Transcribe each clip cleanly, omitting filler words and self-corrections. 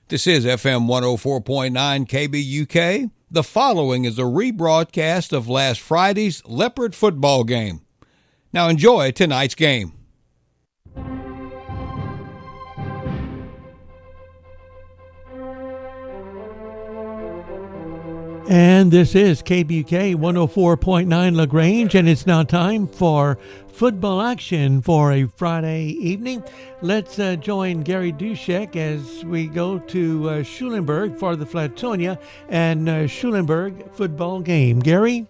This is FM 104.9 KBUK. The following is a rebroadcast of last Friday's Leopard football game. Now enjoy tonight's game. And this is KBUK 104.9 LaGrange, and it's now time for football action for a Friday evening. Let's join Gary Dushek as we go to Schulenburg for the Flatonia and Schulenburg football game. Gary?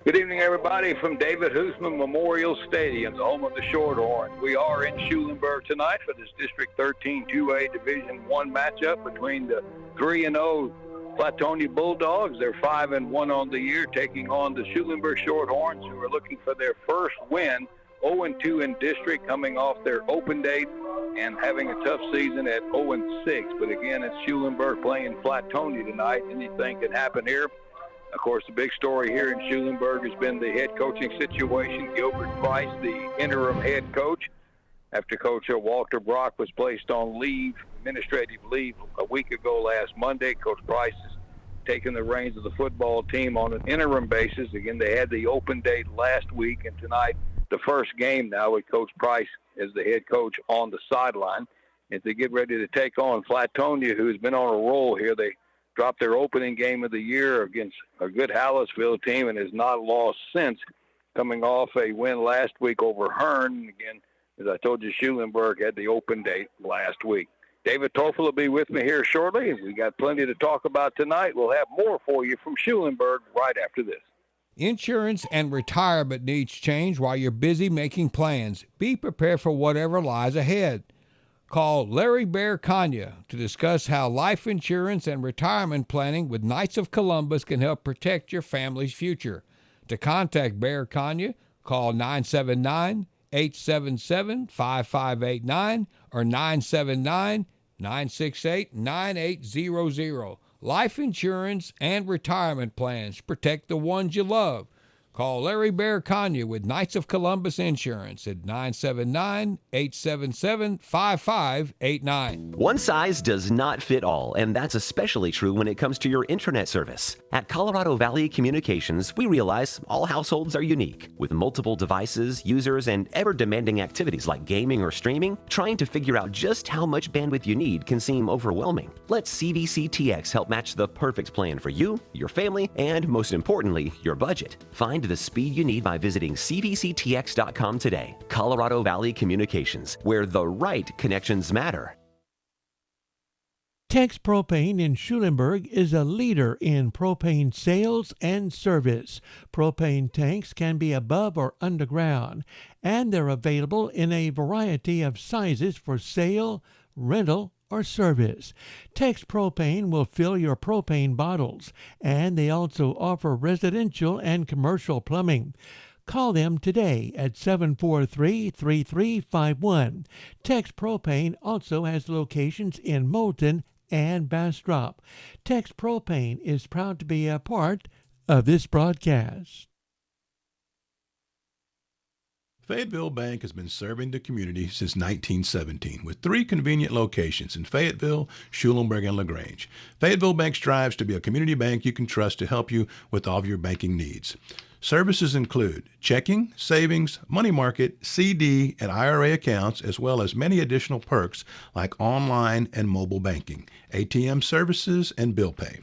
Good evening, everybody, from David Hoosman Memorial Stadium, the home of the Shorthorns. We are in Schulenburg tonight for this District 13 2A Division I matchup between the 3-0 Flatonia Bulldogs. They're 5-1 on the year, taking on the Schulenburg Shorthorns, who are looking for their first win, 0-2 in district, coming off their open date and having a tough season at 0-6. But again, it's Schulenburg playing Flatonia tonight. Anything can happen here. Of course, the big story here in Schulenburg has been the head coaching situation. Gilbert Price, the interim head coach, after Coach Walter Brock was placed on leave, administrative leave, a week ago last Monday. Coach Price has taken the reins of the football team on an interim basis. Again, they had the open date last week, and tonight the first game now with Coach Price as the head coach on the sideline. As they get ready to take on Flatonia, who has been on a roll here. They dropped their opening game of the year against a good Hallisville team and has not lost since, coming off a win last week over Hearn. Again, as I told you, Schulenburg had the open date last week. David Toffel will be with me here shortly. We got plenty to talk about tonight. We'll have more for you from Schulenburg right after this. Insurance and retirement needs change while you're busy making plans. Be prepared for whatever lies ahead. Call Larry Bear Kanya to discuss how life insurance and retirement planning with Knights of Columbus can help protect your family's future. To contact Bear Kanya, call 979-877-5589 or 979-968-9800. Life insurance and retirement plans. Protect the ones you love. Call Larry Bear Kanya with Knights of Columbus Insurance at 979-877-5589. One size does not fit all, and that's especially true when it comes to your internet service. At Colorado Valley Communications, we realize all households are unique. With multiple devices, users, and ever-demanding activities like gaming or streaming, trying to figure out just how much bandwidth you need can seem overwhelming. Let CVC-TX help match the perfect plan for you, your family, and most importantly, your budget. Find the speed you need by visiting cvctx.com today. Colorado Valley Communications, where the right connections matter. Tex Propane in Schulenburg is a leader in propane sales and service. Propane tanks can be above or underground, and they're available in a variety of sizes for sale, rental, or service. Tex Propane will fill your propane bottles, and they also offer residential and commercial plumbing. Call them today at 743-3351. Tex Propane also has locations in Moulton and Bastrop. Tex Propane is proud to be a part of this broadcast. Fayetteville Bank has been serving the community since 1917 with 3 convenient locations in Fayetteville, Schulenburg, and LaGrange. Fayetteville Bank strives to be a community bank you can trust to help you with all of your banking needs. Services include checking, savings, money market, CD, and IRA accounts, as well as many additional perks like online and mobile banking, ATM services, and bill pay.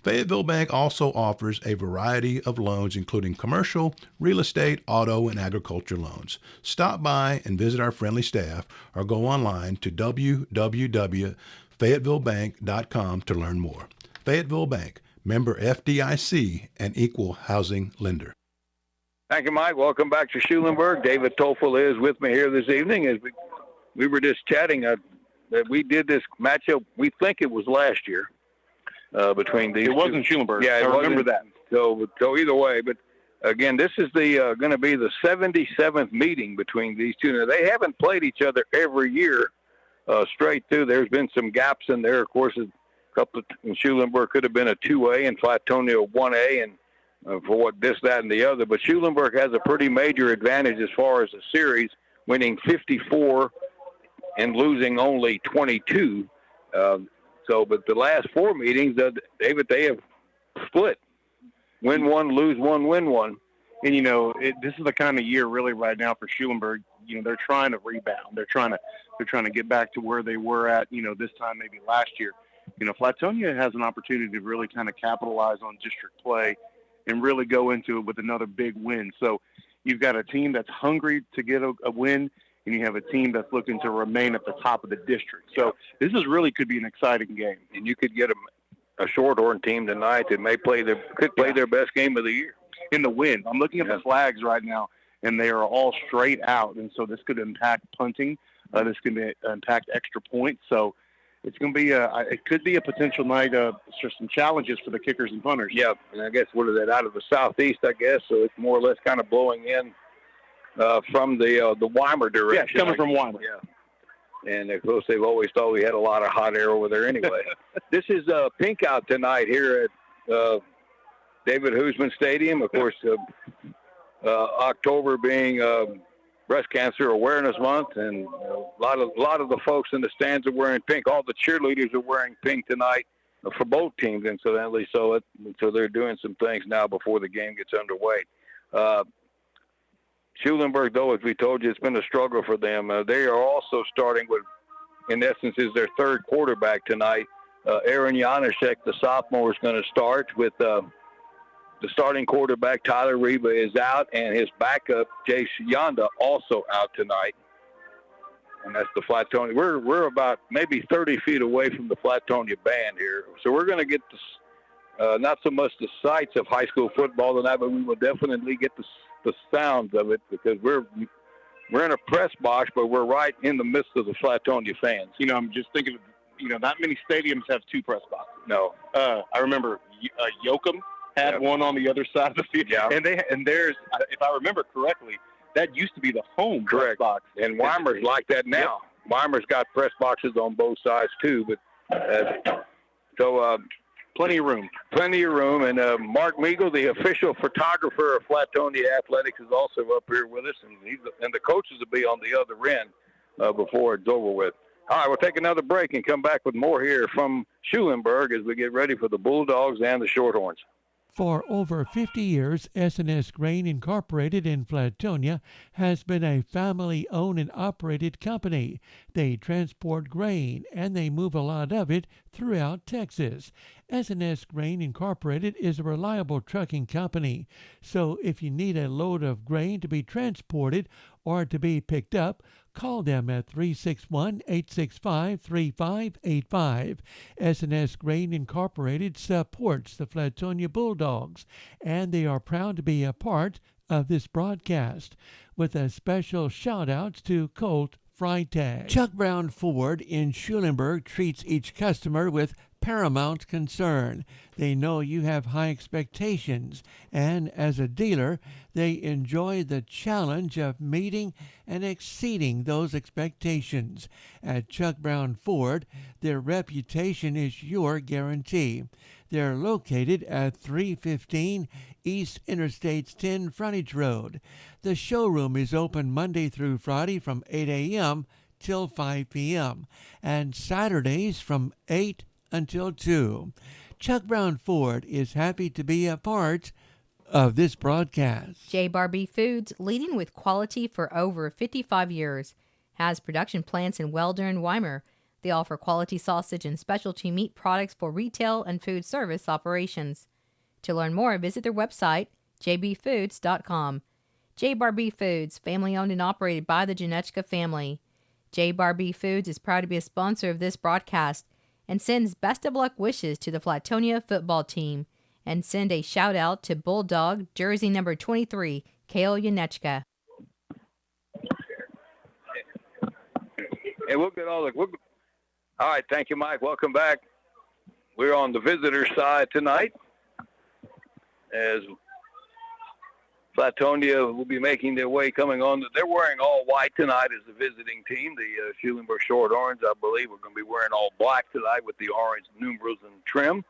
Fayetteville Bank also offers a variety of loans, including commercial, real estate, auto, and agriculture loans. Stop by and visit our friendly staff or go online to www.fayettevillebank.com to learn more. Fayetteville Bank, member FDIC, and equal housing lender. Thank you, Mike. Welcome back to Schulenburg. David Toffel is with me here this evening. As we were just chatting that we did this matchup, we think it was last year. Between these, it wasn't Schulenburg. Yeah, I remember that. So either way, but again, this is the going to be the 77th meeting between these two. Now they haven't played each other every year straight through. There's been some gaps in there. Of course, a couple in Schulenburg could have been a 2A and Flatonia 1A, and for what this, that, and the other. But Schulenburg has a pretty major advantage as far as the series, winning 54 and losing only 22. But the last 4 meetings, David, they have split. Win one, lose one, win one. And, this is the kind of year really right now for Schulenburg. They're trying to rebound. They're trying to get back to where they were at, this time maybe last year. Flatonia has an opportunity to really kind of capitalize on district play and really go into it with another big win. So you've got a team that's hungry to get a win, and you have a team that's looking to remain at the top of the district. So this could be an exciting game. And you could get a Shorthorn team tonight that may play their best game of the year. In the win. I'm looking at the flags right now, and they are all straight out, and so this could impact punting. This could impact extra points. So it's going to be it could be a potential night of some challenges for the kickers and punters. Yeah, and I guess what is that, out of the southeast, I guess, so it's more or less kind of blowing in from the Weimar direction. Yeah, coming from Weimar. Yeah. And, of course, they've always thought we had a lot of hot air over there anyway. This is pink out tonight here at David Hoosman Stadium. Of course, October being Breast Cancer Awareness Month, and a lot of the folks in the stands are wearing pink. All the cheerleaders are wearing pink tonight for both teams, incidentally. So they're doing some things now before the game gets underway. Schulenburg, though, as we told you, it's been a struggle for them. They are also starting with, in essence, is their third quarterback tonight. Aaron Janaszek, the sophomore, is going to start with the starting quarterback, Tyler Reba, is out, and his backup, Jace Yonda, also out tonight. And that's the Flatonia. We're about maybe 30 feet away from the Flatonia band here. So we're going to get not so much the sights of high school football tonight, but we will definitely get the sounds of it, because we're in a press box, but we're right in the midst of the Flatonia fans. I'm just thinking, not many stadiums have 2 press boxes. No. I remember Yoakum had one on the other side of the field. Yeah. And there's, if I remember correctly, that used to be the home press box. And Weimar's like that now. Yep. Weimar's got press boxes on both sides too, but plenty of room. Plenty of room. And Mark Meagle, the official photographer of Flatonia Athletics, is also up here with us, and the coaches will be on the other end before it's over with. All right, we'll take another break and come back with more here from Schulenburg as we get ready for the Bulldogs and the Shorthorns. For over 50 years, S&S Grain Incorporated in Flatonia has been a family-owned and operated company. They transport grain, and they move a lot of it throughout Texas. S&S Grain Incorporated is a reliable trucking company, so if you need a load of grain to be transported or to be picked up, call them at 361-865-3585. S&S Grain Incorporated supports the Flatonia Bulldogs, and they are proud to be a part of this broadcast, with a special shout-outs to Colt Freitag. Chuck Brown Ford in Schulenburg treats each customer with paramount concern. They know you have high expectations, and as a dealer, they enjoy the challenge of meeting and exceeding those expectations. At Chuck Brown Ford, their reputation is your guarantee. They're located at 315 East Interstate 10 Frontage Road. The showroom is open Monday through Friday from 8 a.m. till 5 p.m. and Saturdays from 8 until 2. Chuck Brown Ford is happy to be a part of this broadcast. J. Barbie Foods, leading with quality for over 55 years, has production plants in Welder and Weimar. They offer quality sausage and specialty meat products for retail and food service operations. To learn more, visit their website, jbfoods.com. J. Barbie Foods, family owned and operated by the Janeczka family. J. Barbie Foods is proud to be a sponsor of this broadcast and sends best of luck wishes to the Flatonia football team, and send a shout out to Bulldog jersey number 23, Kale Janeczka. And we'll get all right, thank you, Mike. Welcome back. We're on the visitor side tonight, as Flatonia will be making their way coming on. They're wearing all white tonight as the visiting team. The Schulenburg Shorthorns, I believe, are going to be wearing all black tonight with the orange numerals and trim.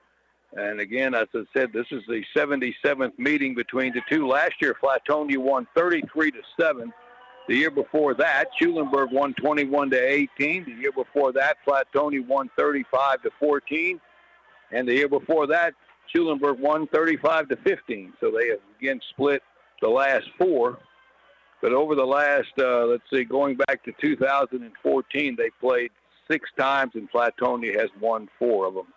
And again, as I said, this is the 77th meeting between the two. Last year, Flatonia won 33-7 The year before that, Schulenburg won 21-18. The year before that, Flatonia won 35-14. And the year before that, Schulenburg won 35-15. So they have again split the last four. But over the last, going back to 2014, they played 6 times, and Flatonia has won 4 of them.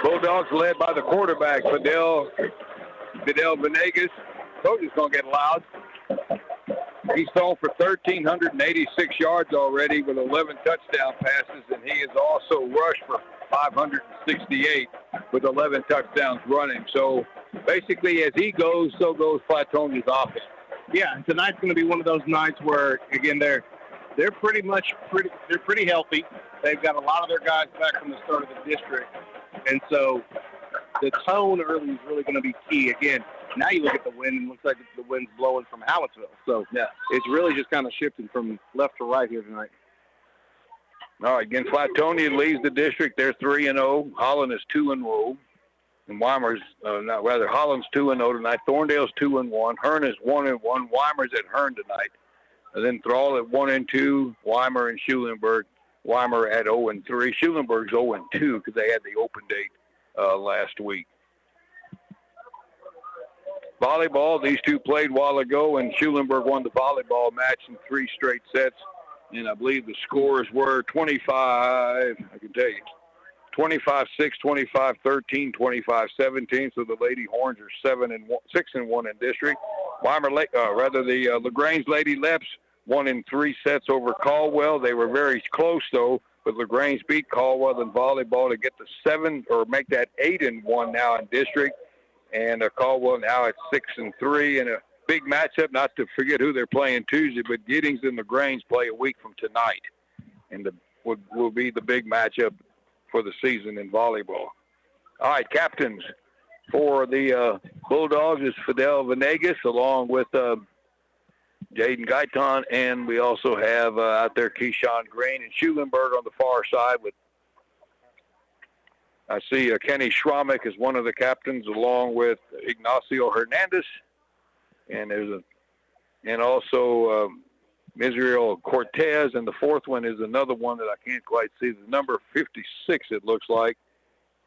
Bulldogs led by the quarterback, Fidel Venegas. Told you it's going to get loud. He's thrown for 1,386 yards already with 11 touchdown passes, and he has also rushed for 568 with 11 touchdowns running. So basically, as he goes, so goes Flatonia's offense. Yeah, and tonight's going to be one of those nights where, again, they're pretty healthy. They've got a lot of their guys back from the start of the district, and so the tone early is really going to be key. Again, now you look at the wind, and it looks like the wind's blowing from Hallettsville. So yeah, it's really just kind of shifting from left to right here tonight. All right, again, Flatonia leads the district. They're 3-0. Holland is 2-0. And Weimer's, Holland's 2-0 tonight. Thorndale's 2-1. Hearn is 1-1. Weimer's at Hearn tonight. And then Thrall at 1-2. Weimer and Schulenburg. Weimer at 0-3. Schulenburg's 0-2 because they had the open date last week. Volleyball, these two played a while ago, and Schulenburg won the volleyball match in 3 straight sets. And I believe the scores were 25, 25-6, 25-13, 25-17. So the Lady Horns are 6-1 in district. The LaGrange Lady Leps won in 3 sets over Caldwell. They were very close though, but LaGrange beat Caldwell in volleyball to get to 7 or make that 8-1 now in district. And Caldwell now at 6-3 and a big matchup. Not to forget who they're playing Tuesday, but Giddings and LaGrange play a week from tonight, and will be the big matchup for the season in volleyball. All right, captains for the Bulldogs is Fidel Venegas along with Jaden Gaitan, and we also have out there Keyshawn Green and Schulenburg on the far side with I see Kenny Schramek is one of the captains along with Ignacio Hernandez, and also Israel Cortez, and the fourth one is another one that I can't quite see. The number 56, it looks like,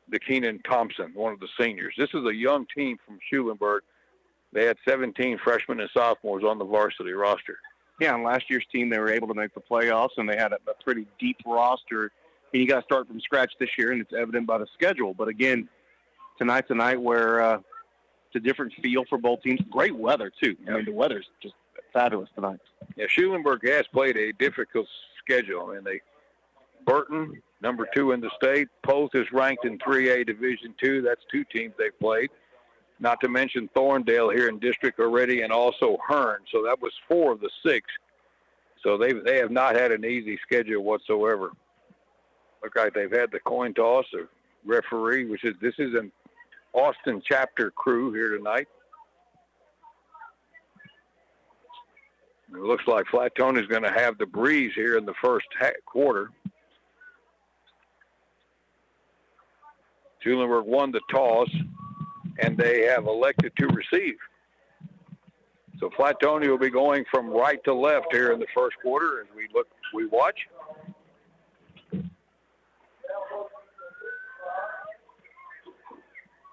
the Keenan Thompson, one of the seniors. This is a young team from Schulenburg. They had 17 freshmen and sophomores on the varsity roster. Yeah, on last year's team, they were able to make the playoffs, and they had a pretty deep roster. And you got to start from scratch this year, and it's evident by the schedule. But again, tonight's a night where it's a different feel for both teams. Great weather, too. I mean, the weather's just fabulous tonight. Yeah, Schulenburg has played a difficult schedule. I mean, Burton, number 2 in the state. Poth is ranked in 3A Division II. That's 2 teams they've played. Not to mention Thorndale here in district already, and also Hearn. So that was 4 of the 6. So they have not had an easy schedule whatsoever. Look like they've had the coin toss or referee, this is an Austin chapter crew here tonight. It looks like Flatonia is going to have the breeze here in the first quarter. Schulenburg won the toss, and they have elected to receive. So Flatonia will be going from right to left here in the first quarter as we watch.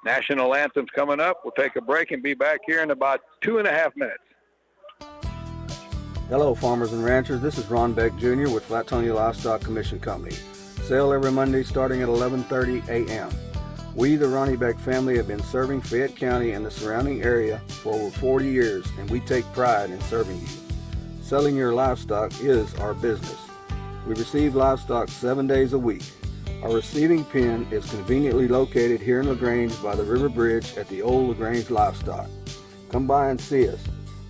National anthem's coming up. We'll take a break and be back here in about 2.5 minutes. Hello, farmers and ranchers. This is Ron Beck Jr. with Flatonia Livestock Commission Company. Sale every Monday starting at 11:30 a.m. We, the Ronnie Beck family, have been serving Fayette County and the surrounding area for over 40 years, and we take pride in serving you. Selling your livestock is our business. We receive livestock 7 days a week. Our receiving pen is conveniently located here in LaGrange by the River Bridge at the old LaGrange Livestock. Come by and see us.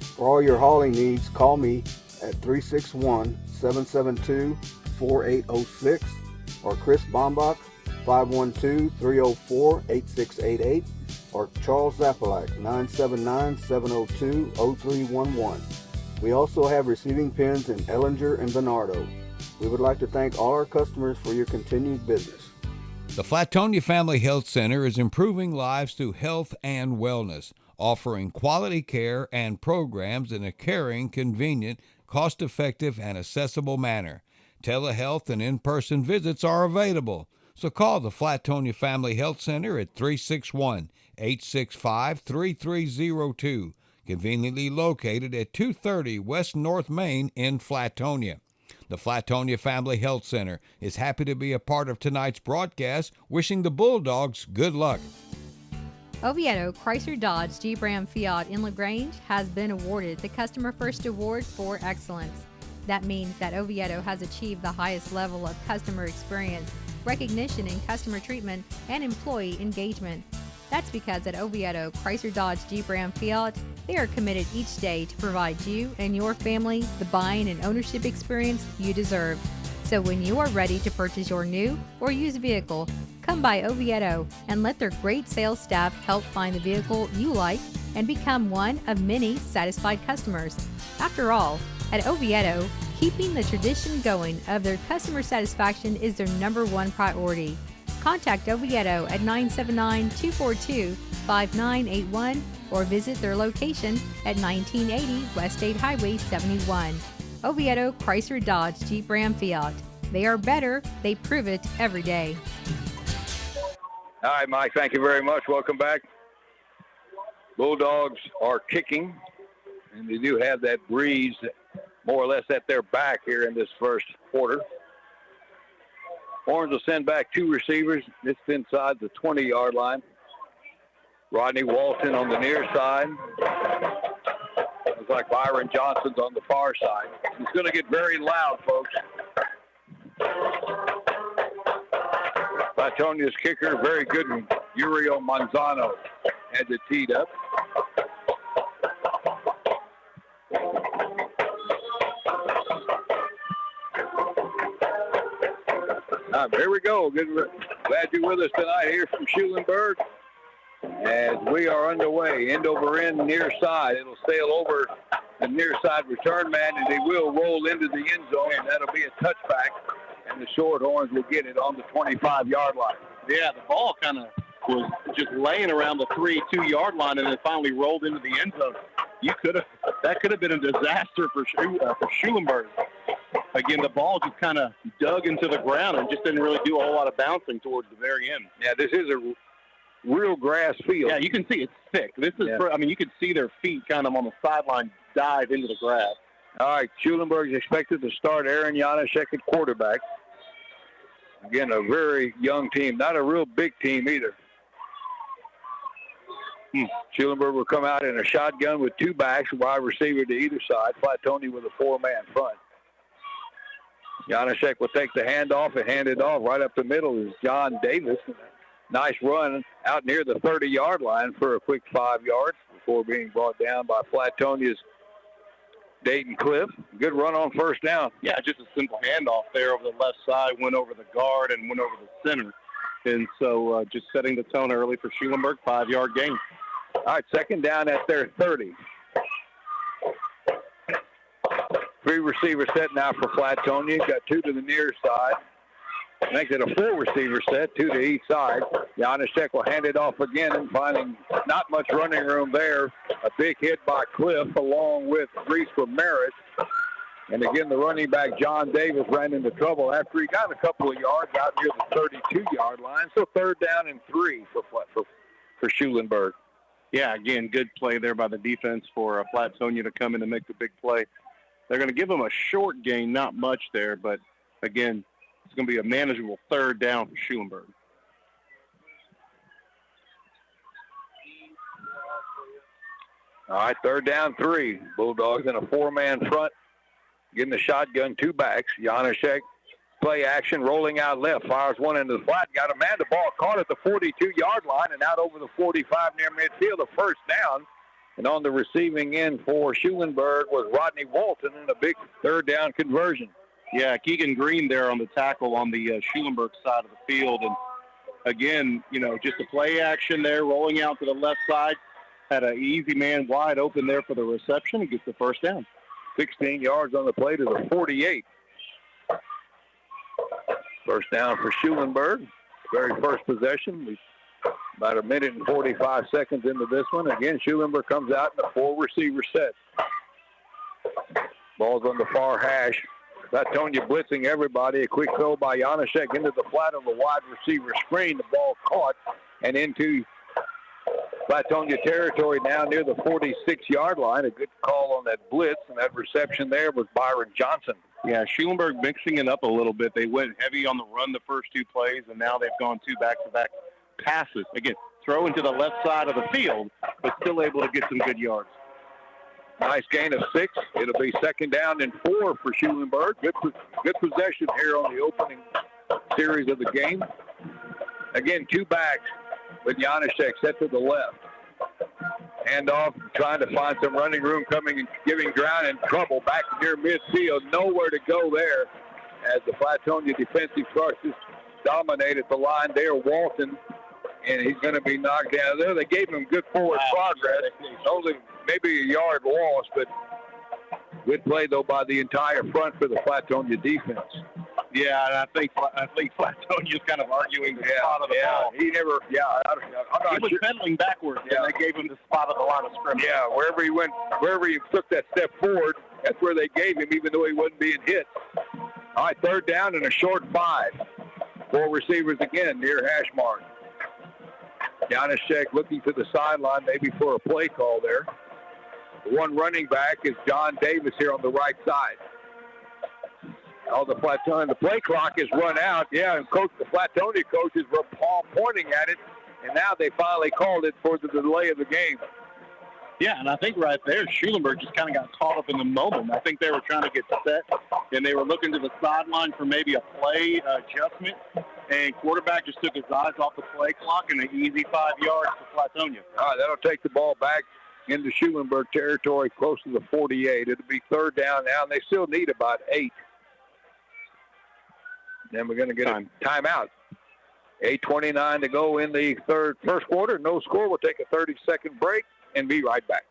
For all your hauling needs, call me at 361-772-4806 or Chris Bombach, 512-304-8688, or Charles Zapalak, 979-702-0311. We also have receiving pens in Ellinger and Bernardo. We would like to thank all our customers for your continued business. The Flatonia Family Health Center is improving lives through health and wellness. offering quality care and programs in a caring, convenient, cost-effective, and accessible manner. Telehealth and in-person visits are available. So call the Flatonia Family Health Center at 361-865-3302, conveniently located at 230 West North Main in Flatonia. The Flatonia Family Health Center is happy to be a part of tonight's broadcast, wishing the Bulldogs good luck. Oviedo Chrysler Dodge Jeep Ram Fiat in LaGrange has been awarded the Customer First Award for Excellence. That means that Oviedo has achieved the highest level of customer experience, recognition in customer treatment, and employee engagement. That's because at Oviedo Chrysler Dodge Jeep Ram Fiat, they are committed each day to provide you and your family the buying and ownership experience you deserve. So when you are ready to purchase your new or used vehicle, come by Oviedo and let their great sales staff help find the vehicle you like and become one of many satisfied customers. After all, at Oviedo, keeping the tradition going of their customer satisfaction is their #1 priority. Contact Oviedo at 979-242-5981 or visit their location at 1980 West State Highway 71. Oviedo Chrysler Dodge Jeep Ram Fiat. They are better. They prove it every day. All right, Mike, thank you very much. Welcome back. Bulldogs are kicking, and they do have that breeze more or less at their back here in this first quarter. Horns will send back two receivers. This is inside the 20-yard line. Rodney Walton on the near side. Looks like Byron Johnson's on the far side. It's going to get very loud, folks. Flatonia's kicker, very good one. Uriel Manzano had it teed up. Here we go. Glad you're with us tonight here from Schulenburg as we are underway. End over end, near side. It'll sail over the near side return man, and they will roll into the end zone, and that'll be a touchback, and the Shorthorns will get it on the 25-yard line. Yeah, the ball kind of was just laying around the 2-yard line, and it finally rolled into the end zone. That could have been a disaster for Schulenburg. Again, the ball just kind of dug into the ground and just didn't really do a whole lot of bouncing towards the very end. Yeah, this is a real grass field. Yeah, you can see it's thick. This is, I mean, you could see their feet kind of on the sideline dive into the grass. All right, Schulenburg is expected to start Aaron Janaszek at quarterback. Again, a very young team, not a real big team either. Schulenburg will come out in a shotgun with two backs, wide receiver to either side. Flatonia with a four-man front. Janaszek will take the handoff and hand it off. Right up the middle is John Davis. Nice run out near the 30-yard line for a quick 5 yards before being brought down by Flatonia's Dayton Cliff. Good run on first down. Yeah, just a simple handoff there over the left side, went over the guard and went over the center. And so just setting the tone early for Schulenburg, 5-yard gain. All right, second down at their 30. Three receiver set now for Flatonia. Got two to the near side. Makes it a four-receiver set, two to each side. Janaszek will hand it off again and finding not much running room there. A big hit by Cliff along with Reese Ramirez. And again, the running back, John Davis, ran into trouble after he got a couple of yards out near the 32-yard line. So third down and 3 for Schulenburg. Yeah, again, good play there by the defense for Flatonia to come in and make the big play. They're going to give them a short gain, not much there, but again, it's going to be a manageable third down for Schulenburg. All right, third down 3. Bulldogs in a four-man front. Getting the shotgun, two backs. Janaszek, play action, rolling out left. Fires one into the flat. Got a man. The ball caught at the 42-yard line and out over the 45 near midfield. A first down. And on the receiving end for Schulenburg was Rodney Walton in a big third down conversion. Yeah, Keegan Green there on the tackle on the Schulenburg side of the field. And again, you know, just a play action there, rolling out to the left side. Had an easy man wide open there for the reception and gets the first down. 16 yards on the play to the 48. First down for Schulenburg. Very first possession. We About a minute and 45 seconds into this one. Again, Schulenburg comes out in a 4-receiver set. Ball's on the far hash. Flatonia blitzing everybody. A quick throw by Janaszek into the flat of the wide receiver screen. The ball caught and into Flatonia territory now near the 46-yard line. A good call on that blitz, and that reception there was Byron Johnson. Yeah, Schulenburg mixing it up a little bit. They went heavy on the run the first 2 plays, and now they've gone 2 back-to-back passes. Again, throwing to the left side of the field, but still able to get some good yards. Nice gain of 6. It'll be 2nd down and 4 for Schulenburg. Good possession here on the opening series of the game. Again, 2 backs with Janaszek set to the left. Handoff, trying to find some running room, coming and giving ground in trouble back near midfield. Nowhere to go there as the Flatonia defensive crushes dominated the line there. Walton, and he's going to be knocked down there. They gave him good forward progress. Only maybe a yard lost, but good play, though, by the entire front for the Flatonia defense. Yeah, and I think Flatonia's kind of arguing the spot of the ball. He never, I'm not he was pedaling backwards, and they gave him the spot of the line of scrimmage. Yeah, wherever he took that step forward, that's where they gave him, even though he wasn't being hit. All right, 3rd down and a short 5. 4 receivers again near hash mark. Janaszek looking to the sideline, maybe for a play call there. The one running back is John Davis here on the right side. The Flatonia, the play clock is run out. Yeah, and the Flatonia coaches were pointing at it, and now they finally called it for the delay of the game. Yeah, and I think right there, Schulenburg just kind of got caught up in the moment. I think they were trying to get set, and they were looking to the sideline for maybe a play adjustment, and quarterback just took his eyes off the play clock, and an easy 5 yards for Flatonia. All right, that'll take the ball back into Schulenburg territory, close to the 48. It'll be 3rd down now, and they still need about 8. Then we're going to get a timeout. 8:29 to go in the first quarter. No score. We'll take a 30-second break and be right back.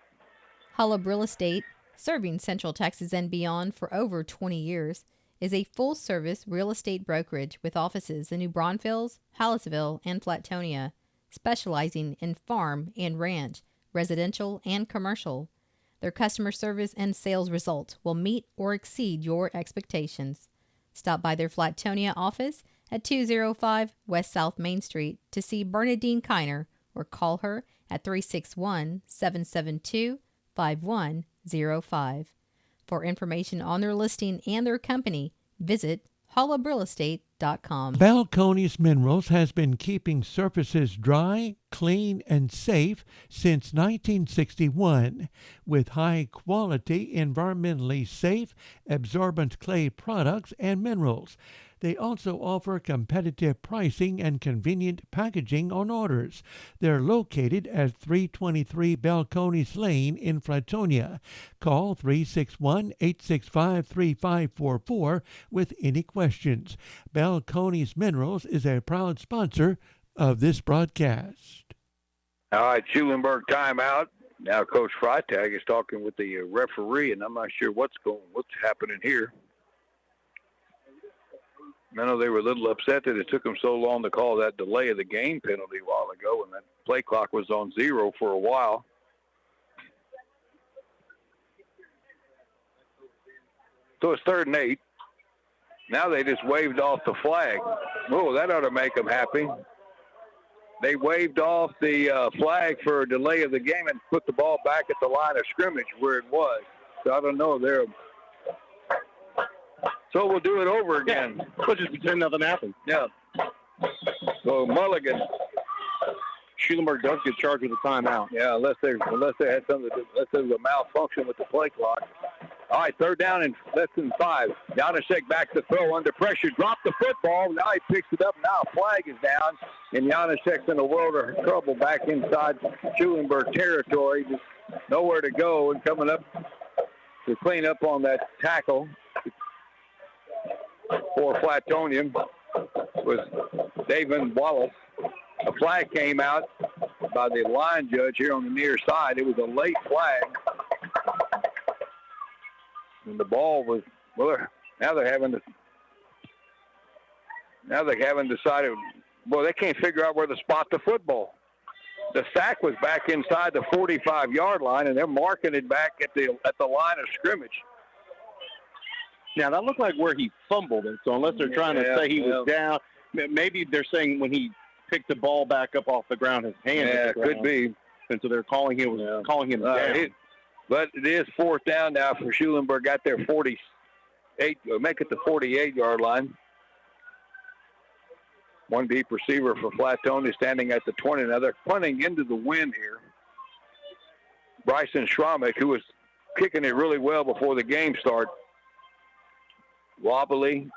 Hollab Real Estate, serving Central Texas and beyond for over 20 years, is a full-service real estate brokerage with offices in New Braunfels, Hallettsville, and Flatonia, specializing in farm and ranch, residential and commercial. Their customer service and sales results will meet or exceed your expectations. Stop by their Flatonia office at 205 West South Main Street to see Bernadine Kiner or call her at 361-772-5105. For information on their listing and their company, visit hollabrealestate.com. Balcones Minerals has been keeping surfaces dry, clean, and safe since 1961 with high-quality, environmentally safe, absorbent clay products and minerals. They also offer competitive pricing and convenient packaging on orders. They're located at 323 Balcones Lane in Flatonia. Call 361-865-3544 with any questions. Balcones Minerals is a proud sponsor of this broadcast. All right, Schulenburg timeout. Now Coach Freitag is talking with the referee, and I'm not sure what's happening here. I know they were a little upset that it took them so long to call that delay of the game penalty a while ago, and that play clock was on 0 for a while. So it's 3rd and 8. Now they just waved off the flag. Oh, that ought to make them happy. They waved off the flag for a delay of the game and put the ball back at the line of scrimmage where it was. So I don't know. So we'll do it over again. We'll just pretend nothing happened. Yeah. So Mulligan. Schulenburg does get charged with a timeout. Yeah, unless they had something to do, unless there was a malfunction with the play clock. All right, 3rd down and less than 5. Janaszek back to throw under pressure. Dropped the football. Now he picks it up. Now a flag is down. And Janaszek's in a world of trouble back inside Schulenburg territory. Just nowhere to go, and coming up to clean up on that tackle for Flatonia was David Wallace. A flag came out by the line judge here on the near side. It was a late flag. And the ball was, well, now they haven't decided, well, they can't figure out where to spot the football. the sack was back inside the 45-yard line, and they're marking it back at the line of scrimmage. Now, that looked like where he fumbled it, so unless they're trying to say he was down, maybe they're saying when he picked the ball back up off the ground, his hand hit the ground. Could be. And so they're calling him down. But it is fourth down now for Schulenburg at their 48, make it the 48-yard line. One deep receiver for Flatonia standing at the 20. Now they're punting into the wind here. Bryson Schromick, who was kicking it really well before the game start. Wobbly,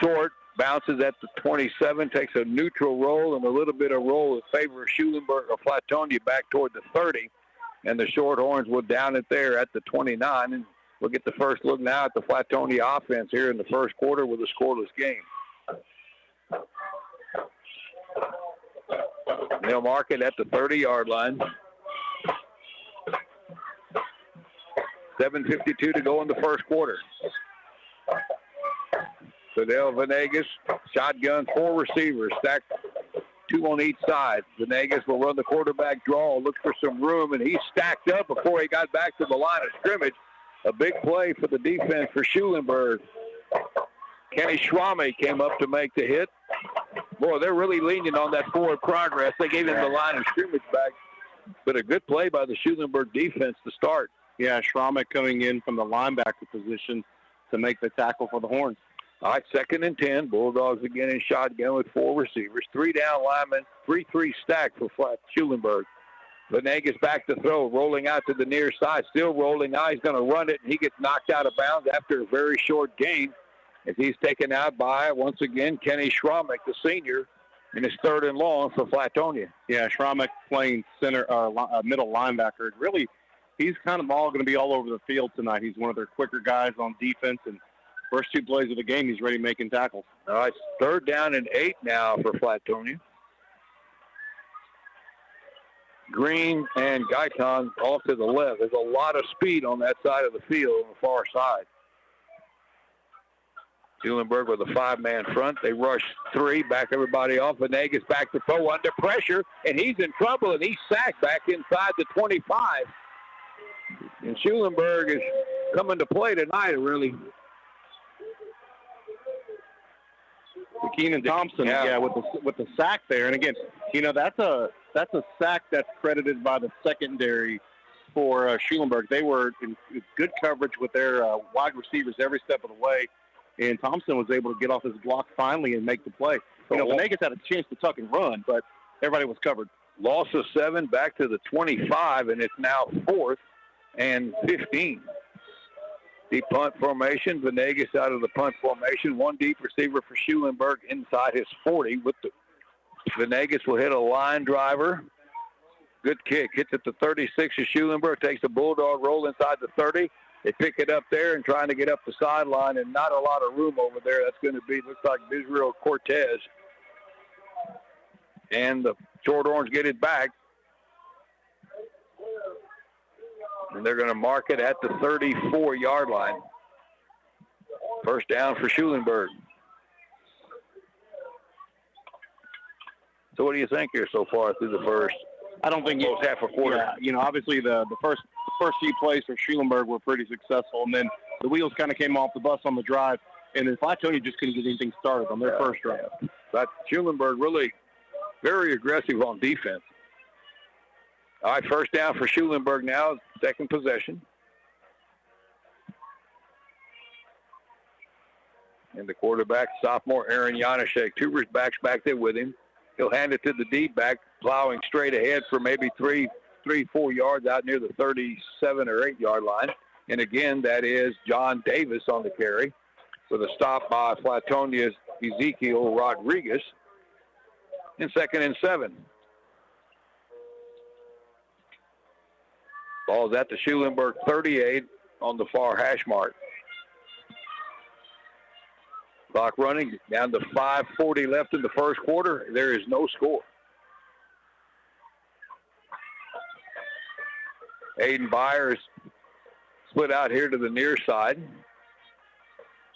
short, bounces at the 27, takes a neutral roll and a little bit of roll in favor of Schulenburg or Flatonia back toward the 30. And the Shorthorns will down it there at the 29. And we'll get the first look now at the Flatonia offense here in the first quarter with a scoreless game. They'll mark it at the 30-yard line. 7:52 to go in the first quarter. Fidel Venegas, shotgun, 4 receivers, stacked 2 on each side. Venegas will run the quarterback draw, look for some room, and he stacked up before he got back to the line of scrimmage. A big play for the defense for Schulenburg. Kenny Schramme came up to make the hit. Boy, they're really leaning on that forward progress. They gave him the line of scrimmage back. But a good play by the Schulenburg defense to start. Yeah, Schramme coming in from the linebacker position to make the tackle for the Horns. All right, 2nd and 10. Bulldogs again in shotgun with 4 receivers. 3 down linemen, 3-3 stack for Schulenburg. Venegas back to throw, rolling out to the near side, still rolling out. He's going to run it, and he gets knocked out of bounds after a very short gain as he's taken out by, once again, Kenny Schramek, the senior, and it's 3rd and long for Flatonia. Yeah, Schramek playing center or middle linebacker. Really, he's kind of going to be all over the field tonight. He's one of their quicker guys on defense, and first 2 plays of the game, he's ready making tackles. All right, 3rd down and 8 now for Flatonia. Green and Gaitan off to the left. There's a lot of speed on that side of the field on the far side. Schulenburg with a 5-man front. They rush 3, back everybody off. Venegas back to throw under pressure, and he's in trouble, and he's sacked back inside the 25. And Schulenburg is coming to play tonight, really. Keenan Thompson, with the sack there. And again, that's a sack that's credited by the secondary for Schulenburg. They were in good coverage with their wide receivers every step of the way, and Thompson was able to get off his block finally and make the play. Venegas had a chance to tuck and run, but everybody was covered. Loss of 7 back to the 25, and it's now 4th and 15. Deep punt formation. Venegas out of the punt formation. 1 deep receiver for Schulenburg inside his 40. Venegas will hit a line driver. Good kick. Hits at the 36 of Schulenburg. Takes a bulldog roll inside the 30. They pick it up there and trying to get up the sideline, and not a lot of room over there. That's going to be, looks like Israel Cortez. And the Shorthorns get it back. And they're going to mark it at the 34-yard line. First down for Schulenburg. So what do you think here so far through the first? I don't think almost half a quarter. Yeah, obviously the first few plays for Schulenburg were pretty successful, and then the wheels kind of came off the bus on the drive, and then Flatonia just couldn't get anything started on their first drive. But Schulenburg really very aggressive on defense. All right, first down for Schulenburg now, 2nd possession. And the quarterback, sophomore Aaron Janaszek, 2 backs back there with him. He'll hand it to the deep back, plowing straight ahead for maybe 3-4 yards out near the 37 or 8-yard line. And again, that is John Davis on the carry with a stop by Flatonia's Ezekiel Rodriguez. And 2nd and 7. Ball's at the Schulenburg 38 on the far hash mark. Clock running down to 5:40 left in the first quarter. There is no score. Aiden Byers split out here to the near side.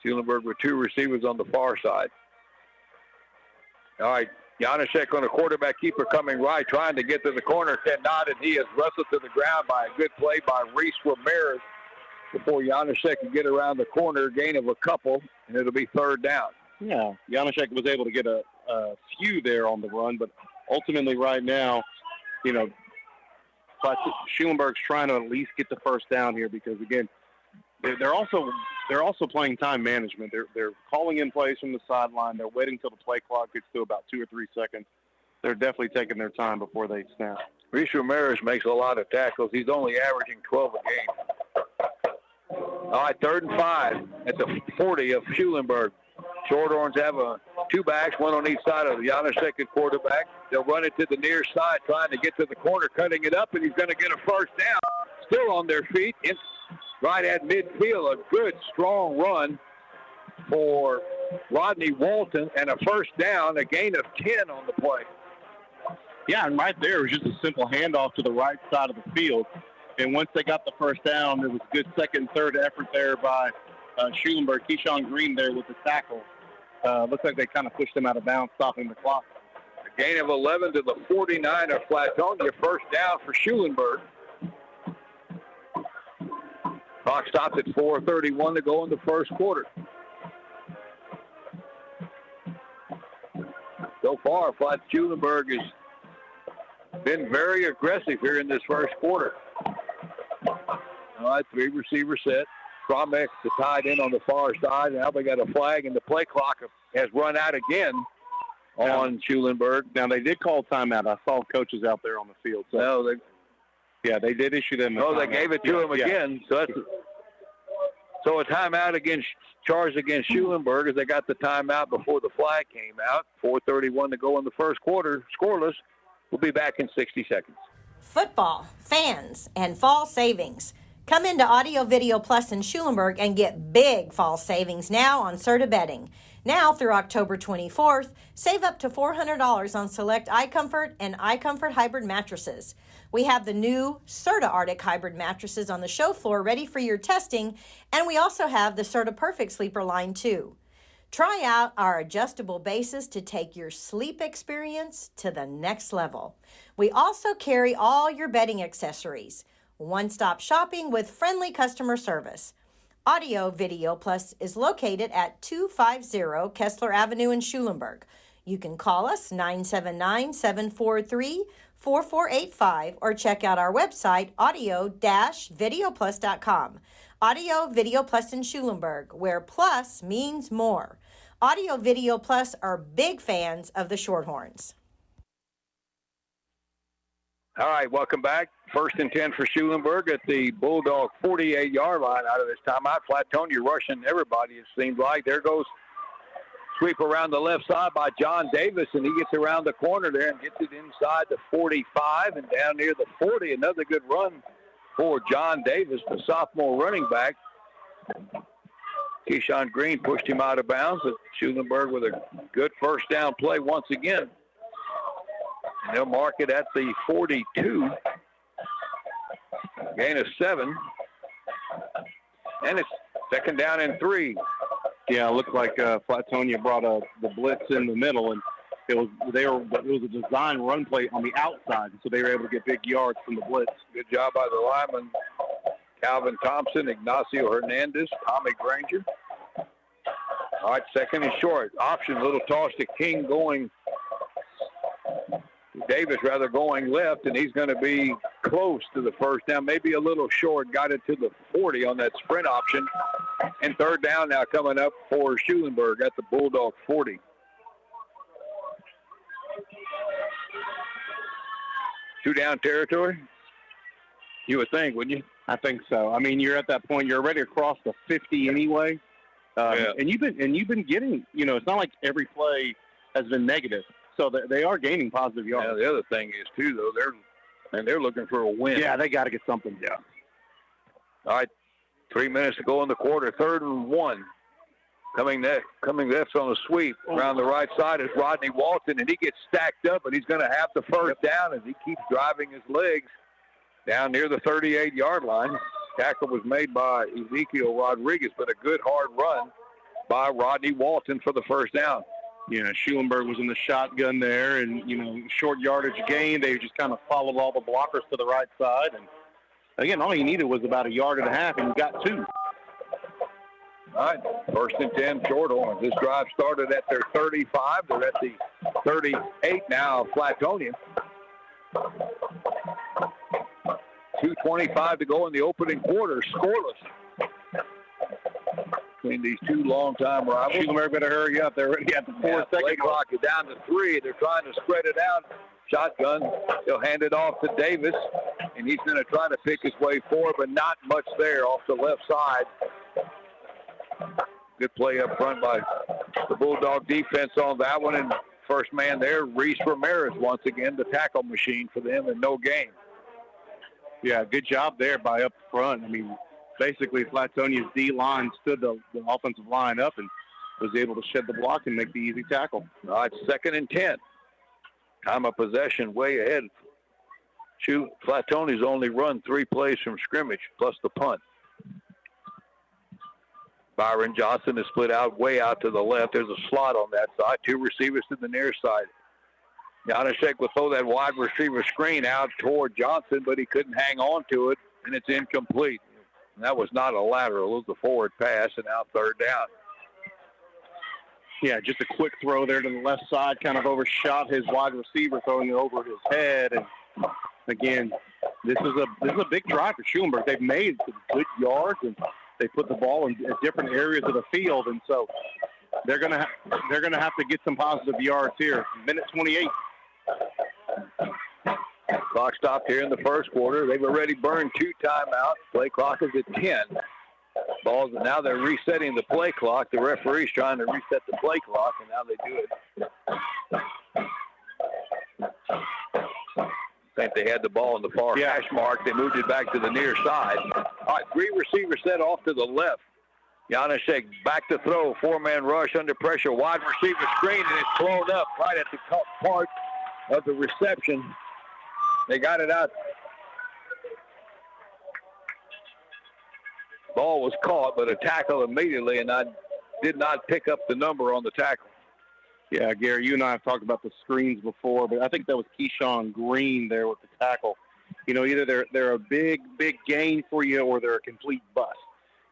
Schulenburg with 2 receivers on the far side. All right, Janacek on the quarterback keeper coming right, trying to get to the corner, cannot, and he is wrestled to the ground by a good play by Reese Ramirez before Janacek can get around the corner, gain of a couple, and it'll be third down. Yeah, Janacek was able to get a few there on the run, but ultimately right now, you know, Schulenburg's trying to at least get the first down here because, again, they're also playing time management. They're calling in plays from the sideline. They're waiting till the play clock gets to about 2 or 3 seconds. They're definitely taking their time before they snap. Reese Ramirez makes a lot of tackles. He's only averaging 12 a game. All right, 3rd and 5 at the 40 of Schulenburg. Shorthorns have two backs, one on each side of the Janacek at quarterback. They'll run it to the near side, trying to get to the corner, cutting it up, and he's going to get a first down. Still on their feet, right at midfield. A good, strong run for Rodney Walton, and a first down, a gain of 10 on the play. Yeah, and right there was just a simple handoff to the right side of the field. And once they got the first down, there was a good second, third effort there by Schulenburg. Keyshawn Green there with the tackle. Looks like they kind of pushed him out of bounds, stopping the clock. A gain of 11 to the 49 of Flatonia. First down for Schulenburg. Clock stopped at 4:31 to go in the first quarter. So far, Schulenburg has been very aggressive here in this first quarter. All right, 3 receiver set. Cromex, the tight end on the far side. Now they got a flag, and the play clock has run out again on Schulenburg. Now, they did call timeout. I saw coaches out there on the field. So. No, they did issue them a timeout. They gave it to him again. So a timeout charged against Schulenburg as they got the timeout before the flag came out. 4:31 to go in the first quarter. Scoreless. We'll be back in 60 seconds. Football, fans, and fall savings. Come into Audio Video Plus in Schulenburg and get big fall savings now on Serta bedding. Now through October 24th, save up to $400 on select iComfort and iComfort hybrid mattresses. We have the new Serta Arctic hybrid mattresses on the show floor ready for your testing, and we also have the Serta Perfect Sleeper line too. Try out our adjustable bases to take your sleep experience to the next level. We also carry all your bedding accessories. One-stop shopping with friendly customer service. Audio Video Plus is located at 250 Kessler Avenue in Schulenburg. You can call us 979-743-4485 or check out our website audio-videoplus.com. Audio Video Plus in Schulenburg, where plus means more. Audio Video Plus are big fans of the Shorthorns. All right, welcome back. 1st and 10 for Schulenburg at the Bulldog 48-yard line out of this timeout. Flatonia rushing everybody, it seems like. There goes sweep around the left side by John Davis, and he gets around the corner there and gets it inside the 45 and down near the 40. Another good run for John Davis, the sophomore running back. Keyshawn Green pushed him out of bounds, but Schulenburg with a good first down play once again. And they'll mark it at the 42. Gain of 7. And it's 2nd down and 3. Yeah, it looked like Flatonia brought the blitz in the middle, and it was a design run play on the outside, so they were able to get big yards from the blitz. Good job by the lineman, Calvin Thompson, Ignacio Hernandez, Tommy Granger. All right, 2nd and short. Option, little toss to King going Davis going left, and he's going to be close to the first down, maybe a little short, got it to the 40 on that sprint option. And 3rd down now coming up for Schulenburg at the Bulldog 40. Two-down territory? You would think, wouldn't you? I think so. I mean, you're at that point. You're already across the 50 anyway. And you've been getting, it's not like every play has been negative. So they are gaining positive yards. Yeah, the other thing is, too, though, they're looking for a win. Yeah, they got to get something. Yeah. All right, 3 minutes to go in the quarter, 3rd and 1. Coming next on a sweep around the right side is Rodney Walton, and he gets stacked up, and he's going to have the first down as he keeps driving his legs down near the 38-yard line. Tackle was made by Ezekiel Rodriguez, but a good hard run by Rodney Walton for the first down. Schulenburg was in the shotgun there, and, short yardage gain. They just kind of followed all the blockers to the right side. And, again, all you needed was about 1.5 yards, and you got 2. All right, 1st and 10, Shorthorns. This drive started at their 35. They're at the 38 now, Flatonia. 2:25 to go in the opening quarter, scoreless between these two longtime rivals. Schulenburg better hurry up. They're already at the 4-second play clock is down to 3. They're trying to spread it out. Shotgun. He'll hand it off to Davis, and he's going to try to pick his way forward, but not much there off the left side. Good play up front by the Bulldog defense on that one, and first man there, Reese Ramirez, once again, the tackle machine for them, and no gain. Yeah, good job there by up front. I mean, basically, Flatonia's D-line stood the offensive line up and was able to shed the block and make the easy tackle. All right, 2nd and 10. Time of possession way ahead. Flatonia's only run 3 plays from scrimmage, plus the punt. Byron Johnson is split out way out to the left. There's a slot on that side. 2 receivers to the near side. Janaszek will throw that wide receiver screen out toward Johnson, but he couldn't hang on to it, and it's incomplete. And that was not a lateral. It was a forward pass, and now 3rd down. Yeah, just a quick throw there to the left side, kind of overshot his wide receiver, throwing it over his head. And, again, this is a big drive for Schulenburg. They've made some good yards, and they put the ball in different areas of the field, and so they're gonna have to get some positive yards here. Minute 28. Clock stopped here in the first quarter. They've already burned 2 timeouts. Play clock is at 10. Balls, and now they're resetting the play clock. The referee's trying to reset the play clock, and now they do it. I think they had the ball in the far hash mark. They moved it back to the near side. All right, 3 receivers set off to the left. Janaszek back to throw. 4-man rush under pressure. Wide receiver screen, and it's thrown up right at the top part of the reception. They got it out. Ball was caught, but a tackle immediately, and I did not pick up the number on the tackle. Yeah, Gary, you and I have talked about the screens before, but I think that was Keyshawn Green there with the tackle. Either they're a big gain for you or they're a complete bust.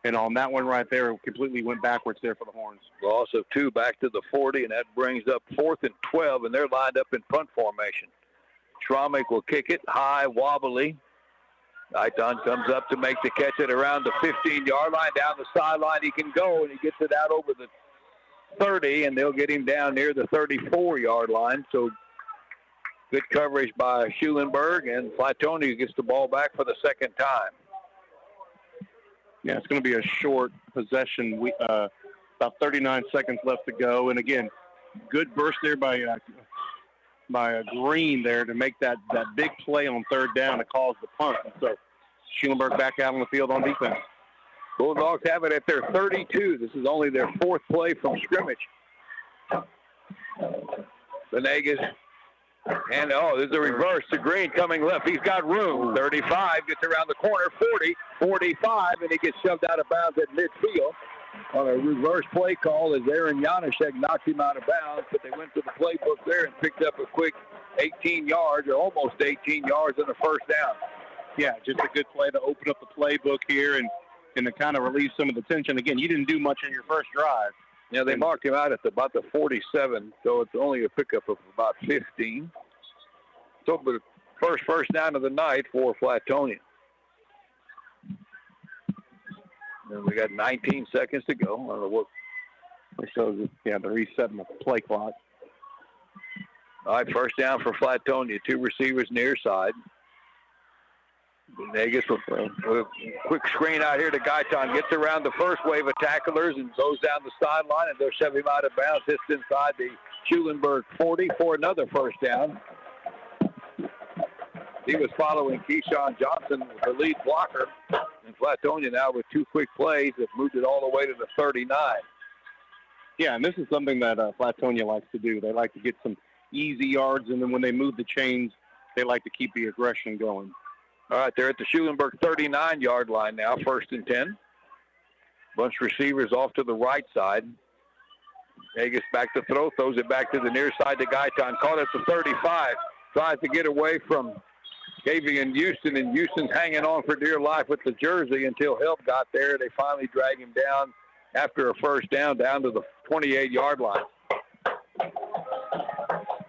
And on that one right there, it completely went backwards there for the Horns. Loss of 2 back to the 40, and that brings up 4th and 12, and they're lined up in punt formation. Schromick will kick it high, wobbly. Aiton comes up to make the catch at around the 15-yard line. Down the sideline he can go, and he gets it out over the 30, and they'll get him down near the 34-yard line. So good coverage by Schulenburg, and Flatonia gets the ball back for the 2nd time. Yeah, it's going to be a short possession. About 39 seconds left to go. And, again, good burst there by Green there to make that big play on 3rd down to cause the punt. And so Schulenburg back out on the field on defense. Bulldogs have it at their 32. This is only their 4th play from scrimmage. Venegas. And, there's a reverse to Green coming left. He's got room. 35, gets around the corner. 40, 45, and he gets shoved out of bounds at midfield on a reverse play call as Aaron Janaszek knocked him out of bounds, but they went to the playbook there and picked up a quick 18 yards or almost 18 yards and a 1st down. Yeah, just a good play to open up the playbook here and to kind of relieve some of the tension. Again, you didn't do much in your first drive. Yeah, they marked him out at about the 47, so it's only a pickup of about 15. So, but first down of the night for Flatonia. And we got 19 seconds to go. I don't know what. So, they're resetting the play clock. All right, 1st down for Flatonia. 2 receivers near side. Venegas with a quick screen out here to Gaitan. Gets around the first wave of tacklers and goes down the sideline, and they'll shove him out of bounds. Hits inside the Schulenburg 40 for another 1st down. He was following Keyshawn Johnson, the lead blocker. And Flatonia now with 2 quick plays have moved it all the way to the 39. Yeah, and this is something that Flatonia likes to do. They like to get some easy yards, and then when they move the chains, they like to keep the aggression going. All right, they're at the Schulenburg 39-yard line now, 1st and 10. Bunch of receivers off to the right side. Vegas back to throw, throws it back to the near side to Guyton. Caught at the 35. Tries to get away from Cavey and Houston, and Houston's hanging on for dear life with the jersey until help got there. They finally drag him down after a first down to the 28-yard line.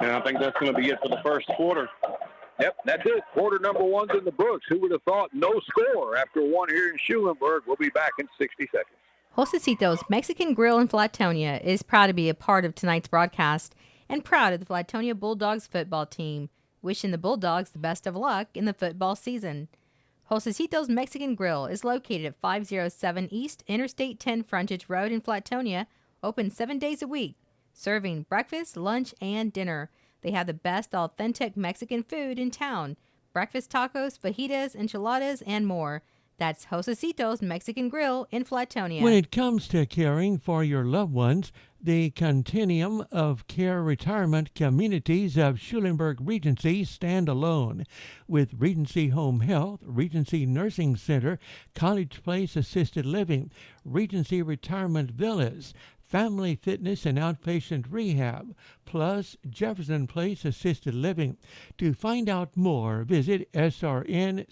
And I think that's going to be it for the first quarter. Yep, that's it. Quarter number one's in the books. Who would have thought? No score after one here in Schulenburg. We'll be back in 60 seconds. Josecito's Mexican Grill in Flatonia is proud to be a part of tonight's broadcast and proud of the Flatonia Bulldogs football team, wishing the Bulldogs the best of luck in the football season. Josecito's Mexican Grill is located at 507 East Interstate 10 Frontage Road in Flatonia, open 7 days a week, serving breakfast, lunch, and dinner. They have the best authentic Mexican food in town, breakfast tacos, fajitas, enchiladas, and more. That's Josecito's Mexican Grill in Flatonia. When it comes to caring for your loved ones, the Continuum of Care Retirement Communities of Schulenburg Regency stand alone. With Regency Home Health, Regency Nursing Center, College Place Assisted Living, Regency Retirement Villas, Family Fitness and Outpatient Rehab, plus Jefferson Place Assisted Living. To find out more, visit srnctx.com.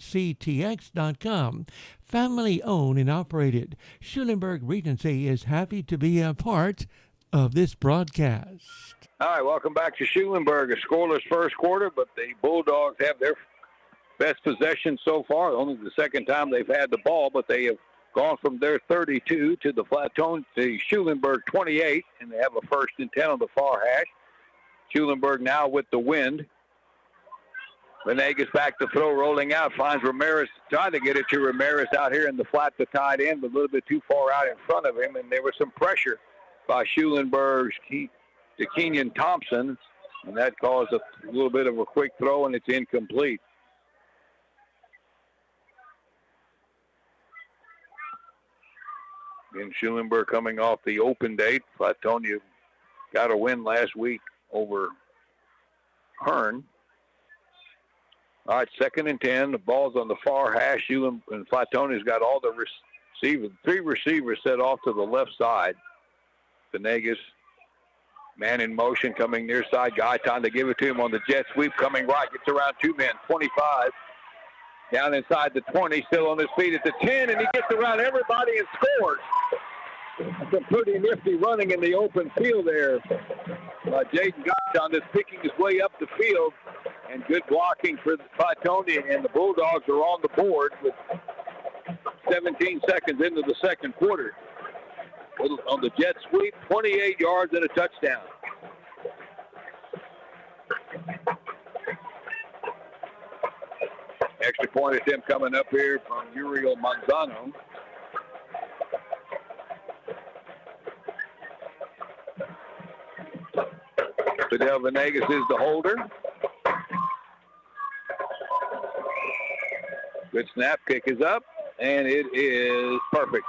Family owned and operated, Schulenburg Regency is happy to be a part of this broadcast. All right, welcome back to Schulenburg. A scoreless first quarter, but the Bulldogs have their best possession so far. Only the second time they've had the ball, but they have gone from their 32 to the Schulenburg 28, and they have a 1st and 10 on the far hash. Schulenburg now with the wind. Venegas back to throw, rolling out, finds Ramirez, trying to get it to Ramirez out here in the flat to tight end, but a little bit too far out in front of him, and there was some pressure by Schulenburg's Kenyon Thompson, and that caused a little bit of a quick throw, and it's incomplete. In Schulenburg coming off the open date. Flatonia got a win last week over Hearn. All right, 2nd and 10. The ball's on the far hash. And Flatonia's got all the receivers. 3 receivers set off to the left side. Venegas, man in motion, coming near side. Guyton to give it to him on the jet sweep, coming right. Gets around 2 men, 25. Down inside the 20, still on his feet at the 10, and he gets around everybody and scores. Some pretty nifty running in the open field there. Jaden Guyton is picking his way up the field, and good blocking for Flatonia, and the Bulldogs are on the board with 17 seconds into the second quarter. On the jet sweep, 28 yards and a touchdown. Extra point attempt coming up here from Uriel Manzano. Fidel Venegas is the holder. Good snap, kick is up, and it is perfect.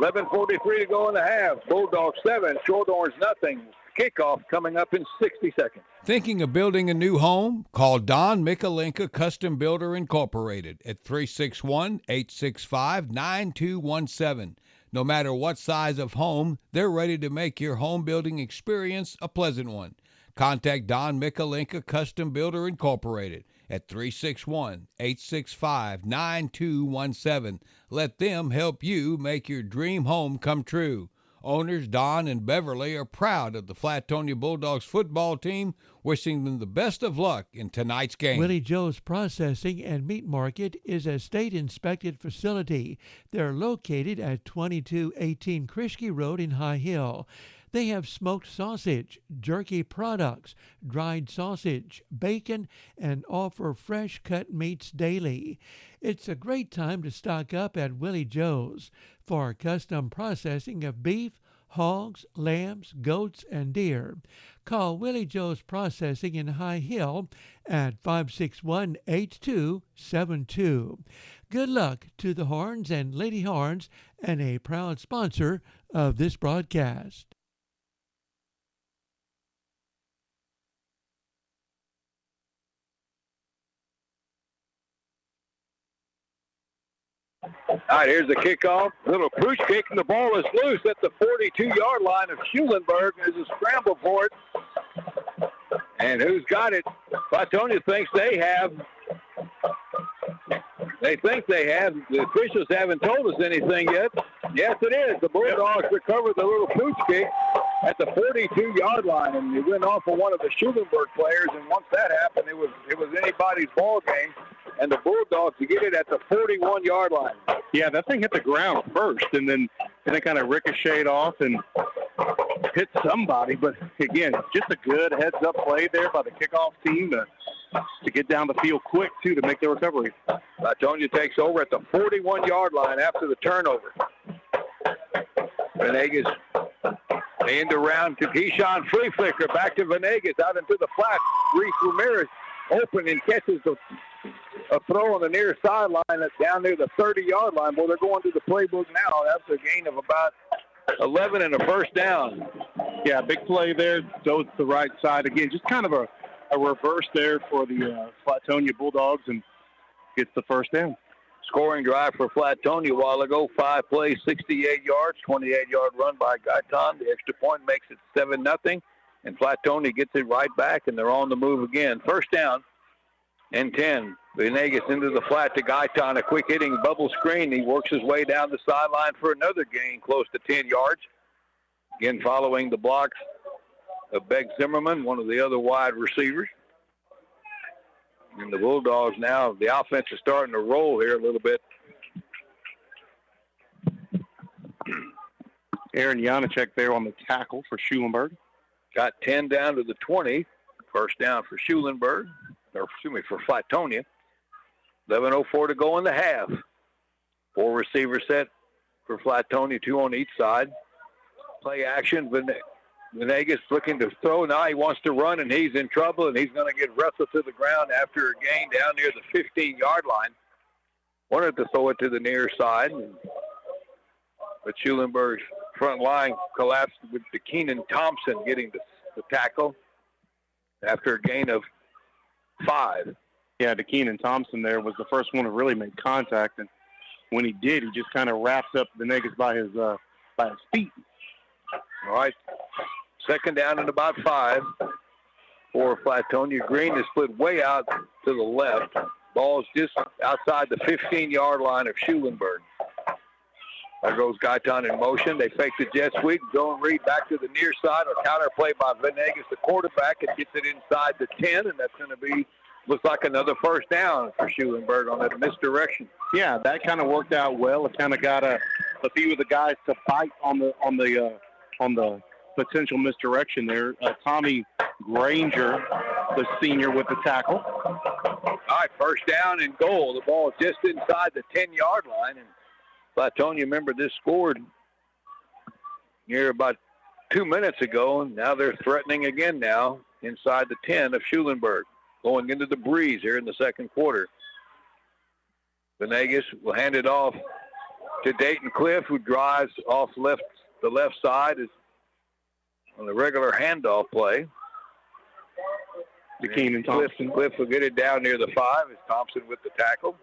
11:43 to go in the half. Bulldogs 7, Shorthorns nothing. Kickoff coming up in 60 seconds. Thinking of building a new home? Call Don Mikalenka Custom Builder Incorporated at 361-865-9217. No matter what size of home, they're ready to make your home building experience a pleasant one. Contact Don Mikalenka Custom Builder Incorporated at 361-865-9217. Let them help you make your dream home come true. Owners Don and Beverly are proud of the Flatonia Bulldogs football team, wishing them the best of luck in tonight's game. Willie Joe's Processing and Meat Market is a state-inspected facility. They're located at 2218 Krishke Road in High Hill. They have smoked sausage, jerky products, dried sausage, bacon, and offer fresh cut meats daily. It's a great time to stock up at Willie Joe's for custom processing of beef, hogs, lambs, goats, and deer. Call Willie Joe's Processing in High Hill at 561-8272. Good luck to the Horns and Lady Horns, and a proud sponsor of this broadcast. All right, here's the kickoff. Little pooch kick, and the ball is loose at the 42-yard line of Schulenburg. There's a scramble for it. And who's got it? Flatonia thinks they have. They think they have. The officials haven't told us anything yet. Yes, it is. The Bulldogs recovered the little pooch kick at the 42-yard line, and it went off of one of the Schulenburg players. And once that happened, it was anybody's ball game. And the Bulldogs to get it at the 41-yard line. Yeah, that thing hit the ground first, and then kind of ricocheted off and hit somebody. But again, just a good heads-up play there by the kickoff team to get down the field quick too to make the recovery. Flatonia takes over at the 41-yard line after the turnover. Venegas end around to Keyshawn Flea Flicker, back to Venegas, out into the flat. Reese Ramirez open and catches a throw on the near sideline that's down near the 30-yard line. Well, they're going to the playbook now. That's a gain of about 11 and a first down. Yeah, big play there. Goes to the right side again. Just kind of a reverse there for the Flatonia Bulldogs and gets the first down. Scoring drive for Flatonia a while ago. 5 plays, 68 yards, 28-yard run by Gaitan. The extra point makes it 7-0, and Flatonia gets it right back, and they're on the move again. First down and 10. Venegas into the flat to Gaitan, a quick hitting bubble screen. He works his way down the sideline for another gain close to 10 yards. Again, following the blocks of Beck Zimmerman, one of the other wide receivers. And the Bulldogs now, the offense is starting to roll here a little bit. Aaron Janacek there on the tackle for Schulenburg. Got 10 down to the 20. First down for Schulenburg, for Flatonia. 11:04 to go in the half. 4 receiver set for Flatonia, 2 on each side. Play action. Venegas looking to throw. Now he wants to run, and he's in trouble, and he's going to get wrestled to the ground after a gain down near the 15-yard line. Wanted to throw it to the near side, but Schulenburg's front line collapsed with Keenan Thompson getting the tackle after a gain of 5. Yeah, Keenan Thompson there was the first one to really make contact, and when he did, he just kind of wrapped up Venegas by his feet. All right, second down and about 5 for Flatonia. Green is split way out to the left. Ball's just outside the 15-yard line of Schulenburg. There goes Gaitan in motion. They fake the jet sweep. Dylan Reed back to the near side. A counter play by Venegas, the quarterback, and gets it inside the 10, and that's going to be, looks like another first down for Schulenburg on that misdirection. Yeah, that kind of worked out well. It kind of got a few of the guys to bite on the potential misdirection there. Tommy Granger, the senior, with the tackle. All right, first down and goal. The ball just inside the 10-yard line, and Flatonia, remember, this scored near about 2 minutes ago, and now they're threatening again now inside the 10 of Schulenburg, going into the breeze here in the second quarter. Venegas will hand it off to Dayton Cliff, who drives off the left side is on the regular handoff play. To Keenan Thompson. Cliff will get it down near the 5 as Thompson with the tackle.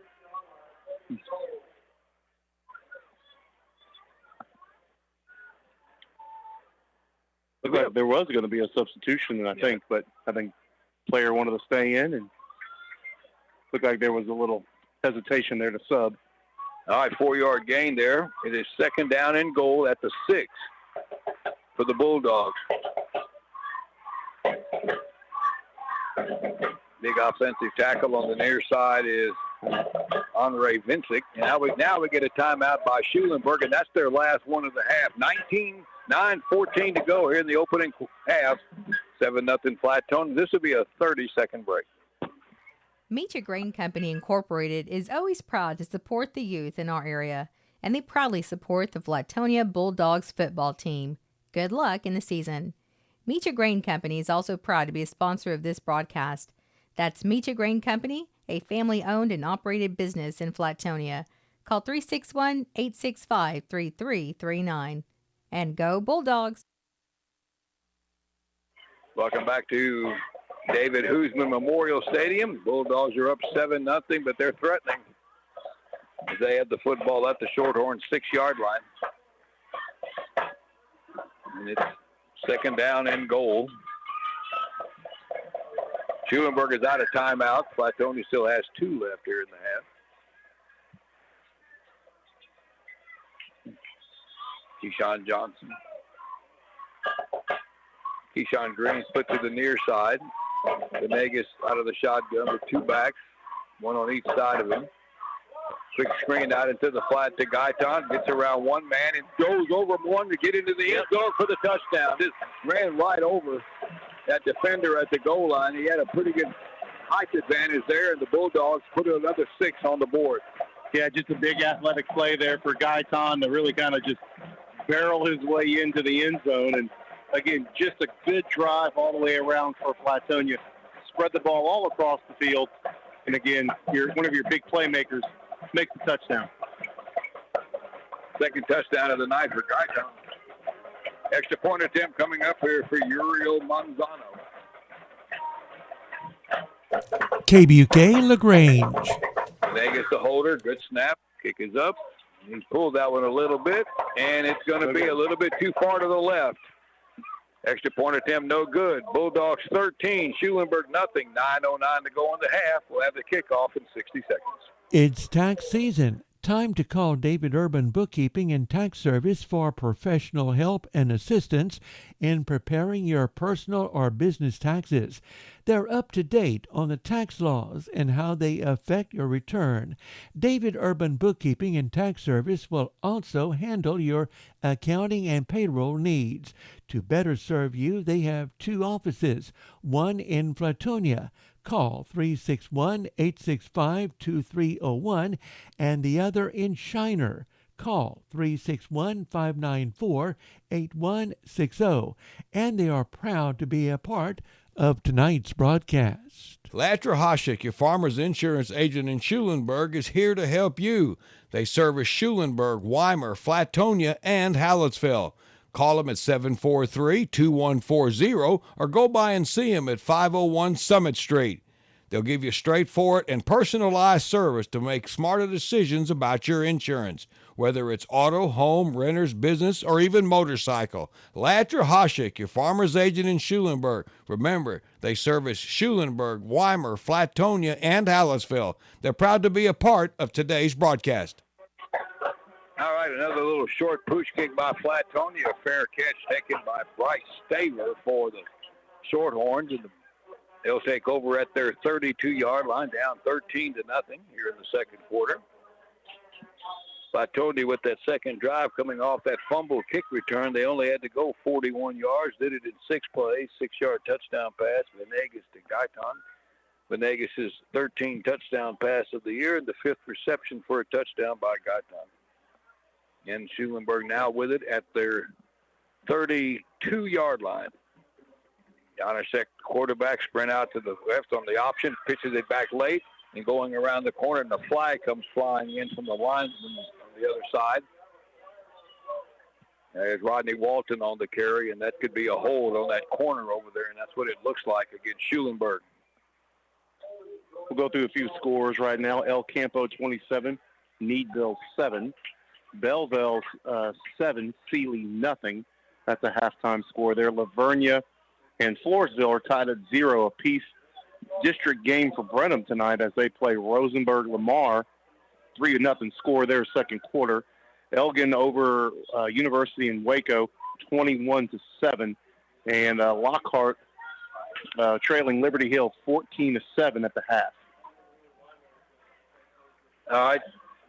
Looked like there was going to be a substitution, I think player wanted to stay in, and looked like there was a little hesitation there to sub. All right, 4-yard gain there. It is second down and goal at the 6 for the Bulldogs. Big offensive tackle on the near side is Andre Vincic. And now we get a timeout by Schulenburg, and that's their last one of the half. 9:14 to go here in the opening half. 7-0 Flatonia. This will be a 30-second break. Meet Your Grain Company Incorporated is always proud to support the youth in our area, and they proudly support the Flatonia Bulldogs football team. Good luck in the season. Meet Your Grain Company is also proud to be a sponsor of this broadcast. That's Meet Your Grain Company, a family-owned and operated business in Flatonia. Call 361-865-3339. And go Bulldogs! Welcome back to David Hoosman Memorial Stadium. Bulldogs are up 7-0, but they're threatening. They have the football at the Shorthorns 6-yard line. And it's second down and goal. Schulenburg is out of timeout. Flatonia still has 2 left here in the half. Keyshawn Johnson. Keyshawn Green split to the near side. Venegas out of the shotgun with 2 backs, 1 on each side of him. Quick screen out into the flat to Guyton. Gets around one man and goes over one to get into the end zone for the touchdown. Just ran right over that defender at the goal line. He had a pretty good height advantage there, and the Bulldogs put another 6 on the board. Yeah, just a big athletic play there for Guyton to really kind of just barrel his way into the end zone. And, again, just a good drive all the way around for Flatonia. Spread the ball all across the field. And, again, one of your big playmakers makes the touchdown. Second touchdown of the night for Guyton. Extra point attempt coming up here for Uriel Manzano. KBUK LaGrange. Vegas the holder. Good snap. Kick is up. He pulled that one a little bit, and it's going to be a little bit too far to the left. Extra point attempt, no good. Bulldogs 13, Schulenburg nothing. 9:09 to go in the half. We'll have the kickoff in 60 seconds. It's tax season. Time to call David Urban Bookkeeping and Tax Service for professional help and assistance in preparing your personal or business taxes. They're up to date on the tax laws and how they affect your return. David Urban Bookkeeping and Tax Service will also handle your accounting and payroll needs. To better serve you, they have 2 offices, one in Flatonia. Call 361-865-2301 and the other in Shiner. Call 361-594-8160. And they are proud to be a part of tonight's broadcast. Latra Hashik, your farmer's insurance agent in Schulenburg, is here to help you. They service Schulenburg, Weimar, Flatonia, and Hallettsville. Call them at 743-2140 or go by and see them at 501 Summit Street. They'll give you straightforward and personalized service to make smarter decisions about your insurance, whether it's auto, home, renters, business, or even motorcycle. Latra Hashik, your farmer's agent in Schulenburg. Remember, they service Schulenburg, Weimar, Flatonia, and Hallettsville. They're proud to be a part of today's broadcast. All right, another little short push kick by Flatonia. A fair catch taken by Bryce Staver for the Shorthorns. And they'll take over at their 32-yard line, down 13-0 here in the second quarter. Flatonia with that second drive coming off that fumble kick return. They only had to go 41 yards. Did it in 6 plays, 6-yard touchdown pass. Venegas to Guyton. Venegas' 13th touchdown pass of the year and the 5th reception for a touchdown by Guyton. And Schulenburg now with it at their 32-yard line. Janasek, quarterback, sprint out to the left on the option, pitches it back late, and going around the corner, and the flag comes flying in from the linesman on the other side. There's Rodney Walton on the carry, and that could be a hold on that corner over there, and that's what it looks like against Schulenburg. We'll go through a few scores right now. El Campo 27, Needville 7. Belleville 7, Sealy nothing. That's a halftime score there. Lavernia and Floresville are tied at 0 apiece. District game for Brenham tonight as they play Rosenberg-Lamar. 3-0 score there, second quarter. Elgin over University in Waco, 21-7. And Lockhart trailing Liberty Hill 14-7 at the half. All right.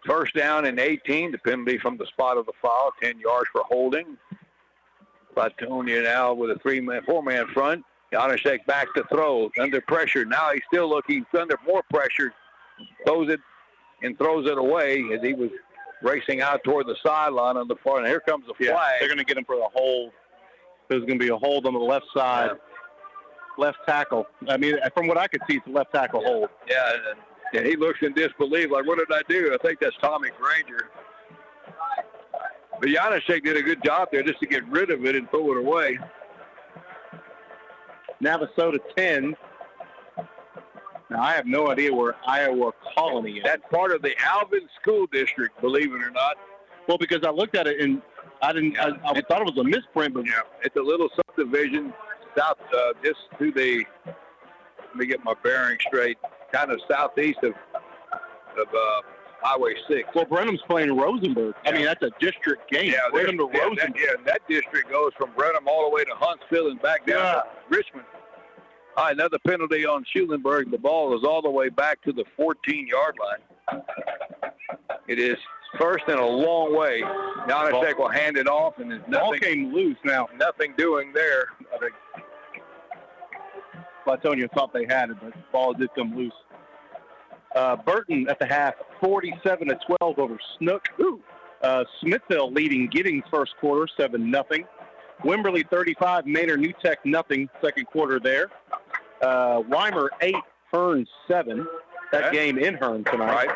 First down and 18, the penalty from the spot of the foul, 10 yards for holding. Flatonia now with a 4-man front. Janasek back to throw, under pressure. Now he's still looking, he's under more pressure. Throws it and throws it away as he was racing out toward the sideline on the far. And here comes the flag. Yeah, they're going to get him for the hold. There's going to be a hold on the left side. Yeah. Left tackle. I mean, from what I could see, it's a left tackle hold. Yeah, and he looks in disbelief, like, what did I do? I think that's Tommy Granger. But Janasek did a good job there just to get rid of it and throw it away. Navasota 10, Now, I have no idea where Iowa Colony is. That's part of the Alvin School District, believe it or not. Well, because I looked at it and I thought it was a misprint, but yeah, it's a little subdivision south, just to the. Let me get my bearing straight. Kind of southeast of Highway 6. Well, Brenham's playing Rosenberg. Yeah. I mean, that's a district game. Yeah, Brenham to Rosenberg. That district goes from Brenham all the way to Huntsville and back down to Richmond. All right, another penalty on Schulenburg. The ball is all the way back to the 14-yard line. It is first and a long way. Janacek will hand it off, and there's nothing. Ball came loose now. Nothing doing there. I think Flatonia thought they had it, but the ball did come loose. Burton at the half, 47-12 over Snook. Smithville leading Giddings first quarter, 7-0. Wimberley 35, Manor New Tech nothing, second quarter there. Weimer 8, Hearn 7. That game in Hearn tonight.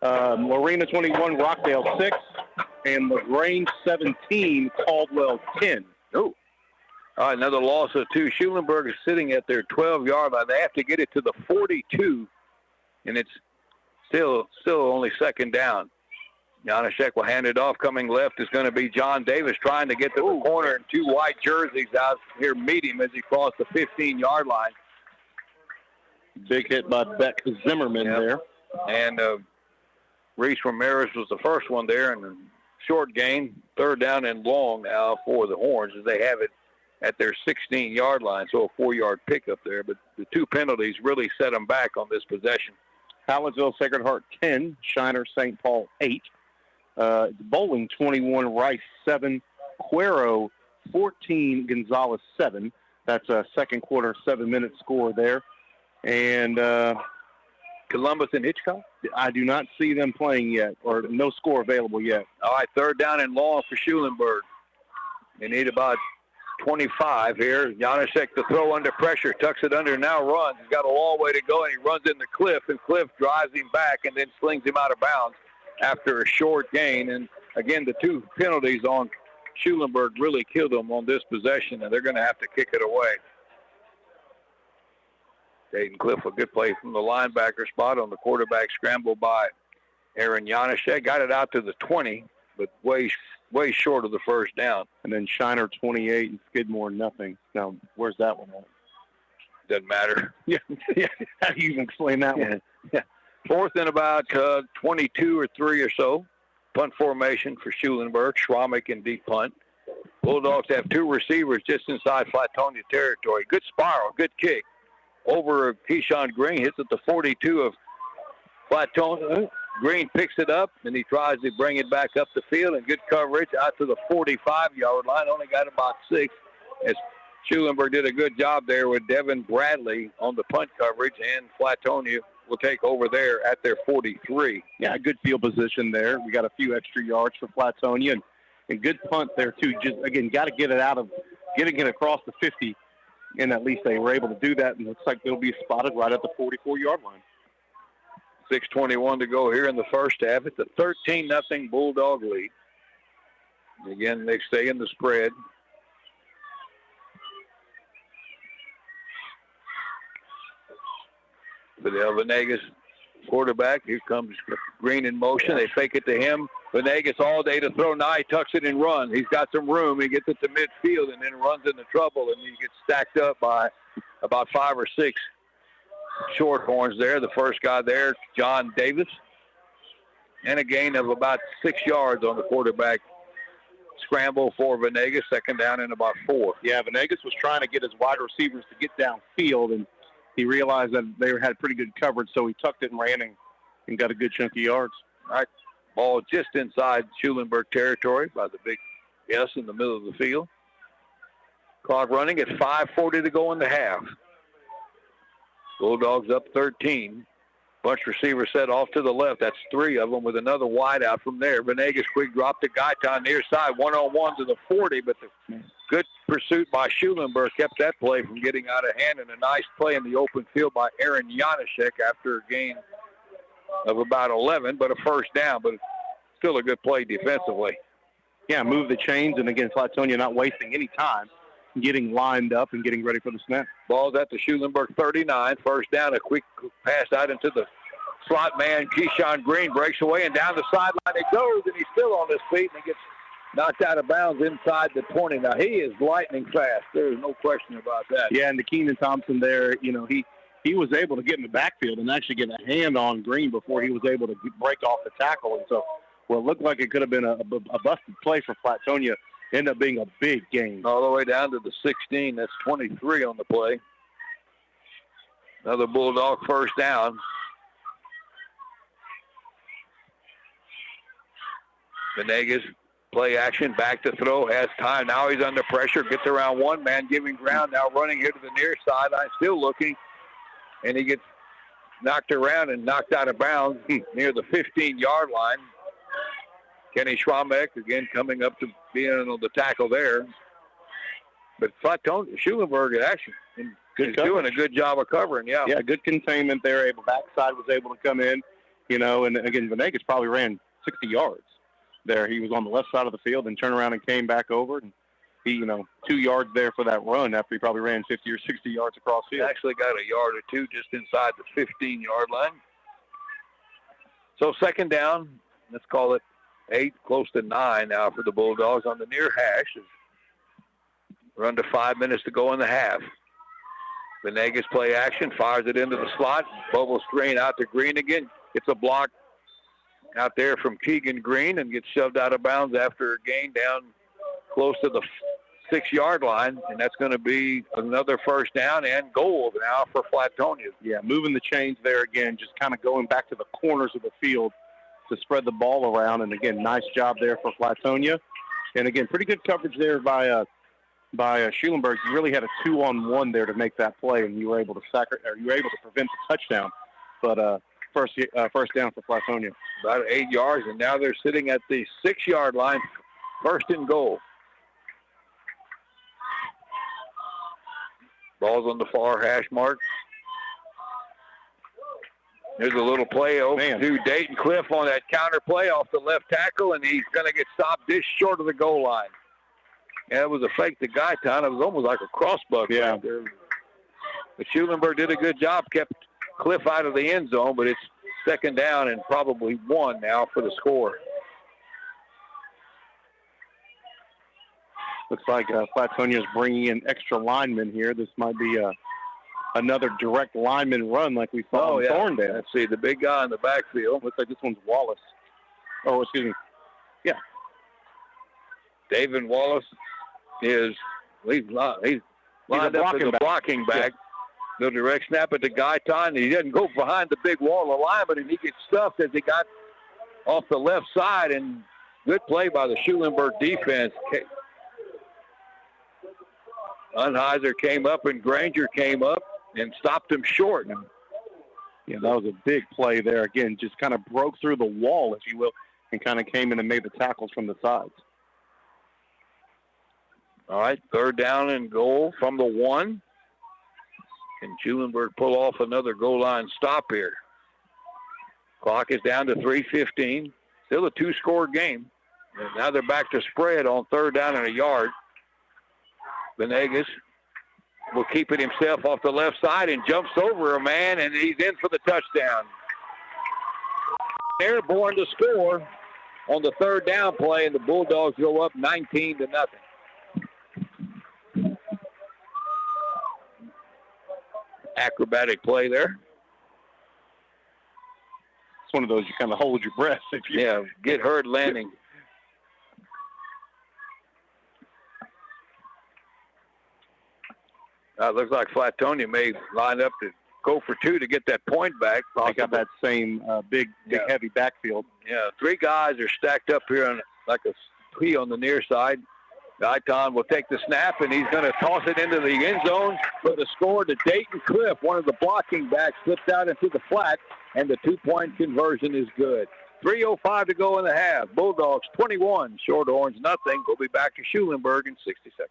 Right. Lorena 21, Rockdale 6, and LaGrange 17, Caldwell 10. Oh. All right, another loss of 2. Schulenburg is sitting at their 12-yard line. They have to get it to the 42, and it's still only second down. Janacek will hand it off. Coming left is going to be John Davis trying to get to the corner, and 2 white jerseys out here meet him as he crossed the 15-yard line. Big hit by Beck Zimmerman there. And Reese Ramirez was the first one there, and a short gain, third down and long now for the Horns as they have it at their 16-yard line, so a 4-yard pickup there. But the 2 penalties really set them back on this possession. Hallettsville Sacred Heart 10, Shiner St. Paul 8. Bowling 21, Rice 7, Cuero 14, Gonzalez 7. That's a second quarter 7-minute score there. And Columbus and Hitchcock? I do not see them playing yet, or no score available yet. All right, third down and long for Schulenburg. They need about 25 here. Janacek to throw under pressure, tucks it under, now runs. He's got a long way to go, and he runs into Cliff, and Cliff drives him back and then slings him out of bounds after a short gain. And again, the 2 penalties on Schulenburg really killed them on this possession, and they're going to have to kick it away. Dayton Cliff, a good play from the linebacker spot on the quarterback scramble by Aaron Janacek. Got it out to the 20, but way short of the first down. And then Shiner 28 and Skidmore nothing. Now, where's that one at? Doesn't matter. Yeah. How do you even explain that one? Yeah. Fourth and about 22 or 3 or so. Punt formation for Schulenburg. Schromick in deep punt. Bulldogs have 2 receivers just inside Flatonia territory. Good spiral, good kick. Over Keyshawn Green, hits at the 42 of Flatonia. Green picks it up, and he tries to bring it back up the field, and good coverage out to the 45-yard line. Only got about 6, as Schulenburg did a good job there with Devin Bradley on the punt coverage, and Flatonia will take over there at their 43. Yeah, good field position there. We got a few extra yards for Flatonia, and good punt there, too. Just, again, got to get it getting it across the 50, and at least they were able to do that, and it looks like they'll be spotted right at the 44-yard line. 6:21 to go here in the first half. It's a 13-0 Bulldog lead. Again, they stay in the spread. Fidel Venegas, quarterback. Here comes Green in motion. They fake it to him. Venegas all day to throw. Now he tucks it and runs. He's got some room. He gets it to midfield and then runs into trouble, and he gets stacked up by about 5 or 6 Shorthorns there. The first guy there, John Davis. And a gain of about 6 yards on the quarterback scramble for Venegas. Second down and about 4. Yeah, Venegas was trying to get his wide receivers to get downfield, and he realized that they had pretty good coverage, so he tucked it and ran and got a good chunk of yards. All right, ball just inside Schulenburg territory by the big S in the middle of the field. Clock running at 5:40 to go in the half. Bulldogs up 13. Bunch receiver set off to the left. That's 3 of them with another wide out from there. Venegas quick drop to Guyton near side. 1-on-1 to the 40, but the good pursuit by Schulenburg kept that play from getting out of hand, and a nice play in the open field by Aaron Janacek after a gain of about 11, but a first down, but still a good play defensively. Yeah, move the chains, and again, Flatonia not wasting any time. getting lined up and getting ready for the snap. Ball's at the Schulenburg 39. First down, a quick pass out into the slot man. Keyshawn Green breaks away, and down the sideline it goes, and he's still on his feet, and he gets knocked out of bounds inside the 20. Now, he is lightning fast. There's no question about that. Yeah, and the Keenan Thompson there, he was able to get in the backfield and actually get a hand on Green before he was able to break off the tackle. And so what looked like it could have been a busted play for Flatonia ended up being a big gain. All the way down to the 16. That's 23 on the play. Another Bulldog first down. Venegas, play action, back to throw, has time. Now he's under pressure, gets around one man, giving ground, now running here to the near sideline, still looking, and he gets knocked around and knocked out of bounds near the 15-yard line. Kenny Schwambeck, again, coming up to being on the tackle there. But Schulenburg actually is doing a good job of covering, yeah. Yeah, good containment there. Backside was able to come in, and again, Venegas probably ran 60 yards there. He was on the left side of the field and turned around and came back over. And he, 2 yards there for that run after he probably ran 50 or 60 yards across field. He actually got a yard or two just inside the 15-yard line. So second down, let's call it 8, close to 9 now for the Bulldogs on the near hash. We're under 5 minutes to go in the half. Venegas play action, fires it into the slot. Bubble screen out to Green again. It's a block out there from Keegan Green and gets shoved out of bounds after a gain down close to the 6-yard line, and that's going to be another first down and goal now for Flatonia. Yeah, moving the chains there again, just kind of going back to the corners of the field to spread the ball around, and again, nice job there for Flatonia. And again, pretty good coverage there by Schulenburg. You really had a 2-on-1 there to make that play, and you were able to prevent the touchdown. But first down for Flatonia. About 8 yards, and now they're sitting at the 6-yard line, first and goal. Ball's on the far hash mark. There's a little play over to Dayton Cliff on that counter play off the left tackle, and he's going to get stopped just short of the goal line. Yeah, it was a fake to Guyton. It was almost like a crossbuck. Yeah. Right there. But Schulenburg did a good job, kept Cliff out of the end zone, but it's second down and probably 1 now for the score. Looks like Flatonia is bringing in extra linemen here. This might be another direct lineman run like we saw in Thorndale. Let's see, the big guy in the backfield. Looks like this one's Wallace. Oh, excuse me. Yeah. David Wallace he's lined up as a blocking back. No direct snap at the Guyton. He doesn't go behind the big wall of linemen, and he gets stuffed as he got off the left side. And good play by the Schulenburg defense. Unheiser came up, and Granger came up and stopped him short. Yeah, that was a big play there. Again, just kind of broke through the wall, if you will, and kind of came in and made the tackles from the sides. All right, third down and goal from the 1. Can Schulenburg pull off another goal line stop here? Clock is down to 3:15. Still a 2-score game. And now they're back to spread on third down and a yard. Venegas will keep it himself off the left side and jumps over a man, and he's in for the touchdown. Airborne to score on the third down play, and the Bulldogs go up 19-0. Acrobatic play there. It's one of those you kind of hold your breath. Get hurt landing. Looks like Flatonia may line up to go for 2 to get that point back. They got that same big, heavy backfield. Yeah, 3 guys are stacked up here on like a P on the near side. Guyton will take the snap, and he's going to toss it into the end zone for the score to Dayton Cliff. One of the blocking backs slipped out into the flat, and the 2-point conversion is good. 3:05 to go in the half. Bulldogs 21, Shorthorns nothing. We'll be back to Schulenburg in 60 seconds.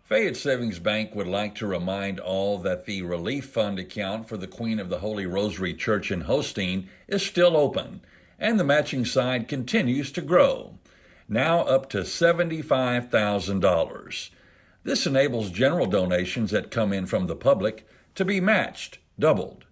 Fayette Savings Bank would like to remind all that the Relief Fund account for the Queen of the Holy Rosary Church in Hosteen is still open, and the matching side continues to grow, now up to $75,000. This enables general donations that come in from the public to be matched, doubled.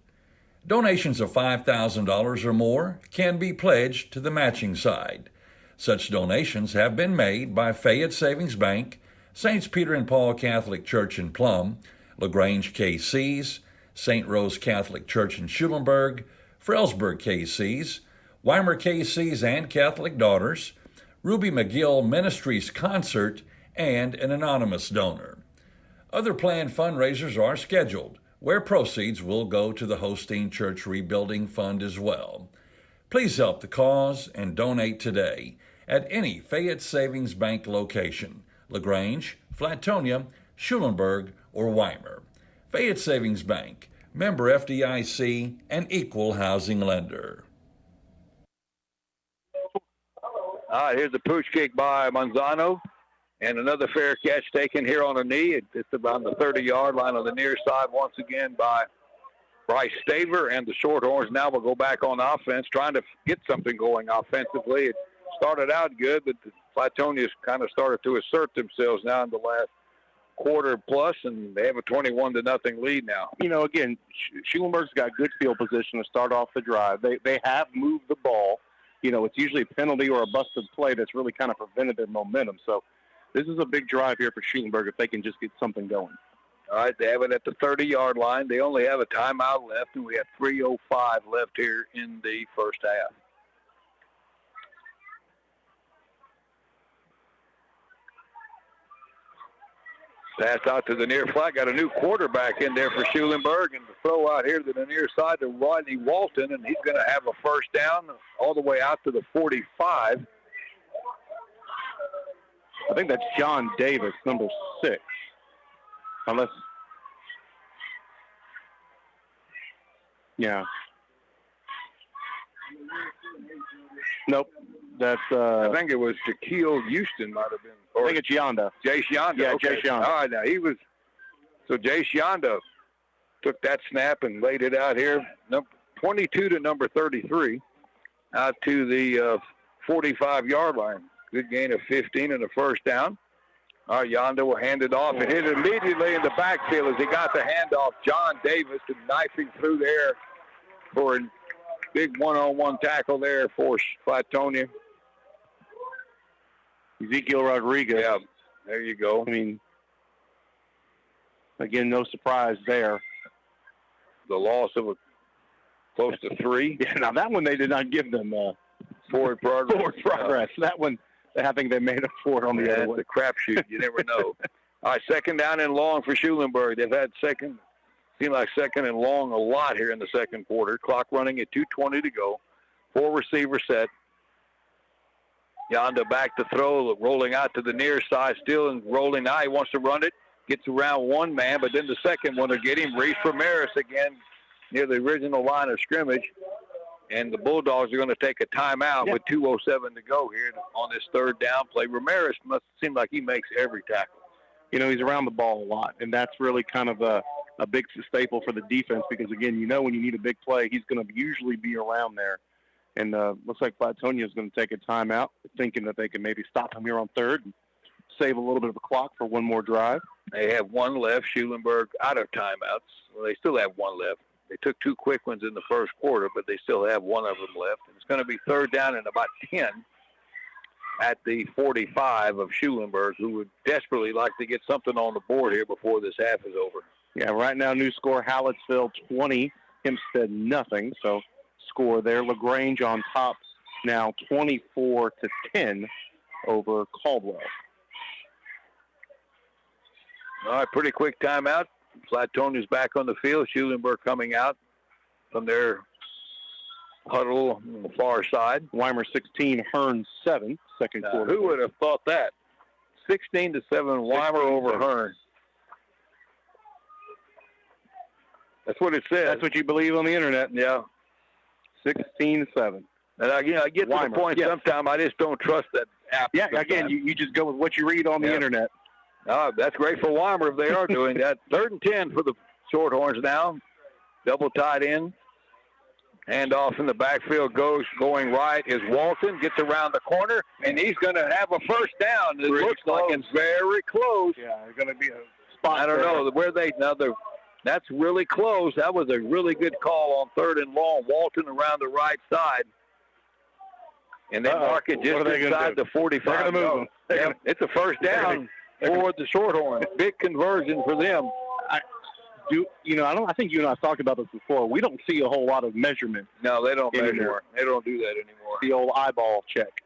Donations of $5,000 or more can be pledged to the matching side. Such donations have been made by Fayette Savings Bank, Saints Peter and Paul Catholic Church in Plum, LaGrange KC's, St. Rose Catholic Church in Schulenburg, Frelsburg KC's, Weimar KC's and Catholic Daughters, Ruby McGill Ministries Concert, and an anonymous donor. Other planned fundraisers are scheduled, where proceeds will go to the Hosteen Church Rebuilding Fund as well. Please help the cause and donate today at any Fayette Savings Bank location, LaGrange, Flatonia, Schulenburg, or Weimar. Fayette Savings Bank, member FDIC, and equal housing lender. All right, here's the pooch kick by Manzano. And another fair catch taken here on a knee. It's around the 30-yard line on the near side once again by Bryce Staver. And the Shorthorns now will go back on offense, trying to get something going offensively. It started out good, but the Flatonia's kind of started to assert themselves now in the last quarter plus, and they have a 21-0 lead now. You know, again, Schulenburg's got good field position to start off the drive. They have moved the ball. You know, it's usually a penalty or a busted play that's really kind of prevented their momentum. So this is a big drive here for Schulenburg if they can just get something going. All right, they have it at the 30-yard line. They only have a timeout left, and we have 3:05 left here in the first half. Pass out to the near flat. Got a new quarterback in there for Schulenburg, and the throw out here to the near side to Rodney Walton, and he's going to have a first down all the way out to the 45. I think that's John Davis, number 6. Unless, yeah. Nope. That's, I think it was Shaquille Houston might have been. I think it's Yonda. Jace Yonda. Yeah, okay. Jace Yonda. All right, now so Jace Yonda took that snap and laid it out here. 22 to number 33 out to the 45-yard line. Good gain of 15 and a first down. All right, Yonda will hand it off and hit it immediately in the backfield as he got the handoff. John Davis knifing through there for a big one-on-one tackle there for Flatonia. Ezekiel Rodriguez. Yeah, there you go. I mean, again, no surprise there. The loss of close to 3. Yeah, now that one they did not give them forward progress. Forward progress. That one, I think they made up for it on the other one. It's a crapshoot. You never know. All right, second down and long for Schulenburg. They've had second and long a lot here in the second quarter. Clock running at 2:20 to go. 4 receiver set. Yonda back to throw, rolling out to the near side, still and rolling. Now he wants to run it. Gets around one man, but then the second one to get him. Reese Ramirez again near the original line of scrimmage. And the Bulldogs are going to take a timeout with 2:07 to go here on this third down play. Ramirez must seem like he makes every tackle. You know, he's around the ball a lot, and that's really kind of a big staple for the defense because, again, you know when you need a big play, he's going to usually be around there. And looks like Flatonia is going to take a timeout, thinking that they can maybe stop him here on third and save a little bit of a clock for one more drive. They have one left. Schulenburg out of timeouts. Well, they still have one left. They took 2 quick ones in the first quarter, but they still have one of them left. And it's going to be third down and about 10 at the 45 of Schulenburg, who would desperately like to get something on the board here before this half is over. Yeah, right now new score, Hallettsville 20, Hempstead nothing. So score there. LaGrange on top now 24-10 over Caldwell. All right, pretty quick timeout. Flatonia's back on the field. Schulenburg coming out from their huddle on the far side. Weimar 16, Hearn 7, second quarter. Who would have thought that? 16-7, Weimar over Hearn. That's what it says. That's what you believe on the internet. Yeah. 16-7. And I get to the point sometime I just don't trust that app. Yeah, sometimes. again, you just go with what you read on the internet. That's great for Weimar if they are doing that. 3rd and 10 for the Shorthorns now. Double tied in. Handoff in the backfield going right is Walton, gets around the corner, and he's going to have a first down. It looks like it's very close. Yeah, it's going to be a spot. I don't know where that's really close. That was a really good call on 3rd and long. Walton around the right side. And they mark it just inside the 45. It's a first down for the Shorthorns. Big conversion for them. I think you and I have talked about this before. We don't see a whole lot of measurement. No, they don't measure. They don't do that anymore. The old eyeball check.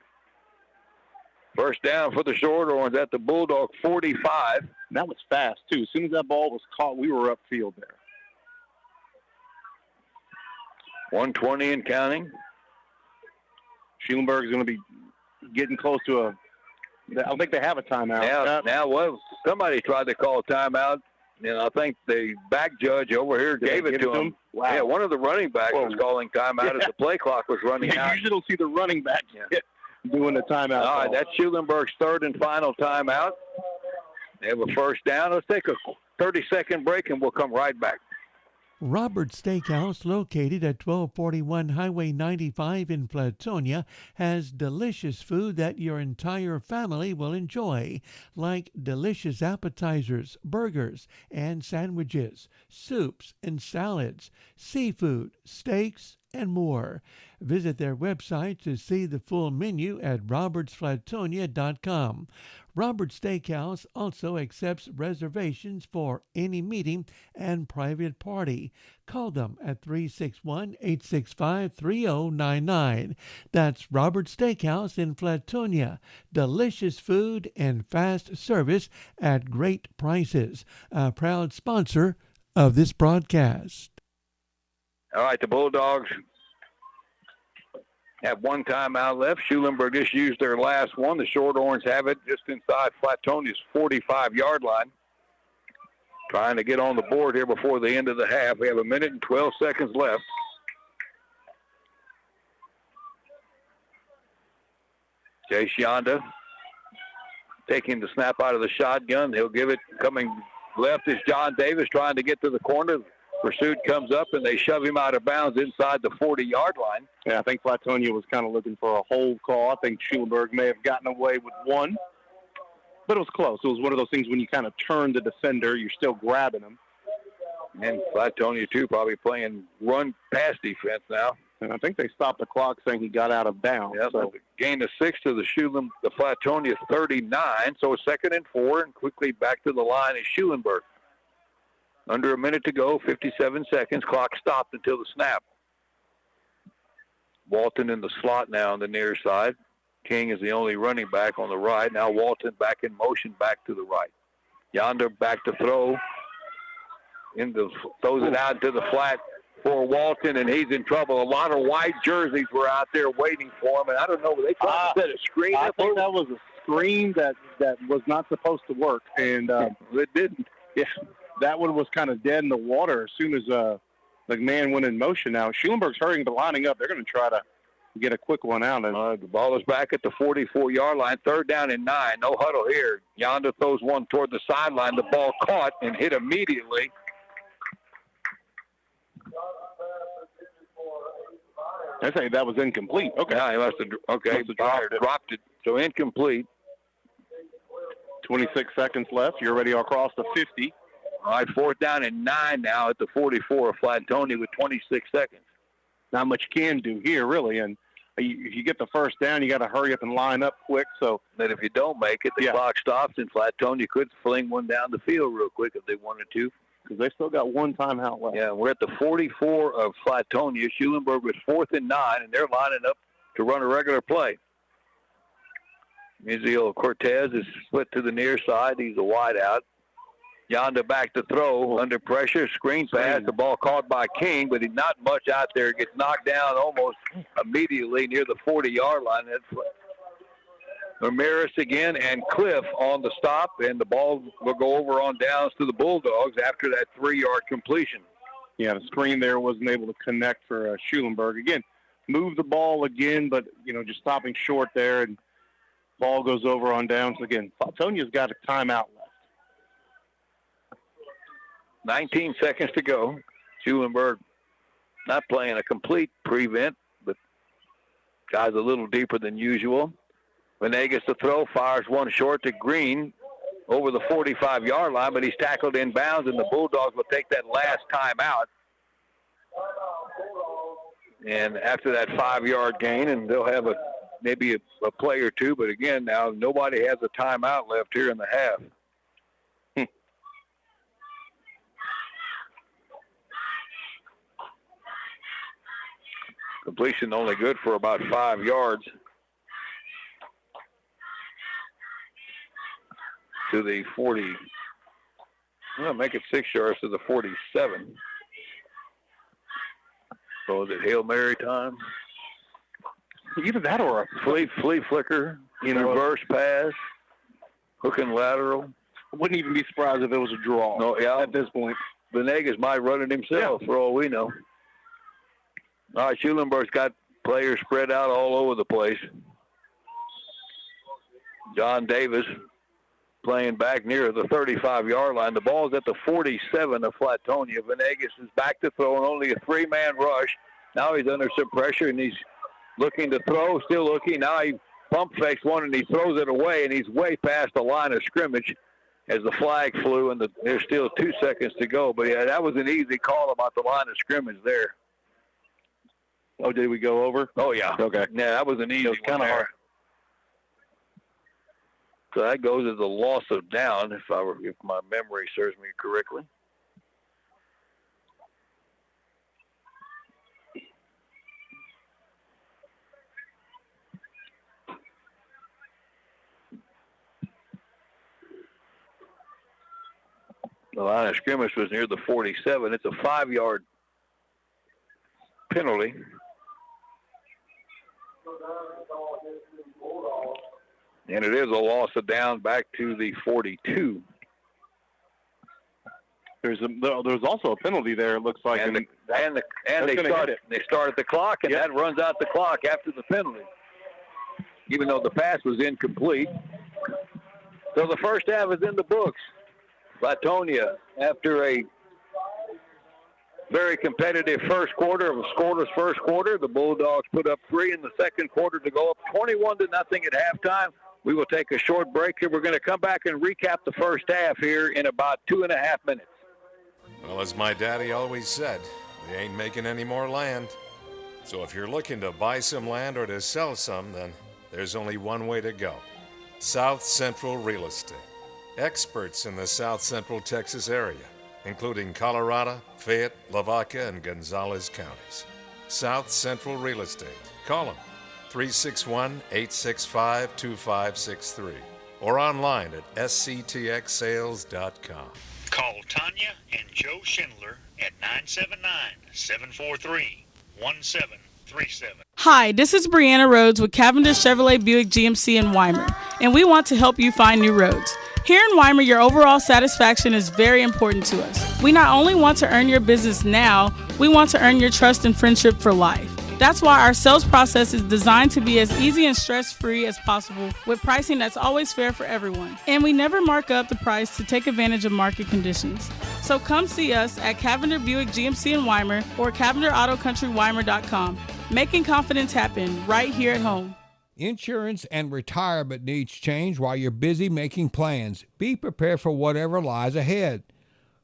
First down for the Shorthorns at the Bulldog 45. That was fast, too. As soon as that ball was caught, we were upfield there. 120 and counting. Schulenburg is going to be getting close to I don't think they have a timeout. Now, somebody tried to call a timeout, and I think the back judge over here gave it to him. Wow. Yeah, one of the running backs was calling timeout as the play clock was running out. You usually don't see the running back doing the timeout. All right, that's Schulenburg's 3rd and final timeout. They have a first down. Let's take a 30-second break, and we'll come right back. Robert's Steakhouse, located at 1241 Highway 95 in Flatonia, has delicious food that your entire family will enjoy, like delicious appetizers, burgers, and sandwiches, soups and salads, seafood, steaks, and more. Visit their website to see the full menu at robertsflatonia.com. Roberts Steakhouse also accepts reservations for any meeting and private party. Call them at 361-865-3099. That's Roberts Steakhouse in Flatonia. Delicious food and fast service at great prices. A proud sponsor of this broadcast. All right, the Bulldogs have one timeout left. Schulenburg just used their last one. The Shorthorns have it just inside Flatonia's 45-yard line. Trying to get on the board here before the end of the half. We have 1 minute and 12 seconds left. Chase Yonda taking the snap out of the shotgun. He'll give it coming left is John Davis trying to get to the corner. Pursuit comes up, and they shove him out of bounds inside the 40-yard line. Yeah, I think Flatonia was kind of looking for a hold call. I think Schulenburg may have gotten away with one, but it was close. It was one of those things when you kind of turn the defender, you're still grabbing him. And Flatonia, too, probably playing run-pass defense now. And I think they stopped the clock saying he got out of bounds. Yeah, so gain of 6 to the Flatonia 39, so 2nd and 4, and quickly back to the line is Schulenburg. Under a minute to go, 57 seconds. Clock stopped until the snap. Walton in the slot now on the near side. King is the only running back on the right. Now Walton back in motion, back to the right. Yonder back to throw. Throws it out to the flat for Walton, and he's in trouble. A lot of white jerseys were out there waiting for him, and I don't know, were they trying to set a screen? I think that was a screen that was not supposed to work, and it didn't. Yeah. That one was kind of dead in the water as soon as the man went in motion. Now, Schulenburg's hurrying but lining up. They're going to try to get a quick one out. The ball is back at the 44-yard line. 3rd down and 9. No huddle here. Yonda throws one toward the sideline. The ball caught and hit immediately. I say that was incomplete. Okay. Yeah, he must have dropped it. So incomplete. 26 seconds left. You're already across the 50. All right, 4th down and 9 now at the 44 of Flatonia with 26 seconds. Not much you can do here, really. And if you get the first down, you got to hurry up and line up quick. So that if you don't make it, the clock stops, and Flatonia could fling one down the field real quick if they wanted to. Because they still got one timeout left. Yeah, we're at the 44 of Flatonia. Schulenburg was 4th and 9, and they're lining up to run a regular play. Mizio Cortez is split to the near side. He's a wide out. Yonda back to throw under pressure. Screen pass. The ball caught by King, but he's not much out there. Gets knocked down almost immediately near the 40-yard line. That's Ramirez again and Cliff on the stop, and the ball will go over on downs to the Bulldogs after that 3-yard completion. Yeah, the screen there wasn't able to connect for Schulenburg. Again, move the ball again, but, just stopping short there, and ball goes over on downs. Again, Tonia's got a timeout left. 19 seconds to go. Schulenburg not playing a complete prevent, but guy's a little deeper than usual. Venegas to throw, fires one short to Green over the 45-yard line, but he's tackled in bounds, and the Bulldogs will take that last timeout. And after that 5-yard gain, and they'll have maybe a play or two, but again, now nobody has a timeout left here in the half. Completion only good for about 5 yards to the 40. I'll make it 6 yards to the 47. So is it Hail Mary time? Either that or a flea flicker, reverse pass, hook and lateral. I wouldn't even be surprised if it was a draw. No, yeah. At this point. Venegas might run it himself for all we know. All right, Schulenburg's got players spread out all over the place. John Davis playing back near the 35-yard line. The ball's at the 47 of Flatonia. Venegas is back to throw, and only a 3-man rush. Now he's under some pressure, and he's looking to throw, still looking. Now he pump fakes one, and he throws it away, and he's way past the line of scrimmage as the flag flew, and there's still 2 seconds to go. But, yeah, that was an easy call about the line of scrimmage there. Oh, did we go over? Oh, yeah. Okay. Yeah, that was an easy one. It was kind of hard. So that goes as a loss of down, if my memory serves me correctly. The line of scrimmage was near the 47. It's a 5-yard penalty. And it is a loss of down back to the 42. There's also a penalty there, it looks like. And they started the clock, and that runs out the clock after the penalty, even though the pass was incomplete. So the first half is in the books. Flatonia, after a very competitive first quarter, a scoreless first quarter, the Bulldogs put up 3 in the second quarter to go up 21-0 at halftime. We will take a short break here. We're going to come back and recap the first half here in about 2.5 minutes. Well, as my daddy always said, we ain't making any more land. So if you're looking to buy some land or to sell some, then there's only one way to go. South Central Real Estate. Experts in the South Central Texas area, including Colorado, Fayette, Lavaca, and Gonzales counties. South Central Real Estate. Call them 361-865-2563 or online at sctxsales.com. Call Tanya and Joe Schindler at 979-743-1737. Hi, this is Brianna Rhodes with Cavendish Chevrolet Buick GMC in Weimar, and we want to help you find new roads. Here in Weimar, your overall satisfaction is very important to us. We not only want to earn your business now, we want to earn your trust and friendship for life. That's why our sales process is designed to be as easy and stress-free as possible with pricing that's always fair for everyone. And we never mark up the price to take advantage of market conditions. So come see us at Cavendish Buick GMC in Weimar or CavendishAutoCountryWeimar.com. Making confidence happen right here at home. Insurance and retirement needs change while you're busy making plans. Be prepared for whatever lies ahead.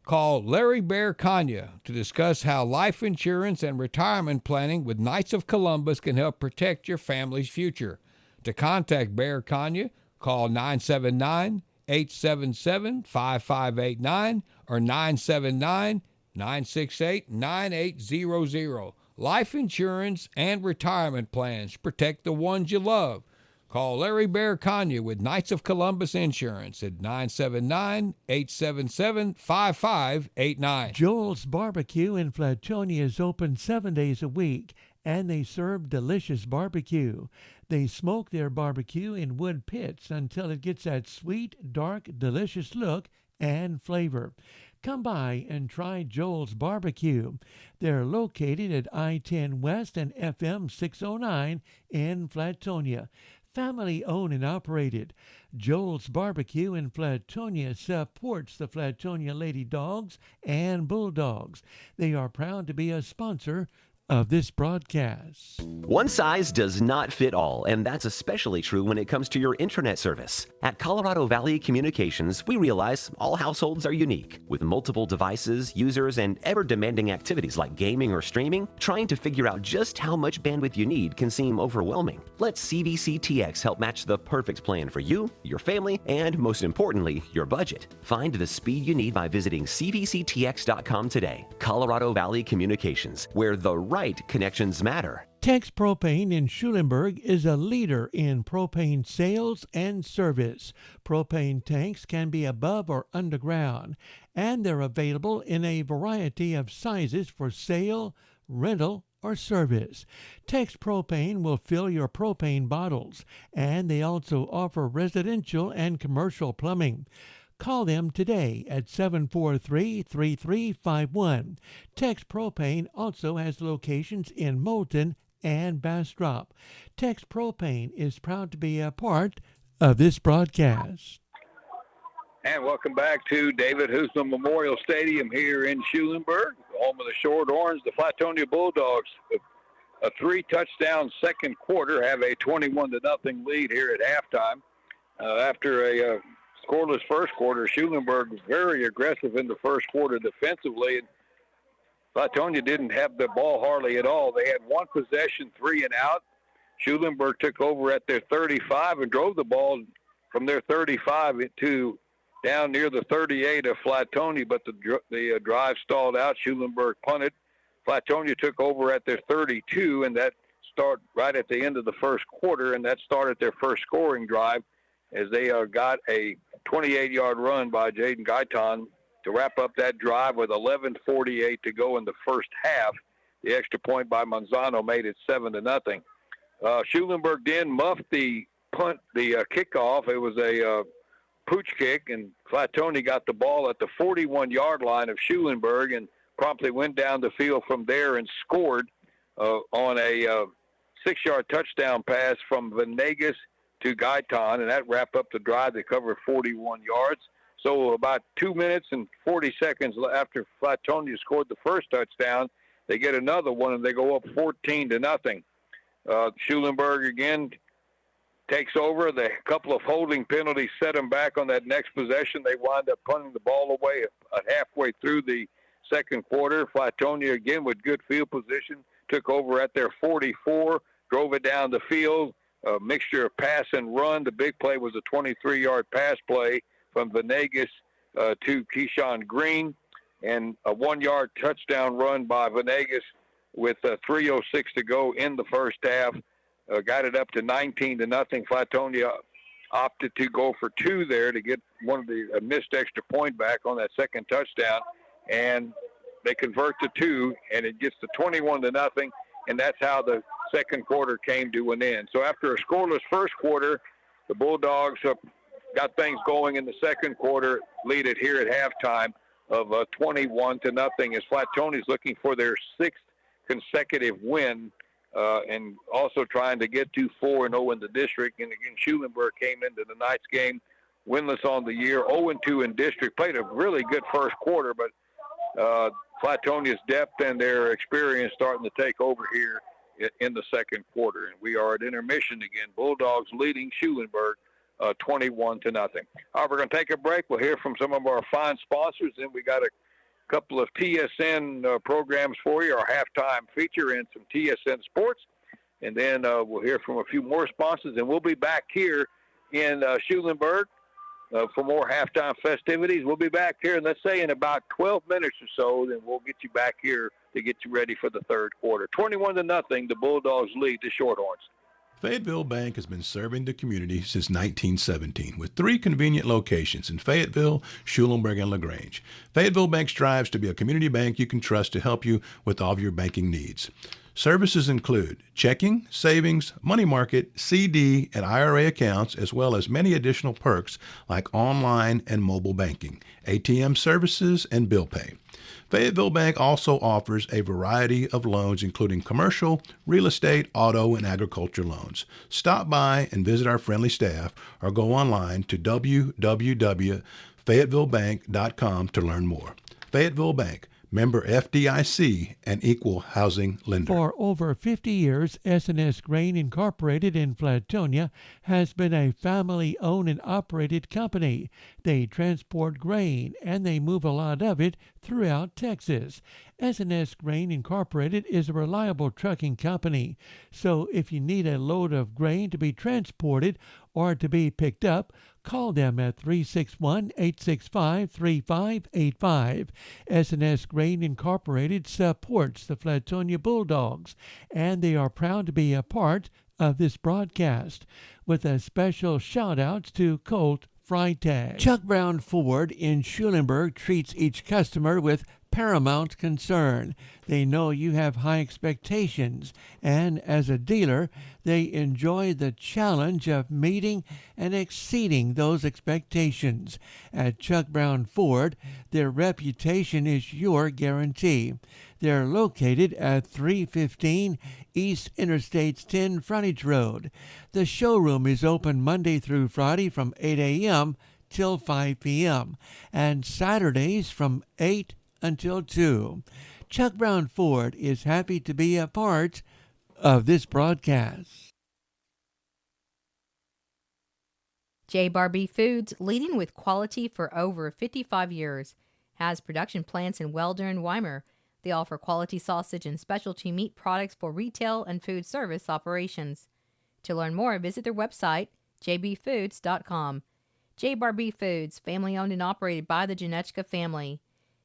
Call Larry Bear Kanya to discuss how life insurance and retirement planning with Knights of Columbus can help protect your family's future. To contact Bear Kanya, call 979-877-5589 or 979-968-9800. Life insurance and retirement plans. Protect the ones you love. Call Larry Bear Kanya with Knights of Columbus Insurance at 979-877-5589. Joel's Barbecue in Flatonia is open 7 days a week, and they serve delicious barbecue. They smoke their barbecue in wood pits until it gets that sweet, dark, delicious look and flavor. Come by and try Joel's Barbecue. They're located at I-10 West and FM 609 in Flatonia. family owned and operated. Joel's Barbecue in Flatonia supports the Flatonia Lady Dogs and Bulldogs. They are proud to be a sponsor of this broadcast. One size does not fit all, and that's especially true when it comes to your internet service. At Colorado Valley Communications, we realize all households are unique. With multiple devices, users, and ever-demanding activities like gaming or streaming, trying to figure out just how much bandwidth you need can seem overwhelming. Let CVC-TX help match the perfect plan for you, your family, and most importantly, your budget. Find the speed you need by visiting CVCTX.com today. Colorado Valley Communications, where the right connections matter. Tex Propane in Schulenburg is a leader in propane sales and service. Propane tanks can be above or underground, and they're available in a variety of sizes for sale, rental, or service. Tex Propane will fill your propane bottles, and they also offer residential and commercial plumbing. Call them today at 743-3351. Tex Propane also has locations in Moulton and Bastrop. Tex Propane is proud to be a part of this broadcast. And welcome back to David Hoosman Memorial Stadium here in Schulenburg, home of the Shorthorns. The Flatonia Bulldogs, a 3-touchdown second quarter, have a 21-0 lead here at halftime. After a scoreless first quarter, Schulenburg was very aggressive in the first quarter defensively, and Flatonia didn't have the ball hardly at all. They had one possession, 3 and out. Schulenburg took over at their 35 and drove the ball from their 35 to down near the 38 of Flatonia, but the drive stalled out. Schulenburg punted. Flatonia took over at their 32, and that started right at the end of the first quarter, and that started their first scoring drive as they got a 28-yard run by Jaden Gaitan to wrap up that drive with 11:48 to go in the first half. The extra point by Manzano made it 7-0. Schulenburg then muffed the kickoff. It was a pooch kick, and Flatonia got the ball at the 41-yard line of Schulenburg and promptly went down the field from there and scored on a 6-yard touchdown pass from Venegas to Gaitan, and that wrapped up the drive. They covered 41 yards. So about 2 minutes and 40 seconds after Flatonia scored the first touchdown, they get another one, and they go up 14-0. Schulenburg again takes over. The couple of holding penalties set them back on that next possession. They wind up punting the ball away halfway through the second quarter. Flatonia, again, with good field position, took over at their 44, drove it down the field. A mixture of pass and run. The big play was a 23-yard pass play from Venegas to Keyshawn Green, and a 1-yard touchdown run by Venegas with 3:06 to go in the first half. Got it up to 19-0. Flatonia opted to go for 2 there to get one of the missed extra point back on that second touchdown, and they convert to 2, and it gets to 21-0, and that's how the second quarter came to an end. So after a scoreless first quarter, the Bulldogs got things going in the second quarter, lead it here at halftime of 21-0 as Flatonia is looking for their 6th consecutive win and also trying to get to 4-0 in the district. And again, Schulenburg came into tonight's game winless on the year, 0-2 in district, played a really good first quarter, but Flatonia's depth and their experience starting to take over here in the second quarter. And we are at intermission again. Bulldogs leading Schulenburg 21-0. All right, we're going to take a break. We'll hear from some of our fine sponsors. Then we got a couple of TSN programs for you, our halftime feature and some TSN sports. And then we'll hear from a few more sponsors. And we'll be back here in Schulenburg for more halftime festivities. We'll be back here, let's say, in about 12 minutes or so. Then we'll get you back here to get you ready for the third quarter. 21-0, the Bulldogs lead the Shorthorns. Fayetteville Bank has been serving the community since 1917 with 3 convenient locations in Fayetteville, Schulenburg, and LaGrange. Fayetteville Bank strives to be a community bank you can trust to help you with all of your banking needs. Services include checking, savings, money market, CD, and IRA accounts, as well as many additional perks like online and mobile banking, ATM services, and bill pay. Fayetteville Bank also offers a variety of loans, including commercial, real estate, auto, and agriculture loans. Stop by and visit our friendly staff or go online to www.fayettevillebank.com to learn more. Fayetteville Bank, member FDIC, and equal housing lender. For over 50 years, S&S Grain Incorporated in Flatonia has been a family-owned and operated company. They transport grain, and they move a lot of it throughout Texas. S&S Grain Incorporated is a reliable trucking company, so if you need a load of grain to be transported or to be picked up, call them at 361-865-3585. S&S Grain Incorporated supports the Flatonia Bulldogs, and they are proud to be a part of this broadcast, with a special shout-out to Colt Freitag. Chuck Brown Ford in Schulenburg treats each customer with paramount concern. They know you have high expectations, and as a dealer, they enjoy the challenge of meeting and exceeding those expectations. At Chuck Brown Ford, their reputation is your guarantee. They're located at 315 East Interstate 10 Frontage Road. The showroom is open Monday through Friday from 8 a.m. till 5 p.m. and Saturdays from 8 until 2. Chuck Brown Ford is happy to be a part of this broadcast. J. Barbie Foods, leading with quality for over 55 years, has production plants in Welder and Weimar. They offer quality sausage and specialty meat products for retail and food service operations. To learn more, visit their website, jbfoods.com. J. Barbie Foods, family-owned and operated by the Janechka family.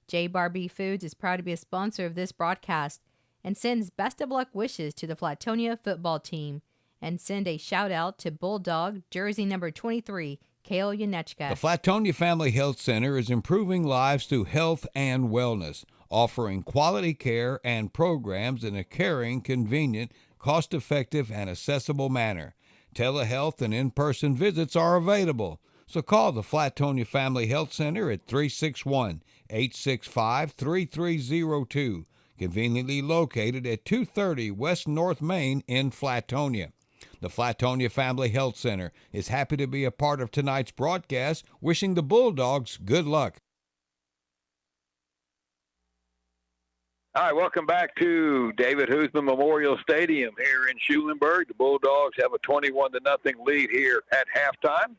J. Barbie Foods is proud to be a sponsor of this broadcast and sends best of luck wishes to the Flatonia football team, and send a shout-out to Bulldog, jersey number 23, Kale Janechka. The Flatonia Family Health Center is improving lives through health and wellness, offering quality care and programs in a caring, convenient, cost-effective, and accessible manner. Telehealth and in-person visits are available. So call the Flatonia Family Health Center at 361-865-3302, conveniently located at 230 West North Main in Flatonia. The Flatonia Family Health Center is happy to be a part of tonight's broadcast, wishing the Bulldogs good luck. All right, welcome back to David Hoosman Memorial Stadium here in Schulenburg. The Bulldogs have a 21-0 lead here at halftime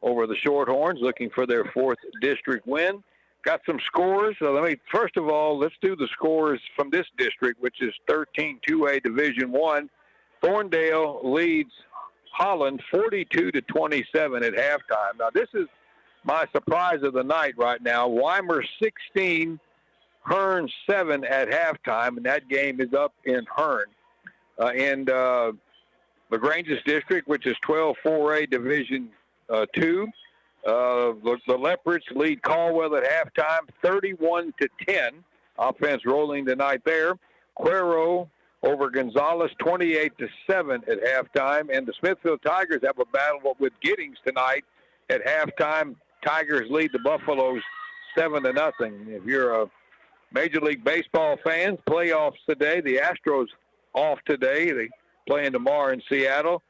over the Shorthorns, looking for their fourth district win. Got some scores. So first of all, let's do the scores from this district, which is 13 2A Division I. Thorndale leads Holland 42-27 at halftime. Now, this is my surprise of the night right now. Weimar 16, Hearn 7 at halftime, and that game is up in Hearn. And LaGrange's district, which is 12 4A Division II, the Leopards lead Caldwell at halftime, 31-10. Offense rolling tonight there. Cuero over Gonzales, 28-7 at halftime. And the Smithfield Tigers have a battle with Giddings tonight at halftime. Tigers lead the Buffaloes 7-0. If you're a Major League Baseball fan, playoffs today. The Astros off today. They playing tomorrow in Seattle.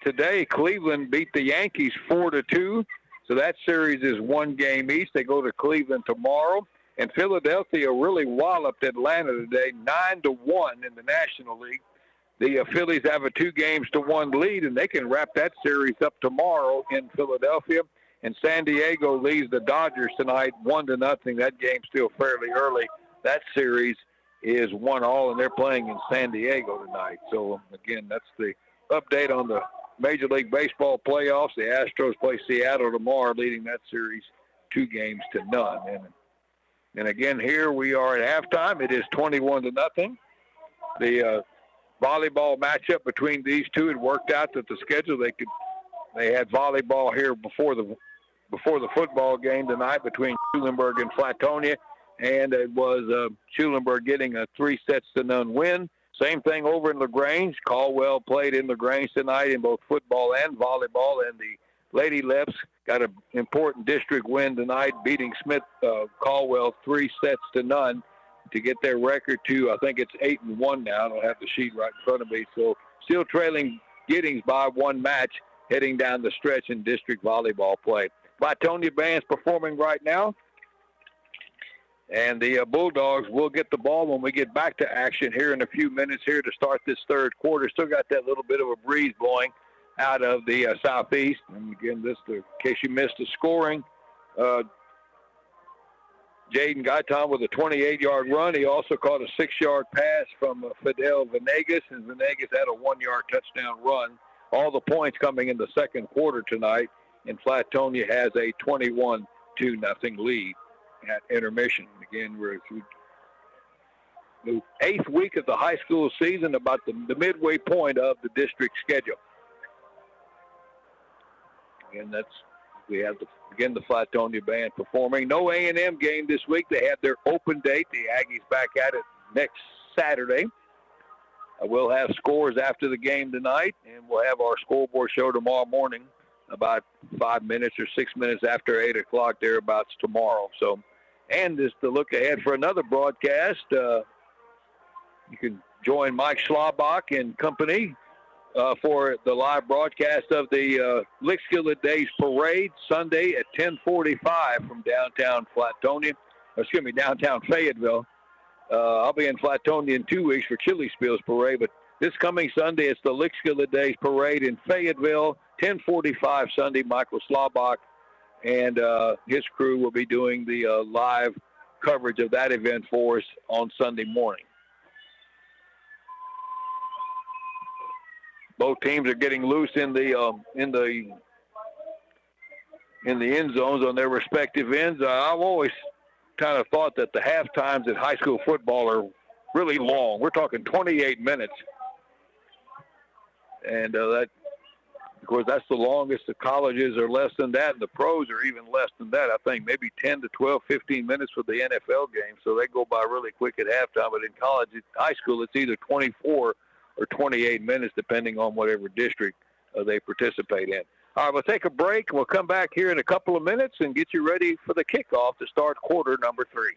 Today, Cleveland beat the Yankees 4-2. So that series is one game each. They go to Cleveland tomorrow. And Philadelphia really walloped Atlanta today, 9-1 in the National League. The Phillies have a 2-1 lead, and they can wrap that series up tomorrow in Philadelphia. And San Diego leads the Dodgers tonight 1-0. That game's still fairly early. That series is 1-1, and they're playing in San Diego tonight. So, again, that's the update on the Major League Baseball playoffs. The Astros play Seattle tomorrow, leading that series 2-0. And again, here we are at halftime. It is 21-0. The volleyball matchup between these two had worked out that the schedule they had volleyball here before the football game tonight between Schulenburg and Flatonia, and it was Schulenburg getting a 3-0 win. Same thing over in LaGrange. Caldwell played in LaGrange tonight in both football and volleyball, and the Lady Leps got an important district win tonight, beating Smith Caldwell 3-0 to get their record to, I think it's 8-1 now. I don't have the sheet right in front of me. So still trailing Giddings by one match, heading down the stretch in district volleyball play. Flatonia band's performing right now. And the Bulldogs will get the ball when we get back to action here in a few minutes here to start this third quarter. Still got that little bit of a breeze blowing out of the southeast. And again, this, in case you missed the scoring, Jaden Gaitan with a 28-yard run. He also caught a 6-yard pass from Fidel Venegas, and Venegas had a 1-yard touchdown run. All the points coming in the second quarter tonight, and Flatonia has a 21-0 lead at intermission. Again, we're through the 8th week of the high school season, about the midway point of the district schedule. And we have the Flatonia band performing. No A&M game this week. They had their open date. The Aggies back at it next Saturday. We'll have scores after the game tonight, and we'll have our scoreboard show tomorrow morning about 5 minutes or 6 minutes after 8 o'clock thereabouts tomorrow. So, and just to look ahead for another broadcast, you can join Mike Schlabach and company for the live broadcast of the Lickskillet Days Parade Sunday at 10:45 from downtown Fayetteville. I'll be in Flatonia in 2 weeks for Chili Spills Parade, but this coming Sunday, it's the Lickskillet Days Parade in Fayetteville, 10:45 Sunday. Michael Schlabach and his crew will be doing the live coverage of that event for us on Sunday morning. Both teams are getting loose in the end zones on their respective ends. I've always kind of thought that the half times in high school football are really long. We're talking 28 minutes. And that, of course, that's the longest. The colleges are less than that, and the pros are even less than that. I think maybe 10 to 12, 15 minutes for the NFL game. So they go by really quick at halftime. But in college, high school, it's either 24 or 28 minutes, depending on whatever district they participate in. All right, we'll take a break. We'll come back here in a couple of minutes and get you ready for the kickoff to start quarter number 3.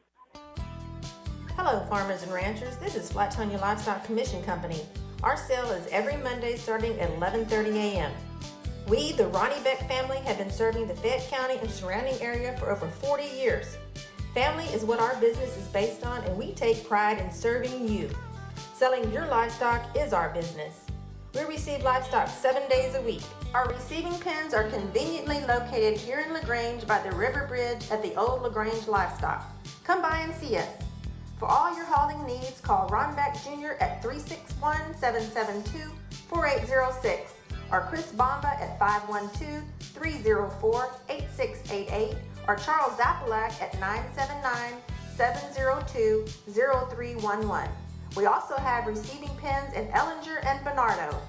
Hello, farmers and ranchers. This is Flatonia Livestock Commission Company. Our sale is every Monday starting at 11:30 a.m. We, the Ronnie Beck family, have been serving the Fayette County and surrounding area for over 40 years. Family is what our business is based on, and we take pride in serving you. Selling your livestock is our business. We receive livestock 7 days a week. Our receiving pens are conveniently located here in LaGrange by the River Bridge at the old LaGrange Livestock. Come by and see us. For all your hauling needs, call Ron Beck Jr. at 361-772-4806 or Chris Bomba at 512-304-8688 or Charles Zappalak at 979-702-0311. We also have receiving pens in Ellinger and Bernardo.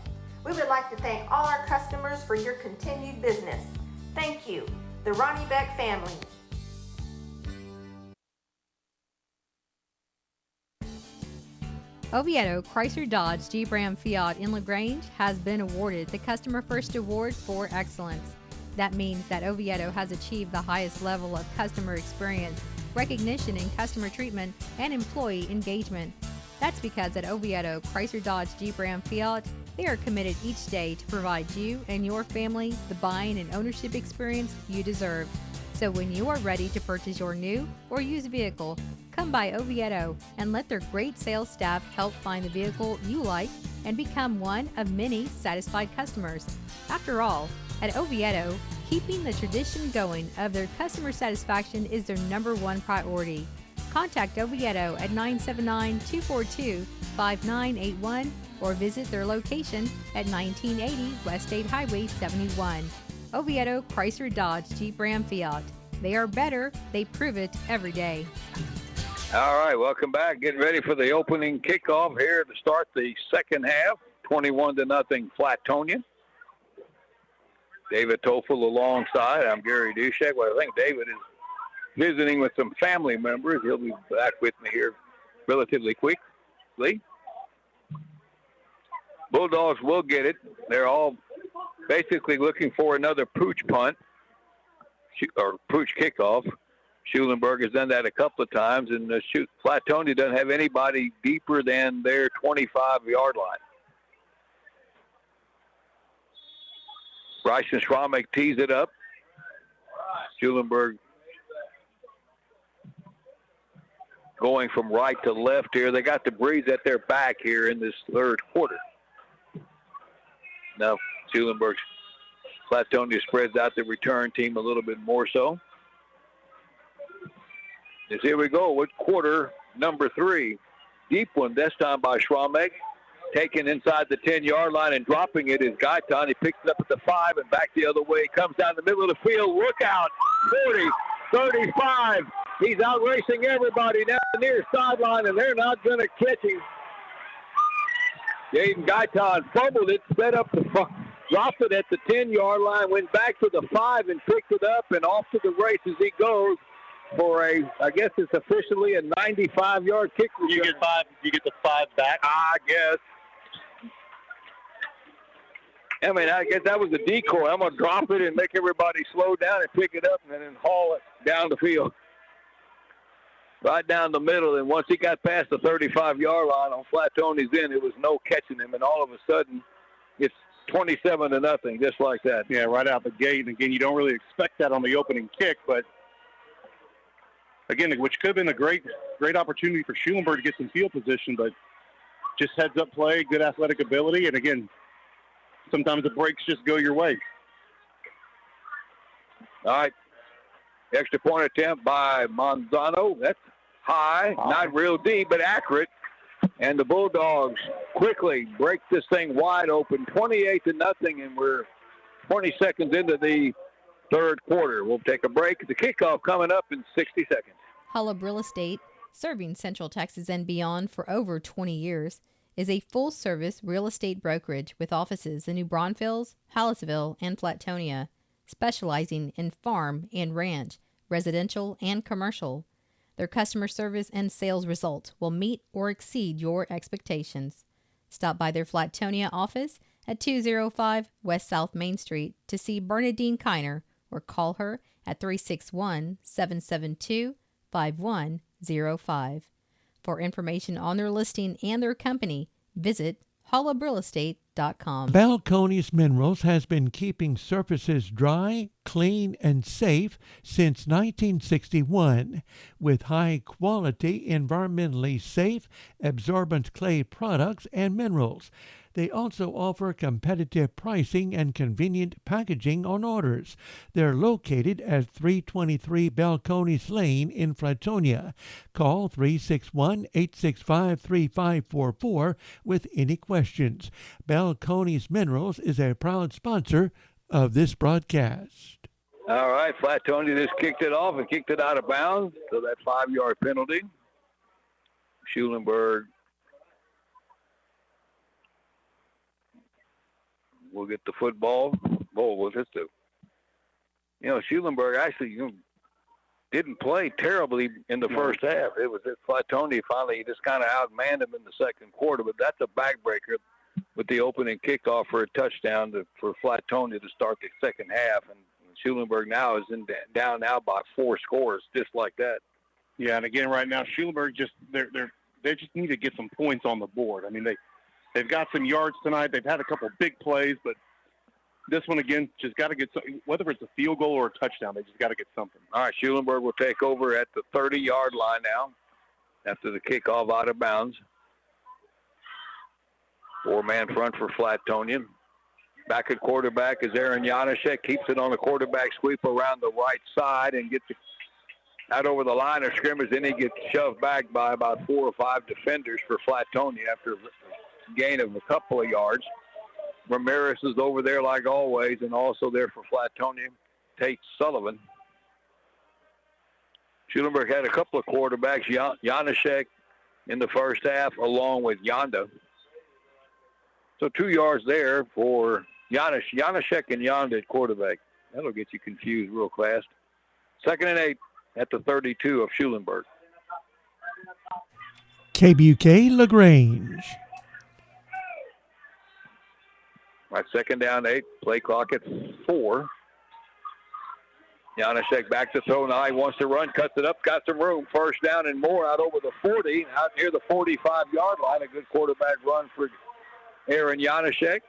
We would like to thank all our customers for your continued business. Thank you, the Ronnie Beck family. Oviedo Chrysler Dodge Jeep Ram Fiat in LaGrange has been awarded the Customer First Award for Excellence. That means that Oviedo has achieved the highest level of customer experience, recognition in customer treatment, and employee engagement. That's because at Oviedo Chrysler Dodge Jeep Ram Fiat, they are committed each day to provide you and your family the buying and ownership experience you deserve. So when you are ready to purchase your new or used vehicle, come by Oviedo and let their great sales staff help find the vehicle you like and become one of many satisfied customers. After all, at Oviedo, keeping the tradition going of their customer satisfaction is their #1 priority. Contact Oviedo at 979-242-5981 or visit their location at 1980 West State Highway 71. Oviedo Chrysler Dodge Jeep Ram Fiat. They are better. They prove it every day. All right, welcome back. Getting ready for the opening kickoff here to start the second half. 21-0 Flatonia. David Toffel alongside. I'm Gary Dushek. Well, I think David is visiting with some family members. He'll be back with me here relatively quickly. Bulldogs will get it. They're all basically looking for another pooch punt or pooch kickoff. Schulenburg has done that a couple of times, and Flatonia doesn't have anybody deeper than their 25-yard line. Bryson Schramek tees it up. Schulenburg going from right to left here. They got the breeze at their back here in this third quarter. Now, Schulenburg's Flatonia spreads out the return team a little bit more so. As here we go with quarter number 3. Deep one, this time by Schramek. Taken inside the 10-yard line and dropping it is Gaitan. He picks it up at the 5 and back the other way. Comes down the middle of the field. Look out. 40, 35. He's out racing everybody down the near sideline, and they're not going to catch him. Jaden Gaitan fumbled it, set up the dropped it at the 10-yard line, went back to the 5 and picked it up, and off to the races he goes for I guess it's officially a 95-yard kick return. You get the 5 back? I guess. I mean, I guess that was a decoy. I'm going to drop it and make everybody slow down and pick it up and then haul it down the field. Right down the middle, and once he got past the 35-yard line on Flatonia's end, it was no catching him, and all of a sudden it's 27-0, just like that. Yeah, right out the gate. And again, you don't really expect that on the opening kick, but again, which could have been a great opportunity for Schulenburg to get some field position, but just heads-up play, good athletic ability, and again, sometimes the breaks just go your way. All right. Extra point attempt by Manzano. That's high, not real deep, but accurate. And the Bulldogs quickly break this thing wide open, 28-0, and we're 20 seconds into the third quarter. We'll take a break. The kickoff coming up in 60 seconds. Hullab Real Estate, serving Central Texas and beyond for over 20 years, is a full-service real estate brokerage with offices in New Braunfels, Hallettsville, and Flatonia, specializing in farm and ranch, residential and commercial. Their customer service and sales results will meet or exceed your expectations. Stop by their Flatonia office at 205 West South Main Street to see Bernadine Kiner or call her at 361-772-5105. For information on their listing and their company, visit hullabrealestate.com. Balcones Minerals has been keeping surfaces dry, clean, and safe since 1961 with high-quality, environmentally safe, absorbent clay products and minerals. They also offer competitive pricing and convenient packaging on orders. They're located at 323 Balcones Lane in Flatonia. Call 361-865-3544 with any questions. Balcones Minerals is a proud sponsor of this broadcast. All right, Flatonia just kicked it off and kicked it out of bounds, so that 5-yard penalty. Schulenburg will get the football. We'll just do. Schulenburg actually didn't play terribly in the first half. It was at Flatonia finally just kind of outmanned him in the second quarter, but that's a backbreaker with the opening kickoff for a touchdown for Flatonia to start the second half. And Schulenburg now is down now by 4 scores, just like that. Yeah, and again, right now, Schulenburg they just need to get some points on the board. I mean, they've got some yards tonight. They've had a couple big plays, but this one, again, just got to get something. Whether it's a field goal or a touchdown, they just got to get something. All right, Schulenburg will take over at the 30-yard line now after the kickoff out of bounds. 4-man front for Flatonia. Back at quarterback is Aaron Janaszek. Keeps it on the quarterback sweep around the right side and gets it out over the line of scrimmage. Then he gets shoved back by about 4 or 5 defenders for Flatonia after a gain of a couple of yards. Ramirez is over there like always, and also there for Flatonia, Tate Sullivan. Schulenburg had a couple of quarterbacks, Janaszek in the first half, along with Yonda. So 2 yards there for Janaszek and Yonda at quarterback. That'll get you confused real fast. 2nd and 8 at the 32 of Schulenburg. KBUK LaGrange. Right, second down, 8. Play clock at 4. Janaszek back to throw now. He wants to run, cuts it up, got some room. First down and more out over the 40, out near the 45-yard line. A good quarterback run for Aaron Janaszek.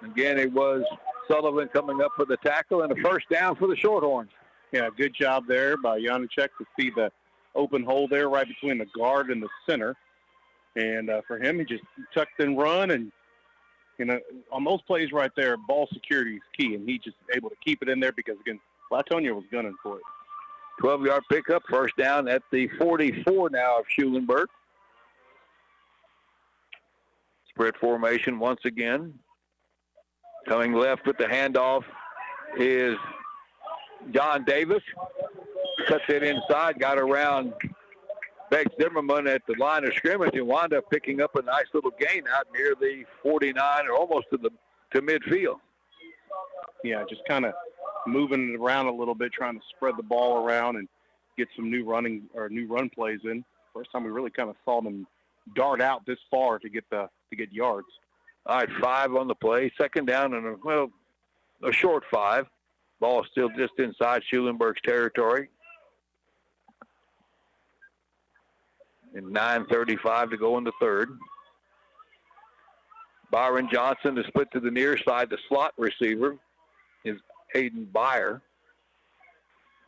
Again, it was Sullivan coming up for the tackle and a first down for the Shorthorns. Yeah, good job there by Janaszek to see the open hole there right between the guard and the center. And for him, he just tucked and run. And, on those plays right there, ball security is key. And he just able to keep it in there because, again, Flatonia was gunning for it. 12-yard pickup, first down at the 44 now of Schulenburg. Spread formation once again. Coming left with the handoff is John Davis. Cuts it inside, got around Beck Zimmerman at the line of scrimmage and wound up picking up a nice little gain out near the 49 or almost to midfield. Yeah, just kind of moving it around a little bit, trying to spread the ball around and get some new run plays in. First time we really kind of saw them dart out this far to get yards. All right, 5 on the play. Second down and a short 5. Ball still just inside Schulenburg's territory. And 9:35 to go in the third. Byron Johnson is split to the near side. The slot receiver is Hayden Byer.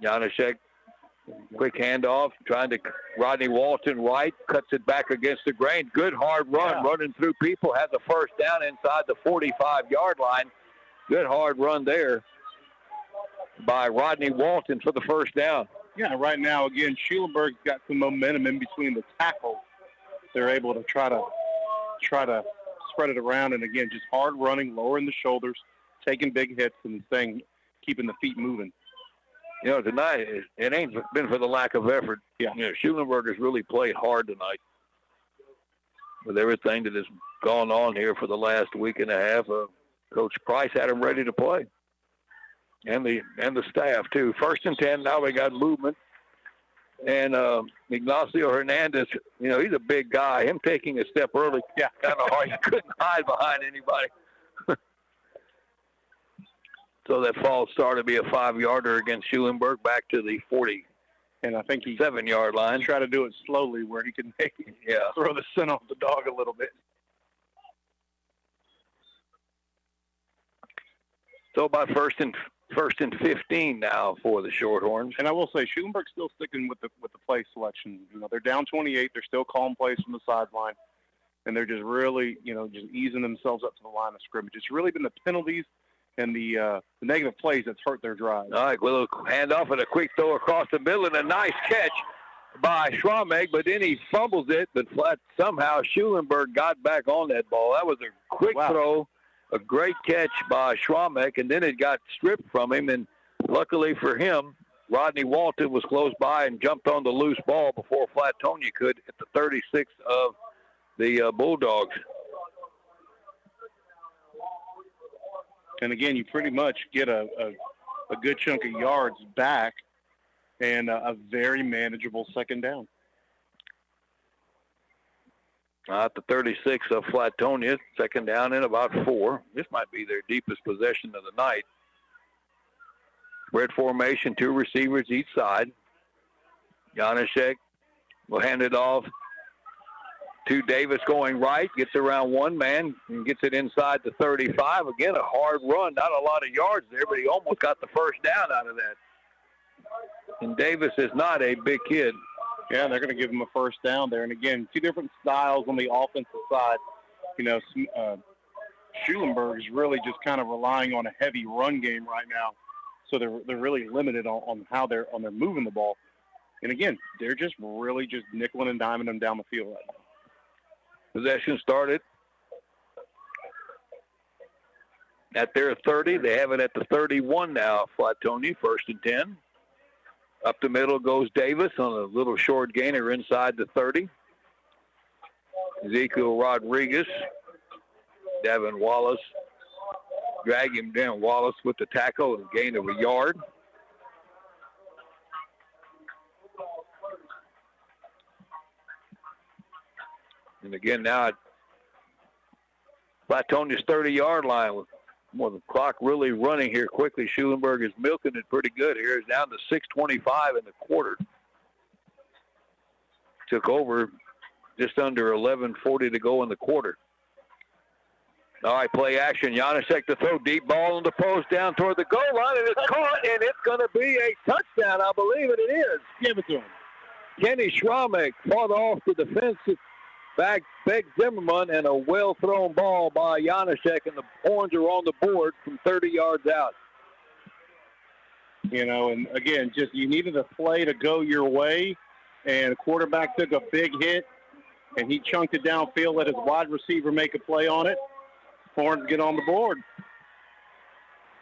Janaszek, quick handoff, trying to Rodney Walton right, cuts it back against the grain. Good hard run, running through people, has a first down inside the 45-yard line. Good hard run there by Rodney Walton for the first down. Yeah, right now, again, Schulenburg's got some momentum in between the tackles. They're able to try to spread it around, and again, just hard running, lowering the shoulders, taking big hits, and keeping the feet moving. Tonight, it ain't been for the lack of effort. Yeah. Schulenburg has really played hard tonight with everything that has gone on here for the last week and a half. Coach Price had them ready to play. And the staff, too. First and 10, now we got movement. And Ignacio Hernandez, he's a big guy. Him taking a step early, kind of hard. He couldn't hide behind anybody. So that false start to be a 5-yarder against Schulenburg back to the 40. And I think he 7-yard line. Try to do it slowly where he can throw the scent off the dog a little bit. So by first and 15 now for the Shorthorns. And I will say, Schulenburg's still sticking with the play selection. They're down 28. They're still calling plays from the sideline, and they're just really, just easing themselves up to the line of scrimmage. It's really been the penalties and the negative plays that's hurt their drive. All right, well, a handoff and a quick throw across the middle and a nice catch by Schramek, but then he fumbles it, but somehow Schulenburg got back on that ball. That was a quick throw. A great catch by Schramek, and then it got stripped from him. And luckily for him, Rodney Walton was close by and jumped on the loose ball before Flatonia could at the 36 of the Bulldogs. And again, you pretty much get a good chunk of yards back and a very manageable second down. At the 36 of Flatonia, second down and about 4. This might be their deepest possession of the night. Spread formation, 2 receivers each side. Janaszek will hand it off to Davis going right, gets around one man and gets it inside the 35. Again, a hard run, not a lot of yards there, but he almost got the first down out of that. And Davis is not a big kid. Yeah, they're going to give him a first down there. And, again, 2 different styles on the offensive side. Schulenburg is really just kind of relying on a heavy run game right now. So they're really limited on how they're moving the ball. And, again, they're just really just nickeling and diming them down the field right now. Possession started at their 30. They have it at the 31 now, Flatonia, first and 10. Up the middle goes Davis on a little short gainer inside the 30. Ezekiel Rodriguez, Devin Wallace, drag him down. Wallace with the tackle and gain of a yard. And again, now Flatonia's 30-yard line with the clock really running here quickly. Schulenburg is milking it pretty good here. It's down to 6:25 in the quarter. Took over just under 11:40 to go in the quarter. All right, play action. Janusek to throw. Deep ball on the post down toward the goal line, and it's caught, and it's going to be a touchdown. I believe it is. Give it to him. Kenny Schramek fought off the defensive back, Beck Zimmerman, and a well-thrown ball by Janusek, and the Horns are on the board from 30 yards out. You know, and again, just you needed a play to go your way, and the quarterback took a big hit, and he chunked it downfield, let his wide receiver make a play on it. Horns get on the board.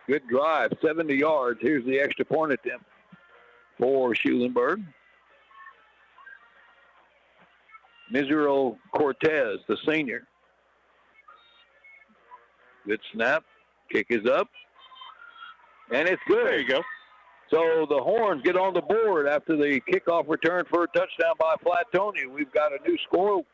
Good drive, 70 yards. Here's the extra point attempt for Schulenburg. Misero Cortez, the senior. Good snap. Kick is up. And it's good. There you go. So the Horns get on the board after the kickoff return for a touchdown by Flatonia. We've got a new score.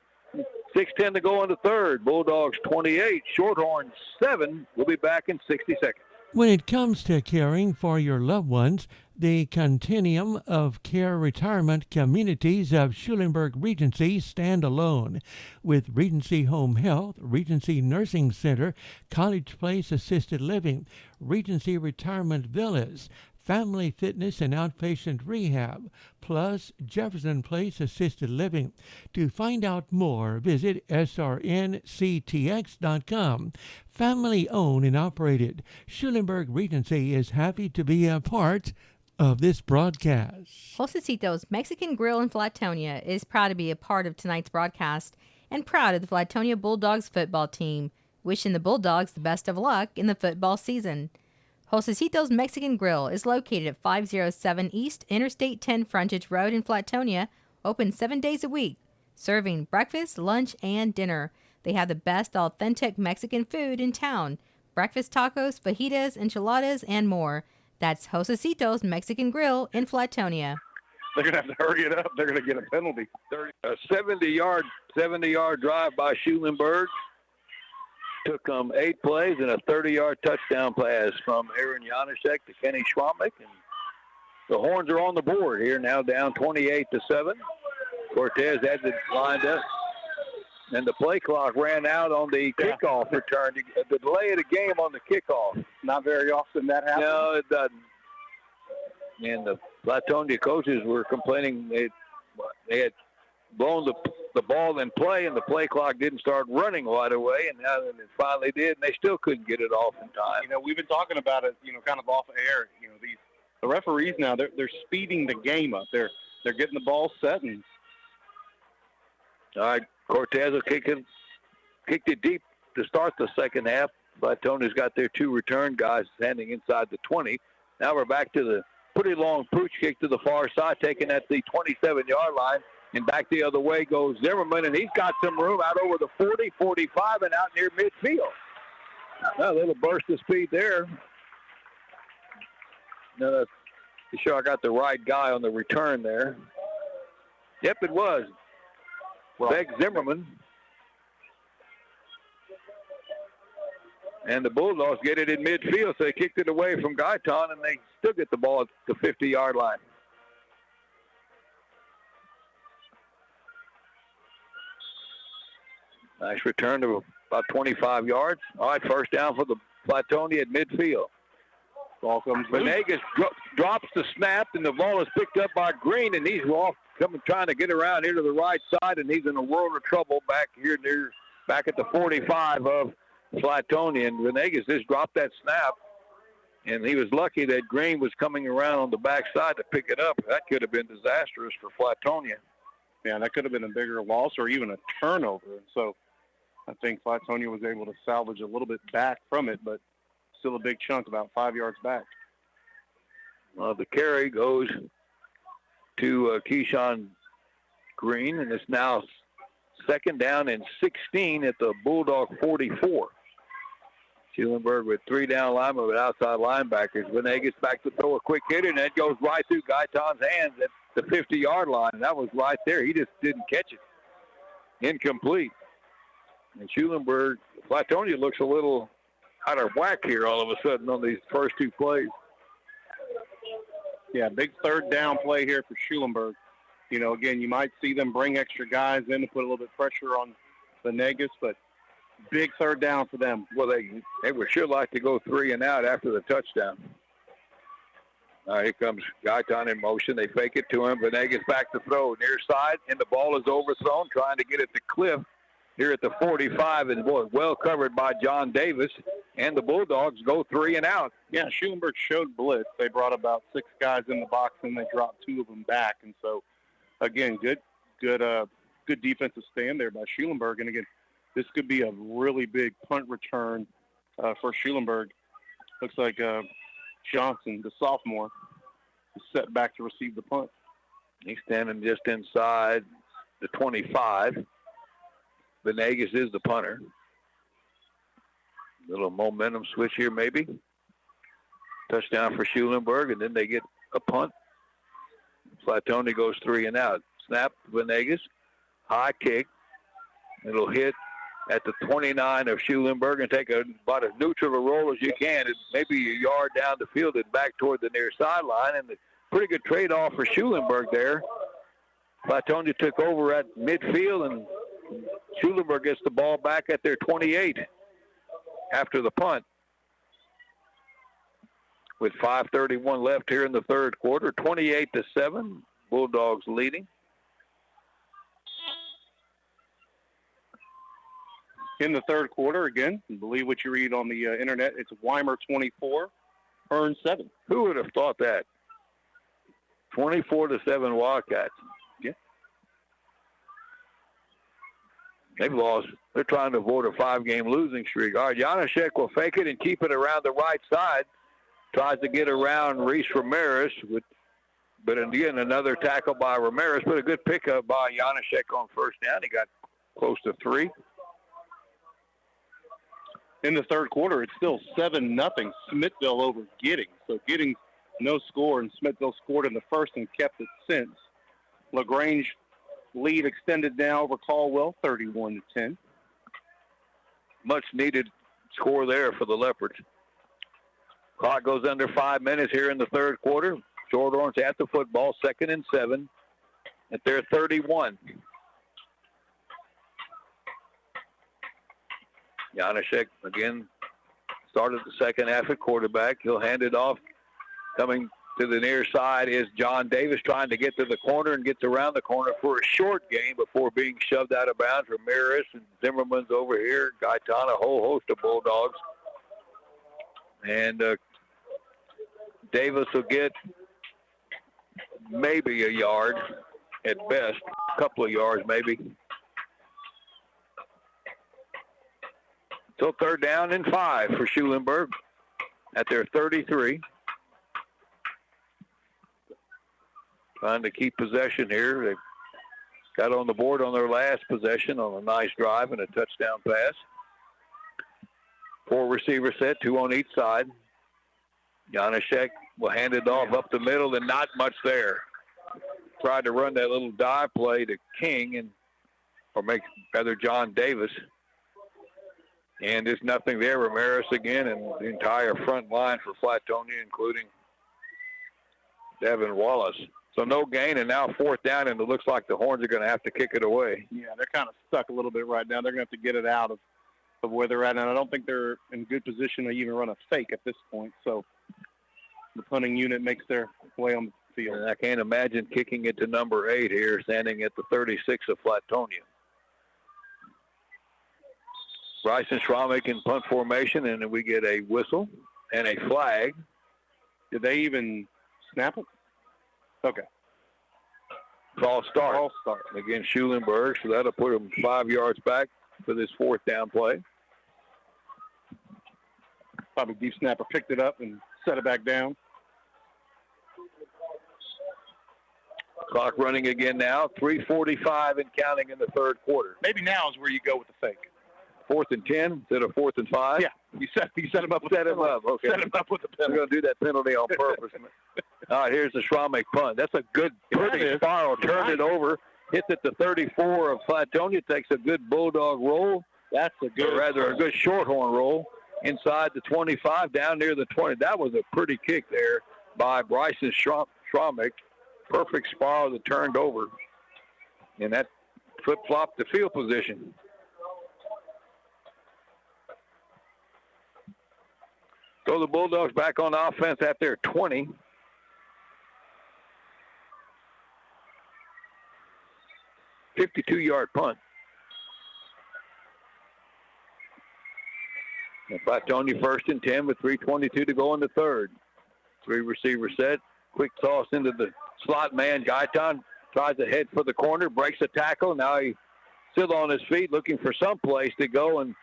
6:10 to go in the third. Bulldogs 28, Shorthorns 7. We'll be back in 60 seconds. When it comes to caring for your loved ones, the Continuum of Care Retirement Communities of Schulenburg Regency stand alone. With Regency Home Health, Regency Nursing Center, College Place Assisted Living, Regency Retirement Villas, Family Fitness and Outpatient Rehab, plus Jefferson Place Assisted Living. To find out more, visit srnctx.com. Family owned and operated, Schulenburg Regency is happy to be a part of this broadcast. Josecito's Mexican Grill in Flatonia is proud to be a part of tonight's broadcast and proud of the Flatonia Bulldogs football team, wishing the Bulldogs the best of luck in the football season. Josecito's Mexican Grill is located at 507 East Interstate 10 Frontage Road in Flatonia, open 7 days a week, serving breakfast, lunch, and dinner. They have the best authentic Mexican food in town, breakfast tacos, fajitas, enchiladas, and more. That's Josecito's Mexican Grill in Flatonia. They're going to have to hurry it up. They're going to get a penalty. A 70-yard drive by Schulenburg. Took 8 plays and a 30-yard touchdown pass from Aaron Janusek to Kenny Schwamek. And the Horns are on the board here now, down 28-7. Cortez had it lined up. And the play clock ran out on the kickoff return. The delay of the game on the kickoff. Not very often that happens. No, it doesn't. And the Flatonia coaches were complaining they had blown the ball in play, and the play clock didn't start running right away, and now it finally did, and they still couldn't get it off in time. You know, we've been talking about it, you know, kind of off air. You know, the referees now, they're speeding the game up. They're getting the ball set. And all right, Cortez will kicked it deep to start the second half. Tony's got their 2 return guys standing inside the 20. Now we're back to the pretty long pooch kick to the far side, taken at the 27-yard line. And back the other way goes Zimmerman, and he's got some room out over the 40, 45, and out near midfield. A little burst of speed there. Now, be sure I got the right guy on the return there. Yep, it was. Beck Zimmerman. And the Bulldogs get it in midfield, so they kicked it away from Guyton, and they still get the ball at the 50-yard line. Nice return to about 25 yards. All right, first down for the Flatonia at midfield. Ball comes. Venegas drops the snap, and the ball is picked up by Green, and he's off trying to get around here to the right side, and he's in a world of trouble back at the 45 of Flatonia. And Venegas just dropped that snap, and he was lucky that Green was coming around on the backside to pick it up. That could have been disastrous for Flatonia. Yeah, that could have been a bigger loss or even a turnover. So I think Flatonia was able to salvage a little bit back from it, but still a big chunk, about 5 yards back. The carry goes to Keyshawn Green, and it's now second down and 16 at the Bulldog 44. Schulenburg with 3 down linemen with outside linebackers. Venegas back to throw a quick hitter, and that goes right through Guyton's hands at the 50-yard line, and that was right there. He just didn't catch it. Incomplete. And Schulenburg Flatonia looks a little out of whack here all of a sudden on these first two plays. Yeah, big third down play here for Schulenburg. You know, again, you might see them bring extra guys in to put a little bit of pressure on the Negus, but big third down for them. Well, they would sure like to go 3 and out after the touchdown. Here comes Guyton in motion. They fake it to him. Venegas back to throw. Near side, and the ball is overthrown, trying to get it to Cliff here at the 45, and boy, well covered by John Davis, and the Bulldogs go 3 and out. Yeah, Schulenburg showed blitz. They brought about 6 guys in the box, and they dropped 2 of them back. And so, again, good defensive stand there by Schulenburg. And again, this could be a really big punt return for Schulenburg. Looks like Johnson, the sophomore, is set back to receive the punt. He's standing just inside the 25. Venegas is the punter. Little momentum switch here maybe. Touchdown for Schulenburg, and then they get a punt. Flatonia goes 3 and out. Snap, Venegas, high kick. It'll hit at the 29 of Schulenburg and take about as neutral a roll as you can. It's maybe a yard down the field and back toward the near sideline, and a pretty good trade-off for Schulenburg there. Flatonia took over at midfield, and Schulenburg gets the ball back at their 28 after the punt. With 5:31 left here in the third quarter, 28-7, Bulldogs leading. In the third quarter, again, believe what you read on the internet, it's Weimar 24, Hearn 7. Who would have thought that? 24-7 Wildcats. Yeah. They've lost. They're trying to avoid a 5-game losing streak. All right, Janaszek will fake it and keep it around the right side. Tries to get around Reese Ramirez, but again, another tackle by Ramirez, but a good pickup by Janaszek on first down. He got close to 3. In the third quarter, it's still 7-0 Smithville over Giddings. So Giddings, no score, and Smithville scored in the first and kept it since. LaGrange lead extended now over Caldwell, 31-10. Much needed score there for the Leopards. Clock goes under 5 minutes here in the third quarter. Shorthorns at the football, 2nd and 7 at their 31. Janaszek again started the second half at quarterback. He'll hand it off. Coming to the near side is John Davis, trying to get to the corner, and gets around the corner for a short gain before being shoved out of bounds. Ramirez and Zimmerman's over here. Guyton, a whole host of Bulldogs. And Davis will get maybe a yard at best, a couple of yards maybe. So 3rd down and 5 for Schulenburg at their 33. Trying to keep possession here. They got on the board on their last possession on a nice drive and a touchdown pass. 4 receiver set, 2 on each side. Janaszek will hand it off up the middle, and not much there. Tried to run that little dive play to King, or John Davis. And there's nothing there. Ramirez again, and the entire front line for Flatonia, including Devin Wallace. So no gain, and now 4th down, and it looks like the Horns are going to have to kick it away. Yeah, they're kind of stuck a little bit right now. They're going to have to get it out of where they're at, and I don't think they're in good position to even run a fake at this point. So the punting unit makes their way on the field. And I can't imagine kicking it to number 8 here, standing at the 36 of Flatonia. Bryson Schromick in punt formation, and then we get a whistle and a flag. Did they even snap it? Okay. False start. Against Schulenburg, so that'll put them 5 yards back for this 4th down play. Probably deep snapper picked it up and set it back down. Clock running again now. 3:45 and counting in the third quarter. Maybe now is where you go with the fake. 4th and 10 instead of 4th and 5? Yeah. You set him up with Set him up, okay. Set him up with the penalty. We're going to do that penalty on purpose. All right, here's the Schromick punt. That's a good, pretty spiral. Turned it over. Hits at the 34 of Flatonia. Takes a good Bulldog roll. That's a good, or rather a good shorthorn roll inside the 25, down near the 20. That was a pretty kick there by Bryson Schromick. Perfect spiral that turned over, and that flip-flopped the field position. So the Bulldogs back on offense at their 20. $52-yard punt. And Flatonia 1st and 10 with 3:22 to go in the third. Three receiver set. Quick toss into the slot man. Guyton tries to head for the corner, breaks a tackle. Now he's still on his feet looking for some place to go, and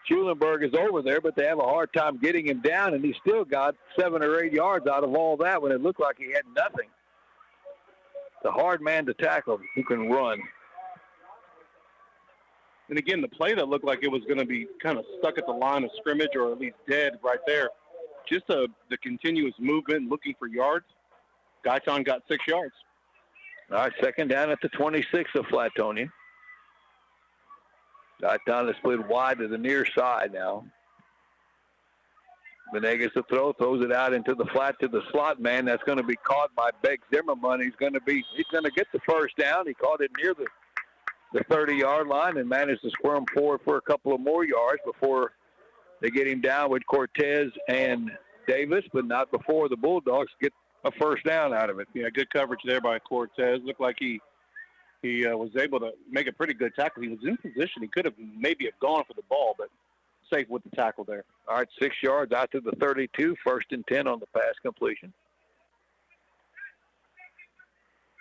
Schulenburg is over there, but they have a hard time getting him down, and he still got 7 or 8 yards out of all that when it looked like he had nothing. The hard man to tackle who can run. And again, the play that looked like it was going to be kind of stuck at the line of scrimmage or at least dead right there, just the continuous movement looking for yards. Guyton got 6 yards. All right, second down at the 26 of Flatonia. Guyton is split wide to the near side now. Venegas to throw, throws it out into the flat to the slot man. That's going to be caught by Beck Zimmerman. He's going to get the first down. He caught it near the 30-yard line and managed to squirm forward for a couple of more yards before they get him down with Cortez and Davis, but not before the Bulldogs get a first down out of it. Yeah, good coverage there by Cortez. Looked like he was able to make a pretty good tackle. He was in position. He could have maybe have gone for the ball, but safe with the tackle there. All right, 6 yards out to the 32, 1st and 10 on the pass completion.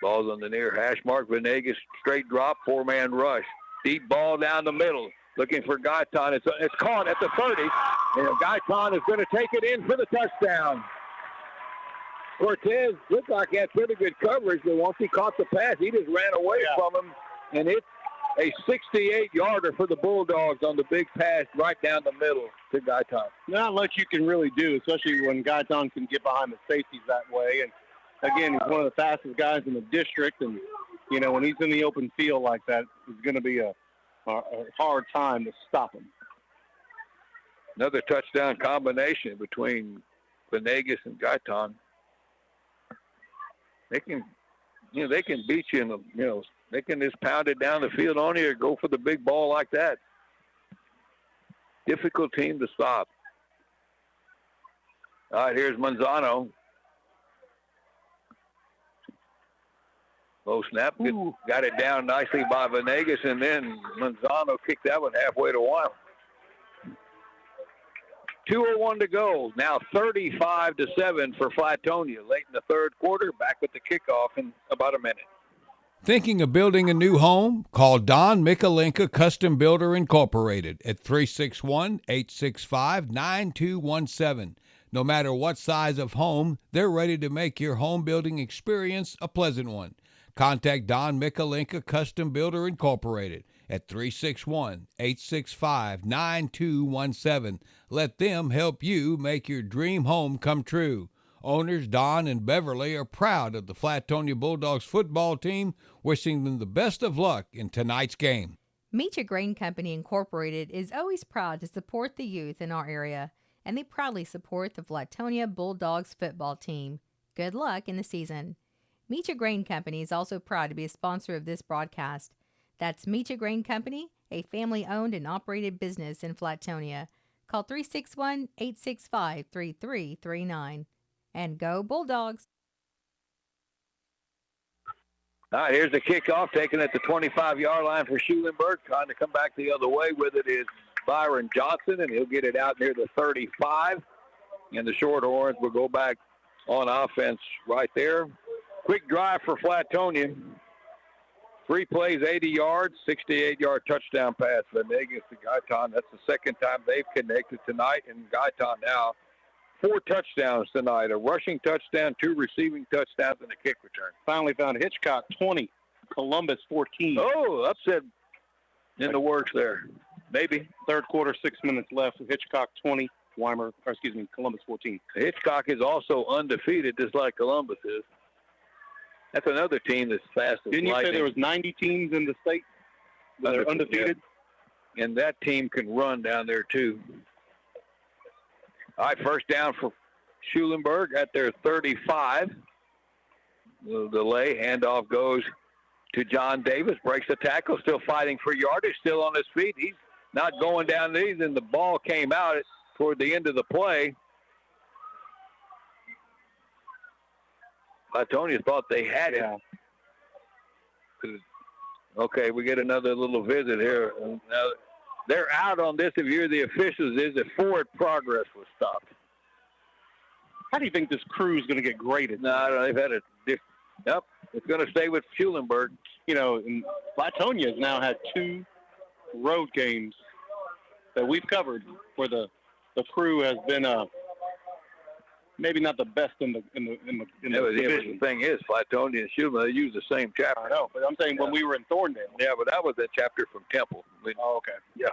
Ball's on the near hash mark. Venegas straight drop, 4-man rush. Deep ball down the middle. Looking for Guyton. It's caught at the 30. And Guyton is going to take it in for the touchdown. Cortez looked like he had pretty good coverage, but once he caught the pass, he just ran away from him. And it's a 68-yarder for the Bulldogs on the big pass right down the middle to Guyton. Not much you can really do, especially when Guyton can get behind the safeties that way. And again, he's one of the fastest guys in the district, and, you know, when he's in the open field like that, it's going to be a hard time to stop him. Another touchdown combination between Venegas and Guyton. They can beat you in the, they can just pound it down the field on you or go for the big ball like that. Difficult team to stop. All right, here's Manzano. Low snap, got it down nicely by Venegas, and then Manzano kicked that one halfway to one. 2:01 to go. Now 35-7 for Flatonia. Late in the third quarter, back with the kickoff in about a minute. Thinking of building a new home? Call Don Mikalenka Custom Builder Incorporated at 361-865-9217. No matter what size of home, they're ready to make your home building experience a pleasant one. Contact Don Mikalenka Custom Builder Incorporated at 361-865-9217. Let them help you make your dream home come true. Owners Don and Beverly are proud of the Flatonia Bulldogs football team, wishing them the best of luck in tonight's game. Meet Grain Company Incorporated is always proud to support the youth in our area, and they proudly support the Flatonia Bulldogs football team. Good luck in the season. Meet Grain Company is also proud to be a sponsor of this broadcast. That's Meet Grain Company, a family-owned and operated business in Flatonia. Call 361-865-3339. And go Bulldogs! All right, here's the kickoff, taken at the 25-yard line for Schulenburg. Trying to come back the other way with it is Byron Johnson, and he'll get it out near the 35. And the Shorthorns will go back on offense right there. Quick drive for Flatonia. 3 plays, 80 yards, 68-yard touchdown pass. Venegas to Guyton. That's the second time they've connected tonight. And Guyton now 4 touchdowns tonight. A rushing touchdown, 2 receiving touchdowns, and a kick return. Finally found Hitchcock 20, Columbus 14. Oh, upset in the works there. Maybe. Third quarter, 6 minutes left. Hitchcock 20, Columbus 14. Hitchcock is also undefeated, just like Columbus is. That's another team that's fast as Didn't you lightning. say there was 90 teams in the state that are undefeated? And that team can run down there, too. All right, first down for Schulenburg at their 35. The delay, handoff goes to John Davis, breaks the tackle, still fighting for yardage, still on his feet. He's not going down these, and the ball came out toward the end of the play. Flatonia thought they had it. Okay, we get another little visit here. Now, they're out on this. If you're the officials, is that forward progress was stopped. How do you think this crew is going to get graded? No, they've had a yep, it's going to stay with Schulenburg. You know, and Flatonia has now had 2 road games that we've covered where the crew has been maybe not the best in the division. The thing is, Flatonia and Schulenburg, they use the same chapter. I know, but I'm saying when we were in Thorndale. Yeah, but that was a chapter from Temple. Oh, okay. Yeah.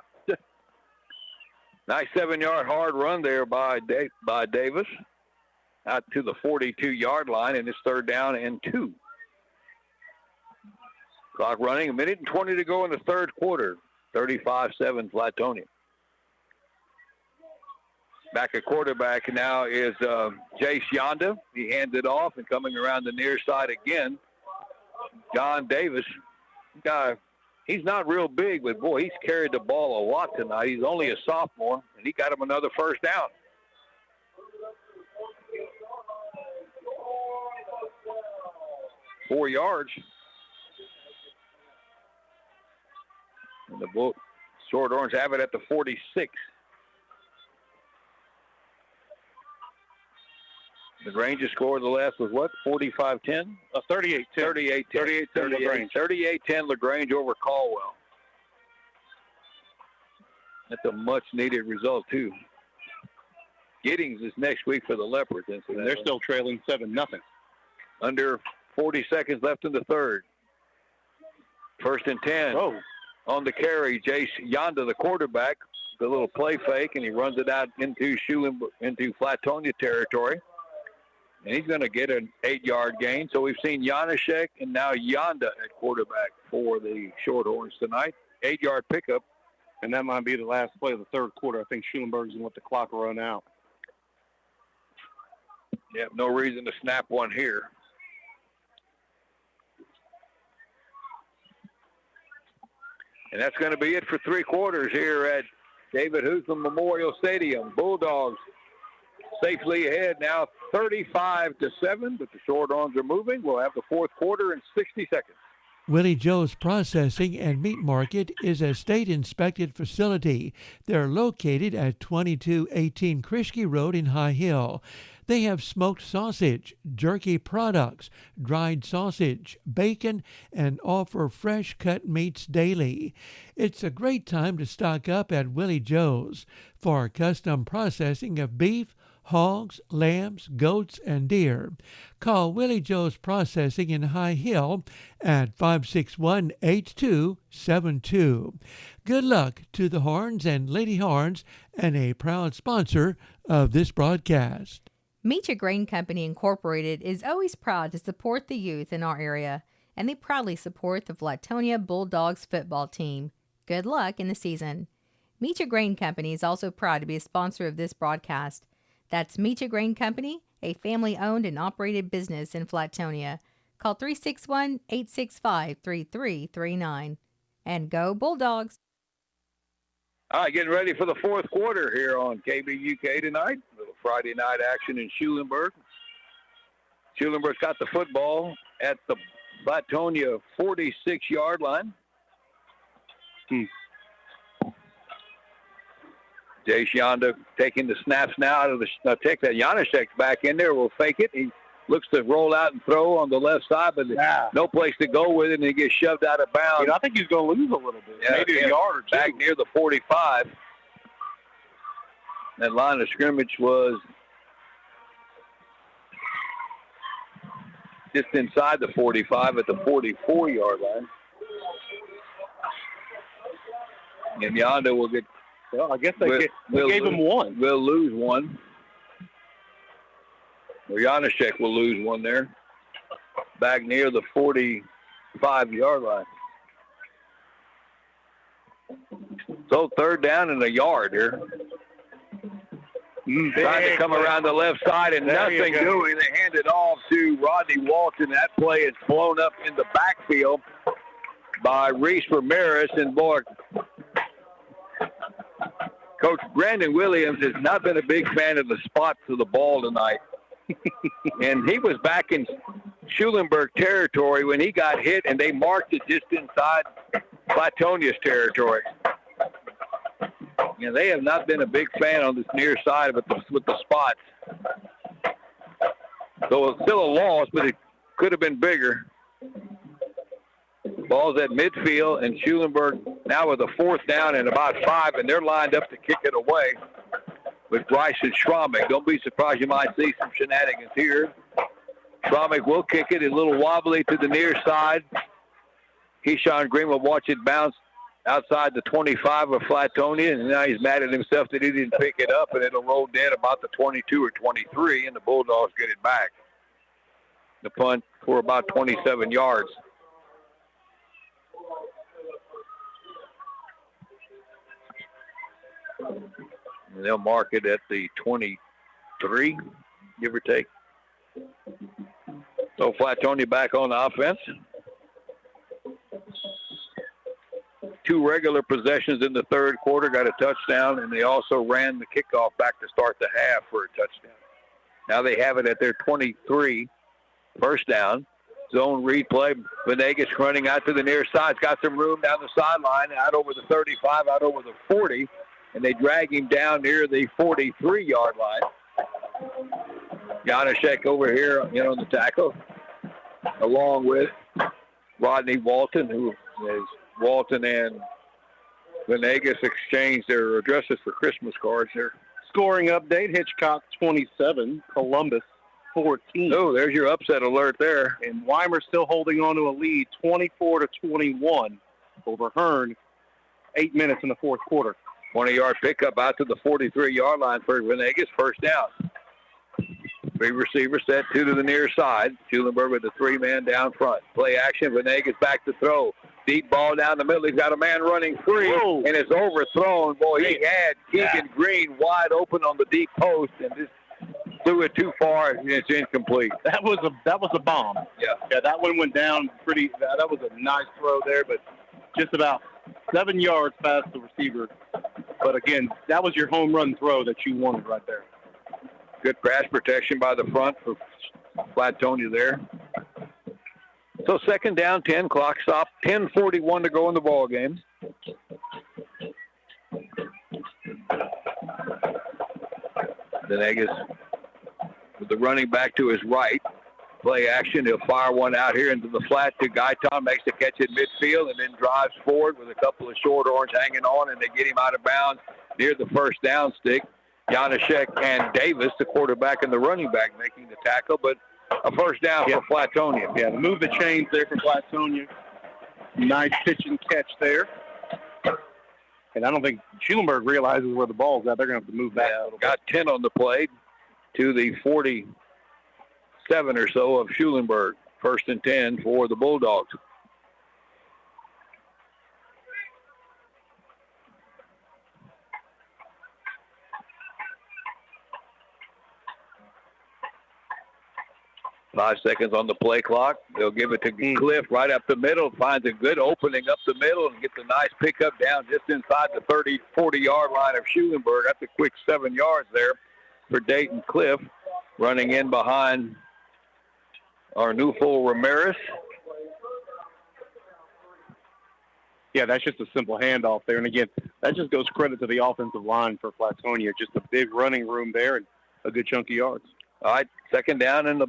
Nice 7-yard hard run there by Davis out to the 42-yard line, and it's 3rd down and 2. Clock running, 1:20 to go in the 3rd quarter. 35-7 Flatonia. Back at quarterback now is Jace Yonda. He hands it off, and coming around the near side again, John Davis. He's not real big, but, boy, he's carried the ball a lot tonight. He's only a sophomore, and he got him another first down. Four yards. And the Shorthorns have it at the 46. The Rangers scored the last was what? 45-10? 38-10. 38-10 LaGrange over Caldwell. That's a much-needed result, too. Giddings is next week for the Leopards. And they're still trailing 7-0. Under 40 seconds left in the 3rd. 1st and 10. Oh. On the carry, Jace Yonda, the quarterback, the little play fake, and he runs it out into Flatonia territory. And he's going to get an 8-yard gain. So we've seen Janaszek and now Yonda at quarterback for the Shorthorns tonight. 8-yard pickup. And that might be the last play of the 3rd quarter. I think Schulenburg's going to let the clock run out. Yeah, no reason to snap one here. And that's going to be it for 3 quarters here at David Hoosman Memorial Stadium. Bulldogs safely ahead now 35-7, but the Shorthorns are moving. We'll have the 4th quarter in 60 seconds. Willie Joe's Processing and Meat Market is a state-inspected facility. They're located at 2218 Krishke Road in High Hill. They have smoked sausage, jerky products, dried sausage, bacon, and offer fresh cut meats daily. It's a great time to stock up at Willie Joe's for custom processing of beef, hogs, lambs, goats, and deer. Call Willie Joe's Processing in High Hill at 561-8272. Good luck to the Horns and Lady Horns, and a proud sponsor of this broadcast. Meet Your Grain Company Incorporated is always proud to support the youth in our area, and they proudly support the Flatonia Bulldogs football team. Good luck in the season. Meet Your Grain Company is also proud to be a sponsor of this broadcast. That's Meet Your Grain Company, a family-owned and operated business in Flatonia. Call 361-865-3339. And go Bulldogs! All right, getting ready for the 4th quarter here on KBUK tonight. A little Friday night action in Schulenburg. Schulenburg's got the football at the Flatonia 46-yard line. Jace Yonda taking the snaps now out of the take that Janaszek's back in there. Will fake it. He looks to roll out and throw on the left side, but no place to go with it, and he gets shoved out of bounds. I think he's going to lose a little bit, maybe a yard or two. Back near the 45. That line of scrimmage was just inside the 45 at the 44-yard line. And Yonda will get... Well, I guess they gave him one. We'll lose one. Well, Janaszek will lose one there. Back near the 45-yard line. So third down and a yard here. Trying to come around the left side and nothing doing. They hand it off to Rodney Walton. That play is blown up in the backfield by Reese Ramirez. And boy, Coach Brandon Williams has not been a big fan of the spots of the ball tonight. And he was back in Schulenburg territory when he got hit, and they marked it just inside Flatonia's territory. They have not been a big fan on this near side with the spots. So it's still a loss, but it could have been bigger. Ball's at midfield, and Schulenburg now with a fourth down and about 5, and they're lined up to kick it away with Bryson Schromick. Don't be surprised, you might see some shenanigans here. Schromick will kick it, a little wobbly to the near side. Keyshawn Green will watch it bounce outside the 25 of Flatonia, and now he's mad at himself that he didn't pick it up, and it'll roll dead about the 22 or 23, and the Bulldogs get it back. The punt for about 27 yards. And they'll mark it at the 23, give or take. So Flatonia back on the offense. 2 regular possessions in the third quarter, got a touchdown, and they also ran the kickoff back to start the half for a touchdown. Now they have it at their 23, first down. Zone replay. Venegas running out to the near side. Got some room down the sideline, out over the 35, out over the 40, and they drag him down near the 43-yard line. Janaszek over here, on the tackle, along with Rodney Walton, who is Walton and Venegas exchanged their addresses for Christmas cards here. Scoring update, Hitchcock 27, Columbus 14. Oh, there's your upset alert there. And Weimer still holding on to a lead, 24-21 over Hearn, 8 minutes in the fourth quarter. 20-yard pickup out to the 43-yard line for Venegas, first down. 3 receivers set, 2 to the near side. Schulenburg with the 3-man down front. Play action, Venegas back to throw. Deep ball down the middle. He's got a man running free, and it's overthrown. Boy, he had Keegan Green wide open on the deep post, and just threw it too far, and it's incomplete. That was a bomb. Yeah, that one went down pretty. That was a nice throw there, but just about 7 yards past the receiver. But again, that was your home run throw that you wanted right there. Good pass protection by the front for Flatonia there. So second down, 10, clock stop, 10:41 to go in the ball game. Venegas with the running back to his right. Play action, he'll fire one out here into the flat to Guyton, makes the catch at midfield, and then drives forward with a couple of Shorthorns hanging on, and they get him out of bounds near the first down stick. Janaszek and Davis, the quarterback and the running back, making the tackle, but a first down for Flatonia. Yeah, move the chains there for Flatonia. Nice pitch and catch there. And I don't think Schulenburg realizes where the ball's at. They're going to have to move back a little bit. Got 10 on the play to the 47 or so of Schulenburg. First and 10 for the Bulldogs. Five seconds on the play clock. They'll give it to Cliff right up the middle. Finds a good opening up the middle and gets a nice pickup down just inside the 30, 40-yard line of Schulenburg. That's a quick 7 yards there for Dayton Cliff. Running in behind Arnulfo Ramirez. Yeah, that's just a simple handoff there. And again, that just goes credit to the offensive line for Flatonia. Just a big running room there and a good chunk of yards. All right, second down in the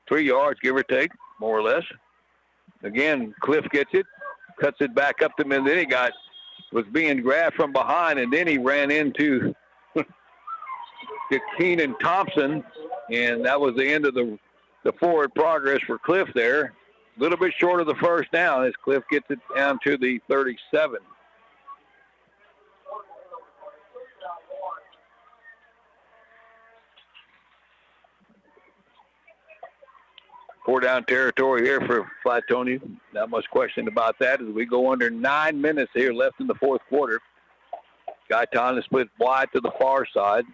3 yards, give or take, more or less. Again, Cliff gets it, cuts it back up the middle. Then he was being grabbed from behind, and then he ran into Keenan Thompson, and that was the end of the forward progress for Cliff there. A little bit short of the first down as Cliff gets it down to the 37. Four down territory here for Flatonia. Not much question about that as we go under 9 minutes here left in the fourth quarter. Guyton is split wide to the far side.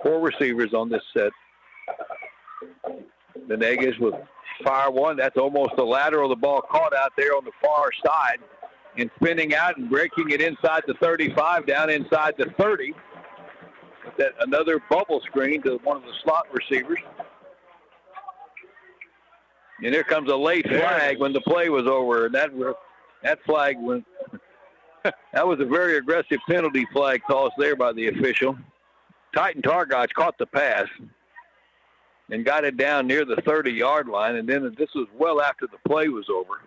4 receivers on this set. Venegas with fire one. That's almost the lateral. The ball caught out there on the far side and spinning out and breaking it inside the 35, down inside the 30. That another bubble screen to one of the slot receivers. And here comes a late flag when the play was over. And that flag went. That was a very aggressive penalty flag toss there by the official. Titan Targach caught the pass and got it down near the 30-yard line. And then this was well after the play was over.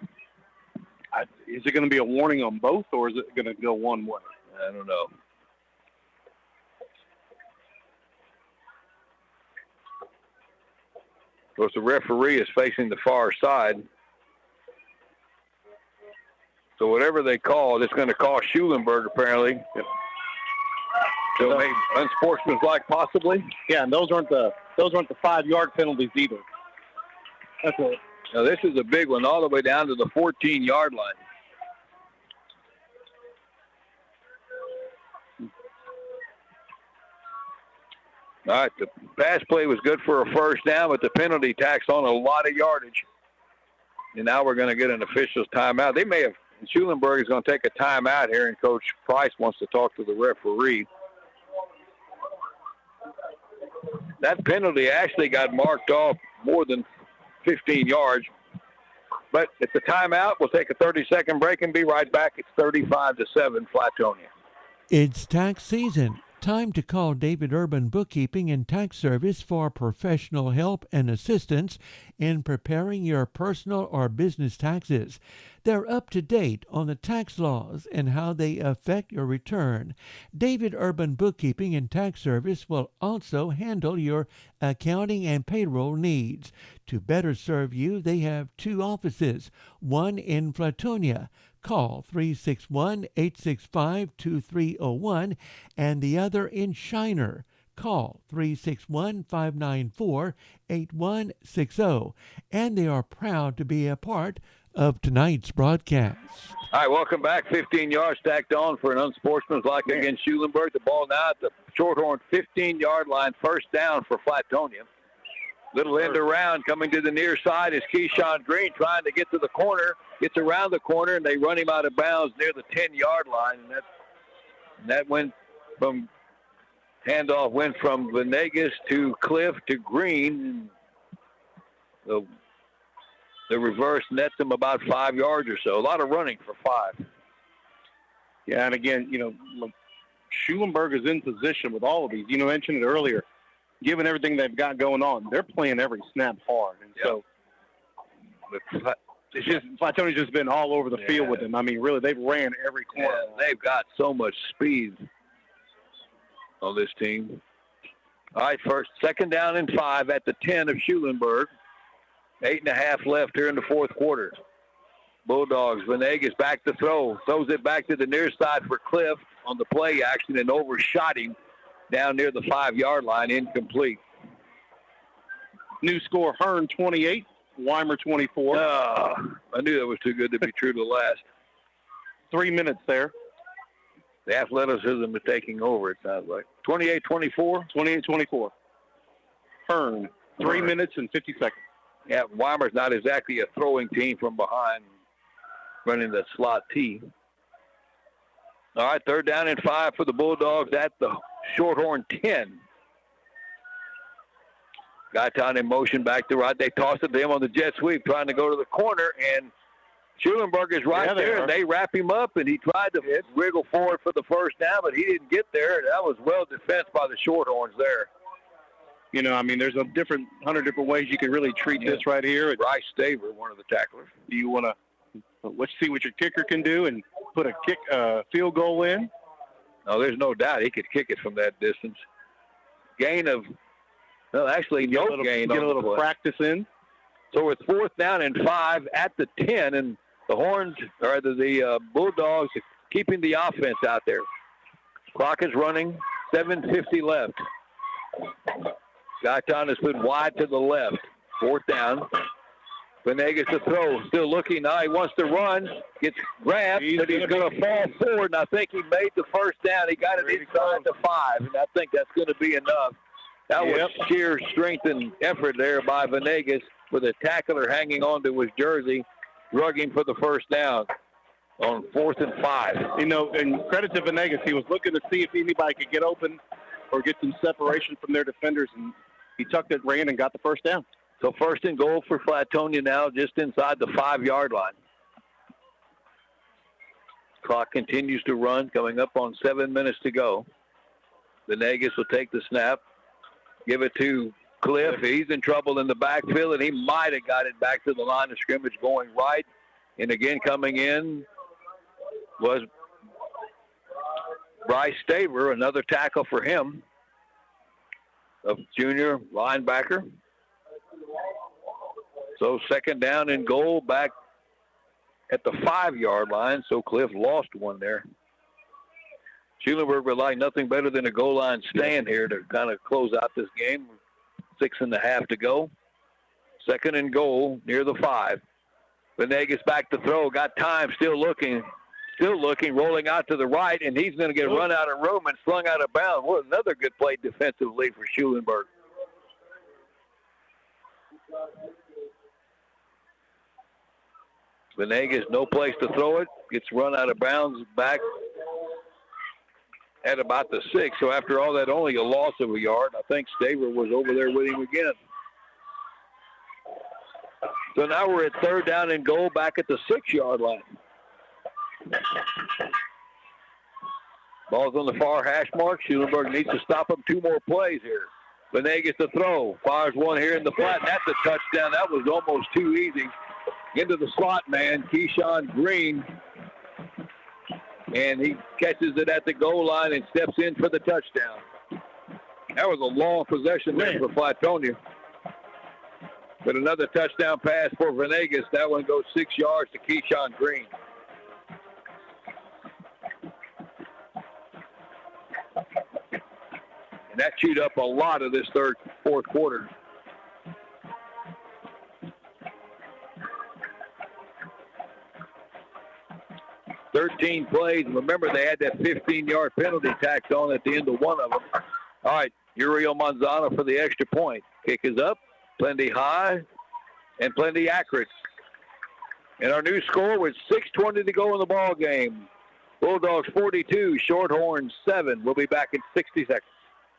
Is it going to be a warning on both, or is it going to go one way? I don't know. Of course, the referee is facing the far side. So whatever they call, it's going to cost Schulenburg apparently. Yep. So maybe unsportsmanlike possibly. Yeah, and those aren't the 5-yard penalties either. That's it. Now this is a big one, all the way down to the 14-yard line. All right, the pass play was good for a first down, but the penalty tacks on a lot of yardage. And now we're going to get an official's timeout. They may have, Schulenburg is going to take a timeout here, and Coach Price wants to talk to the referee. That penalty actually got marked off more than 15 yards. But it's a timeout. We'll take a 30-second break and be right back. It's 35-7 Flatonia. It's tax season. Time to call David Urban Bookkeeping and Tax Service for professional help and assistance in preparing your personal or business taxes. They're up to date on the tax laws and how they affect your return. David Urban Bookkeeping and Tax Service will also handle your accounting and payroll needs. To better serve you, they have 2 offices, one in Flatonia. Call 361-865-2301 and the other in Shiner. Call 361-594-8160. And they are proud to be a part of tonight's broadcast. All right, welcome back. 15 yards stacked on for an unsportsmanlike against Schulenburg. The ball now at the Shorthorn 15-yard line. First down for Flatonia. Little end around coming to the near side is Keyshawn Green trying to get to the corner. Gets around the corner, and they run him out of bounds near the 10-yard line. And that went from handoff went from Venegas to Cliff to Green. The reverse nets him about 5 yards or so. A lot of running for 5. Yeah, and again, Schulenburg is in position with all of these. You mentioned it earlier. Given everything they've got going on, they're playing every snap hard. And so it's just Flatonia's just been all over the field with them. I mean, really, they've ran every corner. Yeah, they've got so much speed on this team. All right, second down and 5 at the 10 of Schulenburg. 8.5 left here in the fourth quarter. Bulldogs, Venegas back to throw. Throws it back to the near side for Cliff on the play action and overshot him down near the 5-yard line, incomplete. New score, Hearn 28, Weimer 24. I knew that was too good to be true to the last. 3 minutes there. The athleticism is taking over, it sounds like. 28-24? 28-24. Hearn, 3 minutes and 50 seconds. Yeah, Weimer's not exactly a throwing team from behind, running the slot T. All right, third down and 5 for the Bulldogs at the Shorthorn 10. Guyton in motion back to right. They tossed it to him on the jet sweep, trying to go to the corner, and Schulenburg is right there, and they wrap him up, and he tried to wriggle forward for the first down, but he didn't get there. That was well defensed by the Shorthorns there. There's 100 different ways you can really treat this right here. Bryce Staver, one of the tacklers. Do you want to let's see what your kicker can do and put a field goal in? No, there's no doubt he could kick it from that distance. Gain of, no gain. Get a little practice in. So it's fourth down and 5 at the 10, and the Bulldogs are keeping the offense out there. Clock is running, 7:50 left. Guyton has put wide to the left. Fourth down. Venegas to throw, still looking. Now he wants to run, gets grabbed, but he's going to fall forward, and I think he made the first down. He got it inside the 5, and I think that's going to be enough. That was sheer strength and effort there by Venegas with a tackler hanging onto his jersey, drugging for the first down on 4th and 5. You know, and credit to Venegas, he was looking to see if anybody could get open or get some separation from their defenders, and he tucked it, ran, and got the first down. So 1st and goal for Flatonia now, just inside the 5-yard line. Clock continues to run, coming up on 7 minutes to go. Venegas will take the snap, give it to Cliff. He's in trouble in the backfield, and he might have got it back to the line of scrimmage going right. And again, coming in was Bryce Staver, another tackle for him, a junior linebacker. So 2nd down and goal back at the 5-yard line. So Cliff lost one there. Schulenburg would like nothing better than a goal line stand here to kind of close out this game. 6.5 to go. 2nd and goal near the 5. Venegas back to throw. Got time. Still looking. Rolling out to the right, and he's going to get run out of room and slung out of bounds. What another good play defensively for Schulenburg. Venegas, no place to throw it. Gets run out of bounds back at about the 6. So after all that, only a loss of a yard. I think Staver was over there with him again. So now we're at 3rd down and goal back at the 6-yard line. Ball's on the far hash mark. Schulenburg needs to stop him 2 more plays here. Venegas to throw. Fires one here in the flat. That's a touchdown. That was almost too easy. Into the slot, man, Keyshawn Green. And he catches it at the goal line and steps in for the touchdown. That was a long possession there for Flatonia. But another touchdown pass for Venegas. That one goes 6 yards to Keyshawn Green. And that chewed up a lot of this fourth quarter. $13 plays. Remember, they had that 15-yard penalty tacked on at the end of one of them. All right, Uriel Manzano for the extra point. Kick is up, plenty high, and plenty accurate. And our new score was 6:20 to go in the ball game. Bulldogs 42, Shorthorns 7. We'll be back in 60 seconds.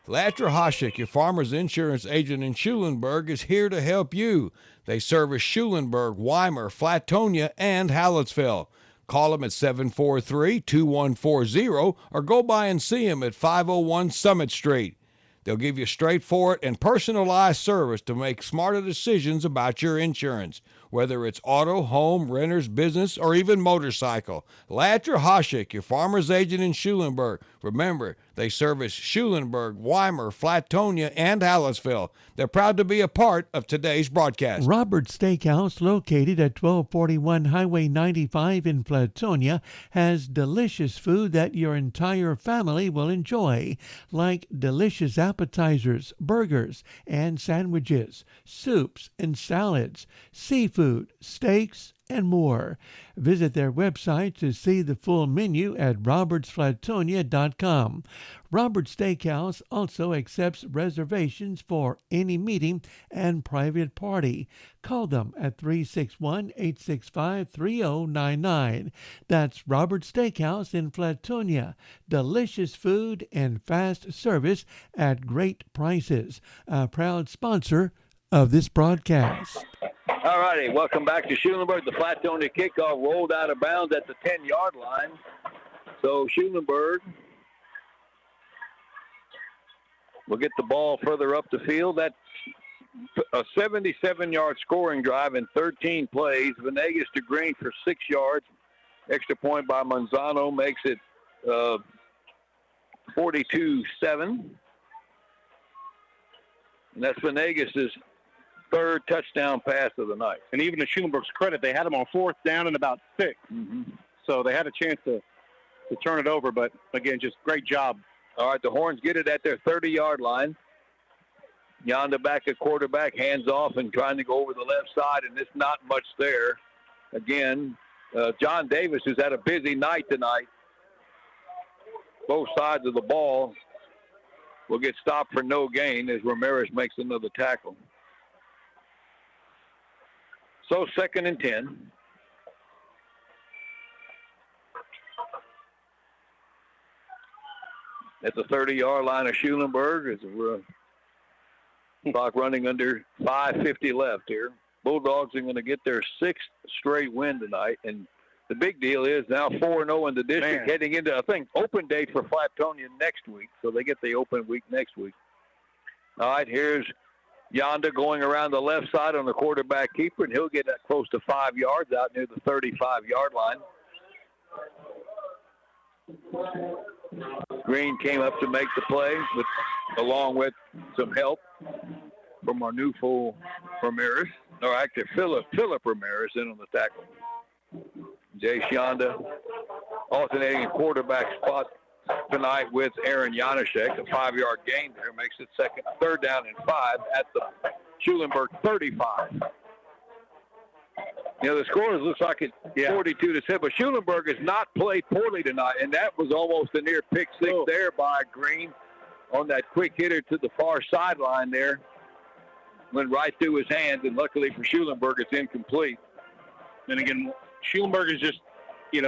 Latra Hashik, your farmer's insurance agent in Schulenburg, is here to help you. They service Schulenburg, Weimar, Flatonia, and Hallettsville. Call them at 743-2140 or go by and see them at 501 Summit Street. They'll give you straightforward and personalized service to make smarter decisions about your insurance, whether it's auto, home, renters, business, or even motorcycle. Latra Hashik, your farmer's agent in Schulenburg. Remember, they service Schulenburg, Weimar, Flatonia, and Hallettsville. They're proud to be a part of today's broadcast. Robert's Steakhouse, located at 1241 Highway 95 in Flatonia, has delicious food that your entire family will enjoy, like delicious appetizers, burgers, and sandwiches, soups and salads, seafood, steaks, and more. Visit their website to see the full menu at robertsflatonia.com. Robert's Steakhouse also accepts reservations for any meeting and private party. Call them at 361-865-3099. That's Robert's Steakhouse in Flatonia. Delicious food and fast service at great prices. A proud sponsor of this broadcast. All righty, welcome back to Schulenburg. The Flatonia kickoff rolled out of bounds at the 10-yard line. So Schulenburg will get the ball further up the field. That's a 77-yard scoring drive in 13 plays. Venegas to Green for 6 yards. Extra point by Manzano makes it 42-7. And that's Venegas' third touchdown pass of the night. And even to Schulenburg's credit, they had him on 4th down and about 6. Mm-hmm. So they had a chance to turn it over, but again, just great job. All right, the Horns get it at their 30-yard line. Yonder back at quarterback, hands off and trying to go over the left side, and there's not much there. Again, John Davis, who's had a busy night tonight, both sides of the ball, will get stopped for no gain as Ramirez makes another tackle. So 2nd and 10. At the 30-yard line of Schulenburg, as clock running under 5:50 left here. Bulldogs are going to get their 6th straight win tonight, and the big deal is now 4-0 in the district, heading into, I think, open date for Flatonia next week, so they get the open week next week. All right, here's Yonda going around the left side on the quarterback keeper, and he'll get that close to 5 yards out near the 35-yard line. Green came up to make the play, along with some help from our new full Ramirez. Or actually, Philip Ramirez in on the tackle. Jay Shionda alternating quarterback spot tonight with Aaron Janaszek. A 5-yard gain there makes it 3rd down and 5 at the Schulenburg 35. You know, the score looks like it's 42-7, but Schulenburg has not played poorly tonight, and that was almost a near pick six there by Green on that quick hitter to the far sideline there. Went right through his hands, and luckily for Schulenburg, it's incomplete. And again, Schulenburg is just, you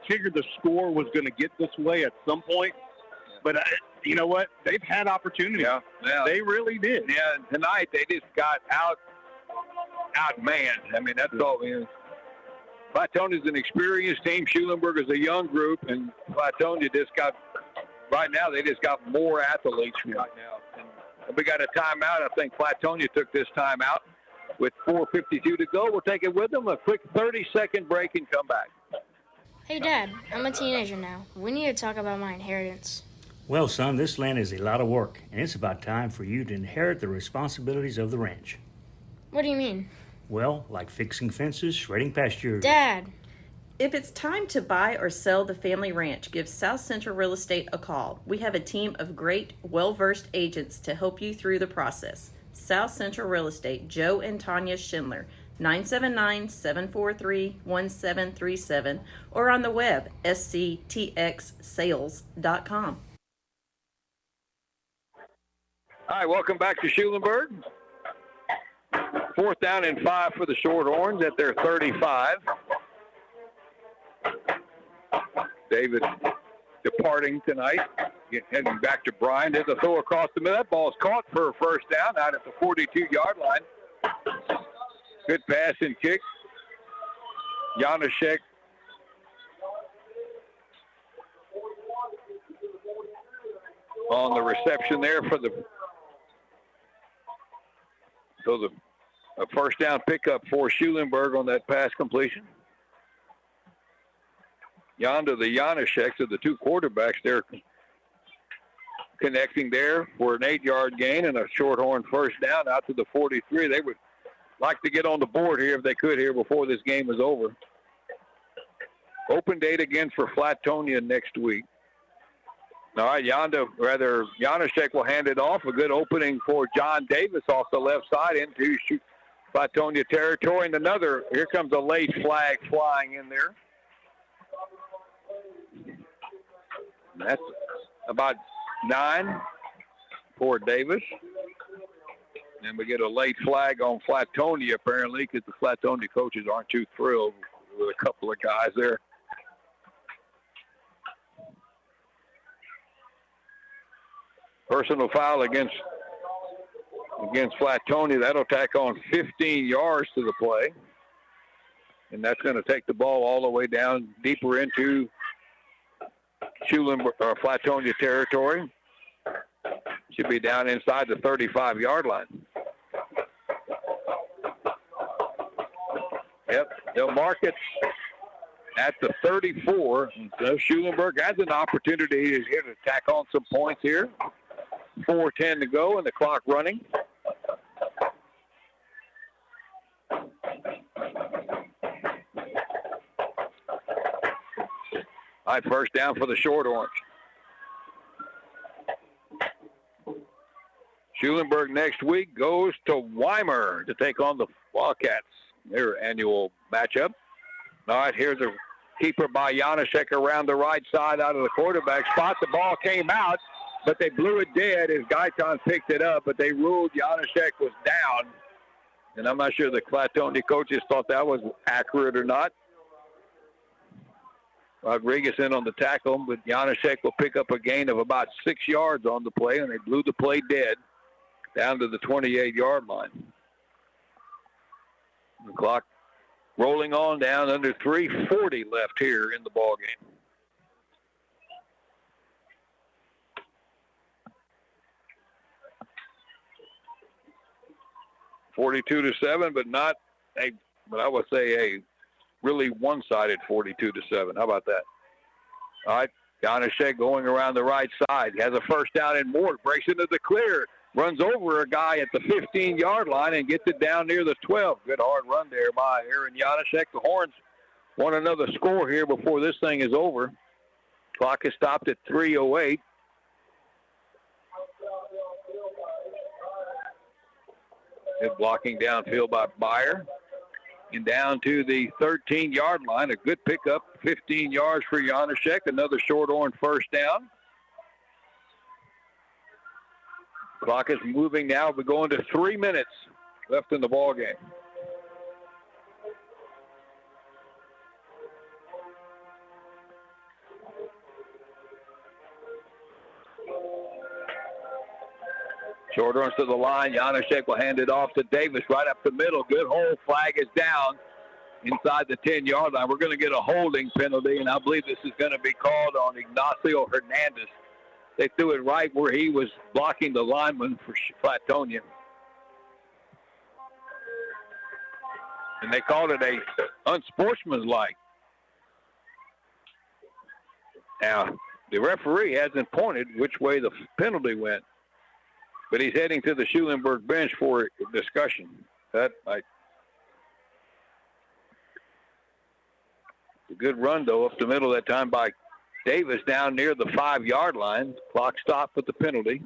figured the score was going to get this way at some point, but you know what? They've had opportunities. Yeah. They really did. Yeah, and tonight they just got outmanned. I mean, that's all. Flatonia's an experienced team. Schulenburg is a young group, and Flatonia right now, they just got more athletes right now. And we got a timeout. I think Flatonia took this timeout with 4:52 to go. We'll take it with them. A quick 30-second break and come back. Hey, Dad, I'm a teenager now. We need to talk about my inheritance. Well, son, this land is a lot of work, and it's about time for you to inherit the responsibilities of the ranch. What do you mean? Well, like fixing fences, shredding pastures. Dad! If it's time to buy or sell the family ranch, give South Central Real Estate a call. We have a team of great, well-versed agents to help you through the process. South Central Real Estate, Joe and Tanya Schindler, 979-743-1737, or on the web, sctxsales.com. All right, welcome back to Schulenburg. 4th down and 5 for the Shorthorns at their 35. David departing tonight, heading back to Bryan. There's a throw across the middle. That ball's caught for a 1st down out at the 42-yard line. Good pass and kick. Janaszek on the reception there for the 1st down pickup for Schulenburg on that pass completion. Yonder, the Janaszeks of the two quarterbacks, they're connecting there for an 8-yard gain and a Shorthorn 1st down out to the 43. They would like to get on the board here if they could here before this game is over. Open date again for Flatonia next week. All right, Janaszek will hand it off. A good opening for John Davis off the left side into Flatonia territory. And here comes a late flag flying in there. That's about 9 for Davis. And we get a late flag on Flatonia, apparently, because the Flatonia coaches aren't too thrilled with a couple of guys there. Personal foul against Flatonia. That'll tack on 15 yards to the play. And that's going to take the ball all the way down deeper into Schulenburg, Flatonia territory. Should be down inside the 35-yard line. Yep, they'll mark it at the 34. So Schulenburg has an opportunity here to tack on some points here. 4:10 to go and the clock running. All right, 1st down for the Shorthorns. Schulenburg next week goes to Weimar to take on the Wildcats, their annual matchup. All right, here's a keeper by Janaszek around the right side out of the quarterback spot. The ball came out, but they blew it dead as Guyton picked it up, but they ruled Janaszek was down. And I'm not sure the Flatonia coaches thought that was accurate or not. Rodriguez in on the tackle, but Janaszek will pick up a gain of about 6 yards on the play, and they blew the play dead down to the 28-yard line. The clock rolling on down under 3:40 left here in the ball game. (42-7), but not a, but I would say a really one-sided 42-7. How about that? All right, Janaszek going around the right side. He has a first down and more. Breaks into the clear. Runs over a guy at the 15-yard line and gets it down near the 12. Good hard run there by Aaron Janaszek. The Horns want another score here before this thing is over. Clock is stopped at 3:08. Good blocking downfield by Byer. And down to the 13-yard line. A good pickup, 15 yards for Janaszek. Another Shorthorn first down. Clock is moving now. We're going to 3 minutes left in the ball game. Shorthorns to the line. Janaszek will hand it off to Davis right up the middle. Good hold. Flag is down inside the 10-yard line. We're going to get a holding penalty, and I believe this is going to be called on Ignacio Hernandez. They threw it right where he was blocking the lineman for Flatonia. And they called it a unsportsmanlike. Now, the referee hasn't pointed which way the penalty went, but he's heading to the Schulenburg bench for discussion. A good run, though, up the middle that time by Davis down near the 5-yard line. Clock stopped with the penalty.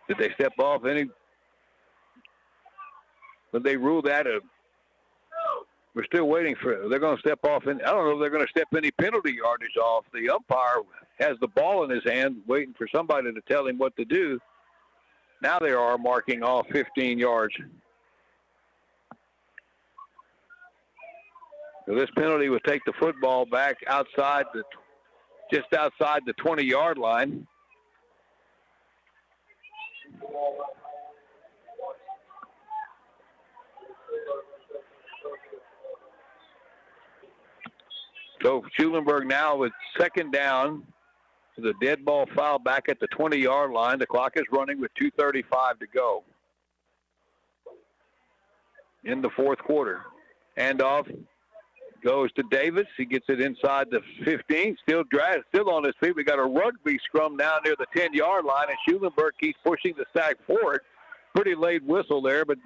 Did they step off any? But they ruled that we're still waiting for. They're going to step off. I don't know if they're going to step any penalty yardage off. The umpire has the ball in his hand, waiting for somebody to tell him what to do. Now they are marking off 15 yards. So this penalty would take the football back outside just outside the 20-yard line. So Schulenburg now with second down. The dead ball foul back at the 20-yard line. The clock is running with 2:35 to go in the fourth quarter. Handoff goes to Davis. He gets it inside the 15. Still on his feet. We got a rugby scrum down near the 10-yard line, and Schulenburg keeps pushing the sack forward. Pretty late whistle there, but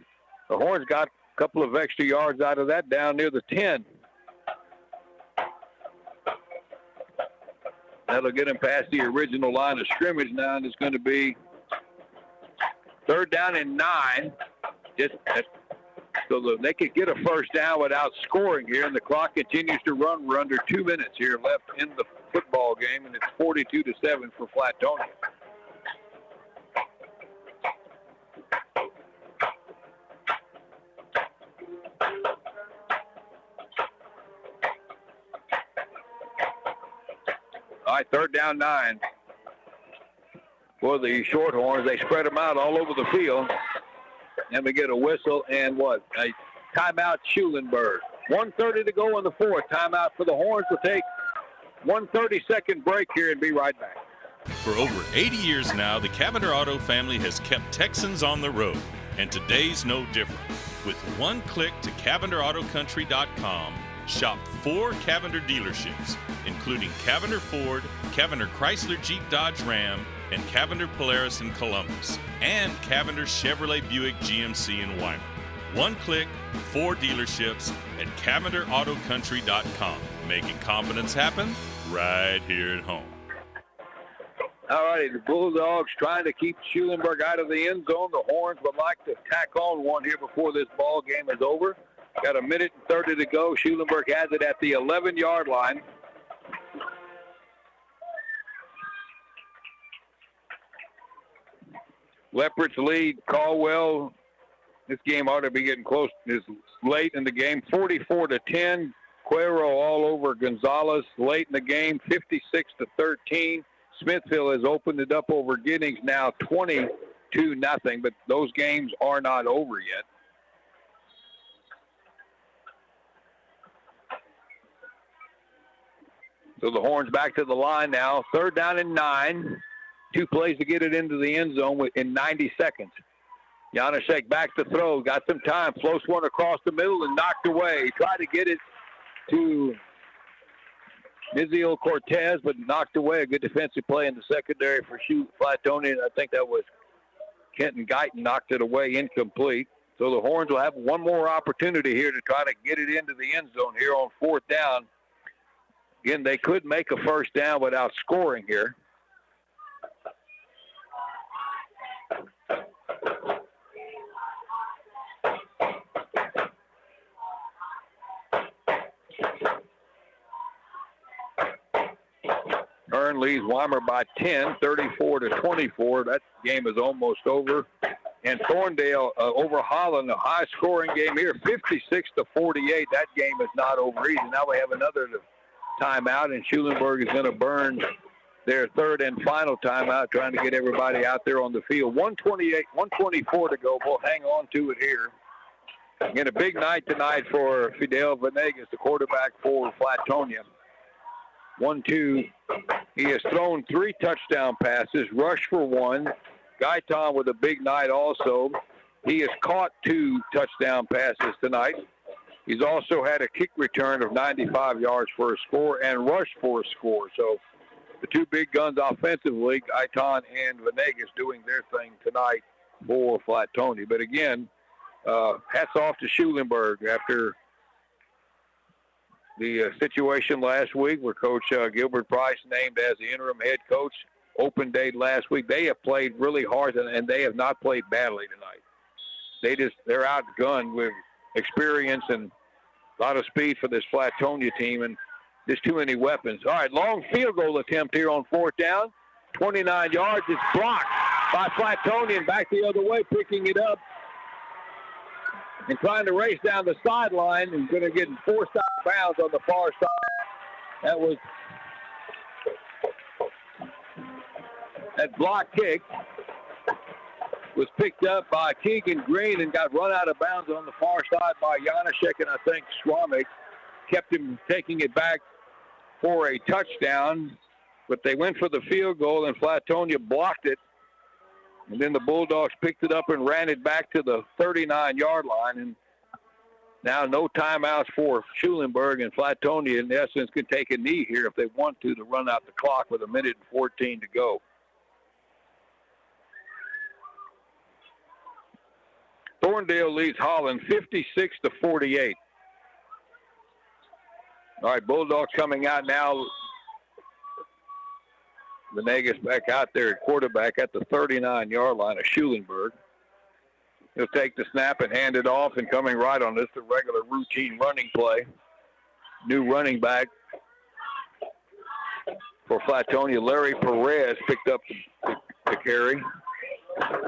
the Horns got a couple of extra yards out of that down near the 10. That'll get him past the original line of scrimmage now, and it's going to be 3rd down and 9. So they could get a first down without scoring here, and the clock continues to run. We're under 2 minutes here left in the football game, and it's 42-7 for Flatonia. All right, 3rd down 9 for the Shorthorns. They spread them out all over the field. And we get a whistle and a timeout Schulenburg. 1:30 to go in the fourth. Timeout for the Horns. We'll take 1 30-second break here and be right back. For over 80 years now, the Cavender Auto family has kept Texans on the road. And today's no different. With one click to CavenderAutoCountry.com, shop 4 Cavender dealerships, including Cavender Ford, Cavender Chrysler Jeep Dodge Ram, and Cavender Polaris in Columbus, and Cavender Chevrolet Buick GMC in Weimar. 1 click, 4 dealerships at CavenderAutoCountry.com. Making confidence happen right here at home. All righty, the Bulldogs trying to keep Schulenburg out of the end zone. The Horns would like to tack on one here before this ball game is over. Got a minute and 30 to go. Schulenburg has it at the 11-yard line. Leopards lead Caldwell. This game ought to be getting close. It's late in the game, 44-10. Cuero all over Gonzalez late in the game, 56-13. Smithville has opened it up over Giddings now 22-0, but those games are not over yet. So the Horns back to the line now. 3rd down and 9. 2 plays to get it into the end zone in 90 seconds. Janaszek back to throw. Got some time. Floats one across the middle and knocked away. He tried to get it to Nizio Cortez, but knocked away. A good defensive play in the secondary for Flatonia. I think that was Kenton Guyton knocked it away, incomplete. So the Horns will have one more opportunity here to try to get it into the end zone here on 4th down. Again, they could make a 1st down without scoring here. Hearn leads Weimar by 10, 34-24. That game is almost over. And Thorndale over Holland, a high-scoring game here, 56-48. That game is not over either. Now we have another timeout, and Schulenburg is going to burn their 3rd and final timeout, trying to get everybody out there on the field. 124 to go. We'll hang on to it here. Again, a big night tonight for Fidel Venegas, the quarterback for Flatonia. 1-2. He has thrown 3 touchdown passes, rushed for 1. Guyton with a big night also. He has caught 2 touchdown passes tonight. He's also had a kick return of 95 yards for a score and rushed for a score. So the 2 big guns offensively, Guyton and Venegas, doing their thing tonight for Flatonia. But again, hats off to Schulenburg after the situation last week where Coach Gilbert Price named as the interim head coach. Open date last week. They have played really hard, and they have not played badly tonight. They're outgunned with experience and a lot of speed for this Flatonia team, and just too many weapons. All right, long field goal attempt here on 4th down. 29 yards. It's blocked by Flatonia, and back the other way, picking it up and trying to race down the sideline and going to get forced out of bounds on the far side. That block kick was picked up by Keegan Green and got run out of bounds on the far side by Janaszek, and I think Swamick kept him taking it back for a touchdown. But they went for the field goal, and Flatonia blocked it. And then the Bulldogs picked it up and ran it back to the 39-yard line. And now no timeouts for Schulenburg, and Flatonia, in essence, can take a knee here if they want to run out the clock with 1:14 to go. Thorndale leads Holland 56-48. All right, Bulldogs coming out now. Venegas back out there at quarterback at the 39-yard line of Schulenburg. He'll take the snap and hand it off, and coming right on this, the regular routine running play. New running back for Flatonia, Larry Perez, picked up the carry.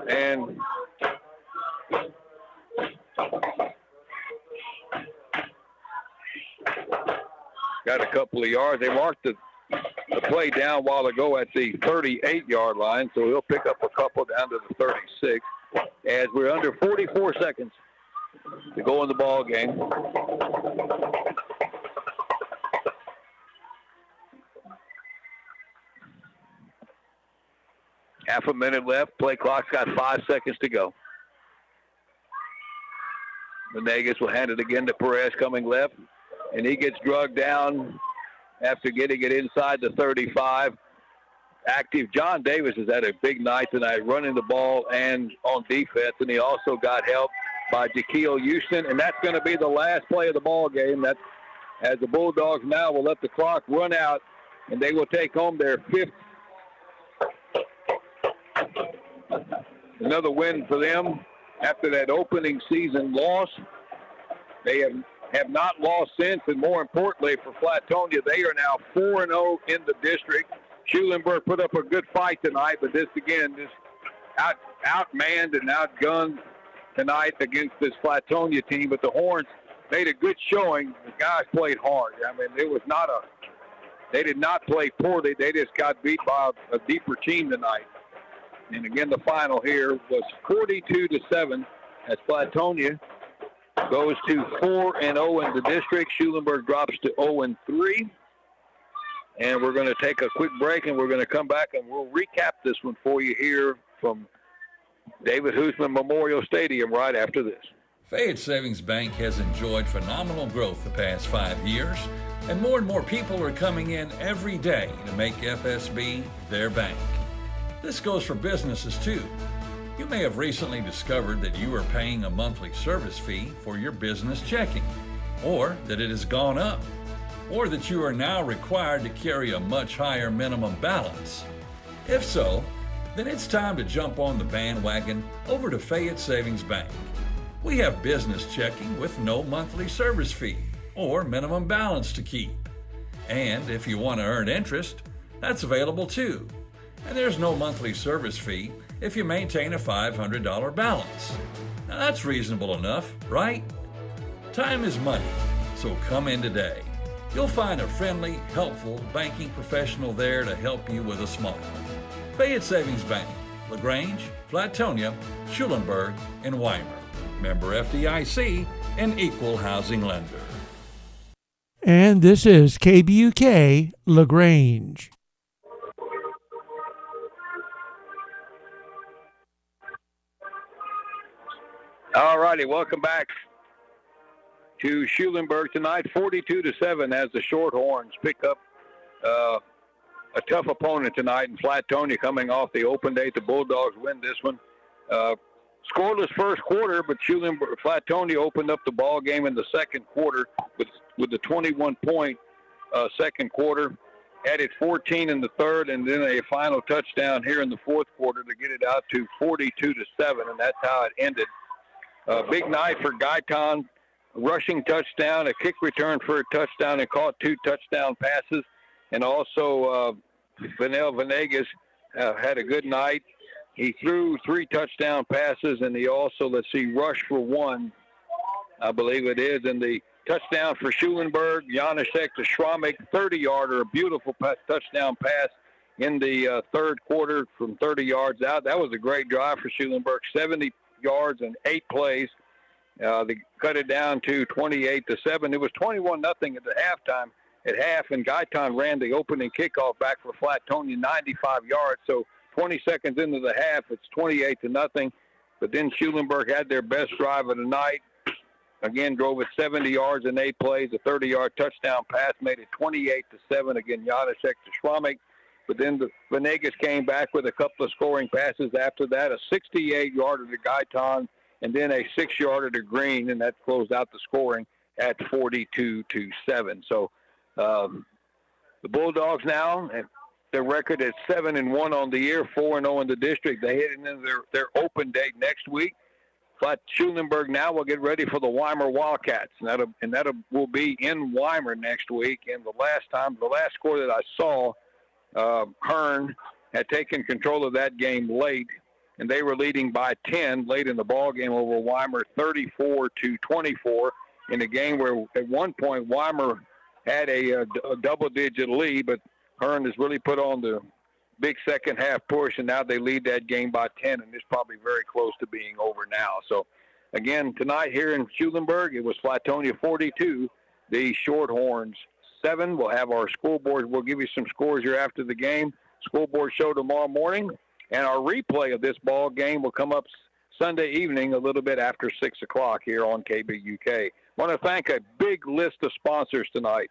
And got a couple of yards. They marked the play down a while ago at the 38-yard line, so he'll pick up a couple down to the 36 as we're under 44 seconds to go in the ball game. Half a minute left. Play clock's got 5 seconds to go. Venegas will hand it again to Perez coming left, and he gets drugged down after getting it inside the 35. Active John Davis has had a big night tonight running the ball and on defense, and he also got help by Jaquil Houston, and that's going to be the last play of the ball game. That's as the Bulldogs now will let the clock run out, and they will take home their 5th. Another win for them after that opening season loss. They have not lost since, and more importantly for Flatonia, they are now 4-0 in the district. Schulenburg put up a good fight tonight, but this outmanned and outgunned tonight against this Flatonia team. But the Horns made a good showing. The guys played hard. I mean, they did not play poorly. They just got beat by a deeper team tonight. And again, the final here was 42-7 as Flatonia goes to 4-0 in the district. Schulenburg drops to 0-3. And we're going to take a quick break, and we're going to come back, and we'll recap this one for you here from David Hoosman Memorial Stadium right after this. Fayette Savings Bank has enjoyed phenomenal growth the past 5 years, and more people are coming in every day to make FSB their bank. This goes for businesses too. You may have recently discovered that you are paying a monthly service fee for your business checking, or that it has gone up, or that you are now required to carry a much higher minimum balance. If so, then it's time to jump on the bandwagon over to Fayette Savings Bank. We have business checking with no monthly service fee or minimum balance to keep. And if you want to earn interest, that's available too. And there's no monthly service fee if you maintain a $500 balance. Now that's reasonable enough, right? Time is money, so come in today. You'll find a friendly, helpful banking professional there to help you with a smile. Fayette Savings Bank, LaGrange, Flatonia, Schulenburg, and Weimar. Member FDIC, an equal housing lender. And this is KBUK LaGrange. All righty, welcome back to Schulenburg tonight, 42-7 as the Shorthorns pick up a tough opponent tonight in Flatonia coming off the open date. The Bulldogs win this one. Scoreless first quarter, but Flatonia opened up the ball game in the second quarter with the 21-point second quarter. Added 14 in the third, and then a final touchdown here in the fourth quarter to get it out to 42-7, and that's how it ended. Big night for Guyton. Rushing touchdown, a kick return for a touchdown, and caught 2 touchdown passes. And also Vanel Venegas had a good night. He threw 3 touchdown passes, and he also, rushed for 1, I believe it is. And the touchdown for Schulenburg, Janaszek to Schramek, 30-yarder, a beautiful touchdown pass in the third quarter from 30 yards out. That was a great drive for Schulenburg, 70 yards and 8 plays. They cut it down to 28-7. It was 21-0 at the halftime. At half, and Guyton ran the opening kickoff back for Flatonia, 95 yards. So 20 seconds into the half, it's 28-0. But then Schulenburg had their best drive of the night. Again, drove it 70 yards and 8 plays. A 30-yard touchdown pass made it 28-7. Again, Janaszek to Schramek. But then the Venegas came back with a couple of scoring passes after that, a 68-yarder to Guyton, and then a 6-yarder to Green, and that closed out the scoring at 42-7. So the Bulldogs now, their record is 7-1 on the year, 4-0 in the district. They head into their open date next week. But Schulenburg now will get ready for the Weimar Wildcats, and that will be in Weimar next week. And the last score that I saw, Hearn had taken control of that game late, and they were leading by 10 late in the ball game over Weimar, 34-24, in a game where at one point Weimar had a double-digit lead, but Hearn has really put on the big second half push, and now they lead that game by 10, and it's probably very close to being over now. So, again, tonight here in Schulenburg, it was Flatonia 42, the Shorthorns 7. We'll have our scoreboard. We'll give you some scores here after the game. Scoreboard show tomorrow morning, and our replay of this ball game will come up Sunday evening a little bit after 6 o'clock here on KBUK. I want to thank a big list of sponsors tonight.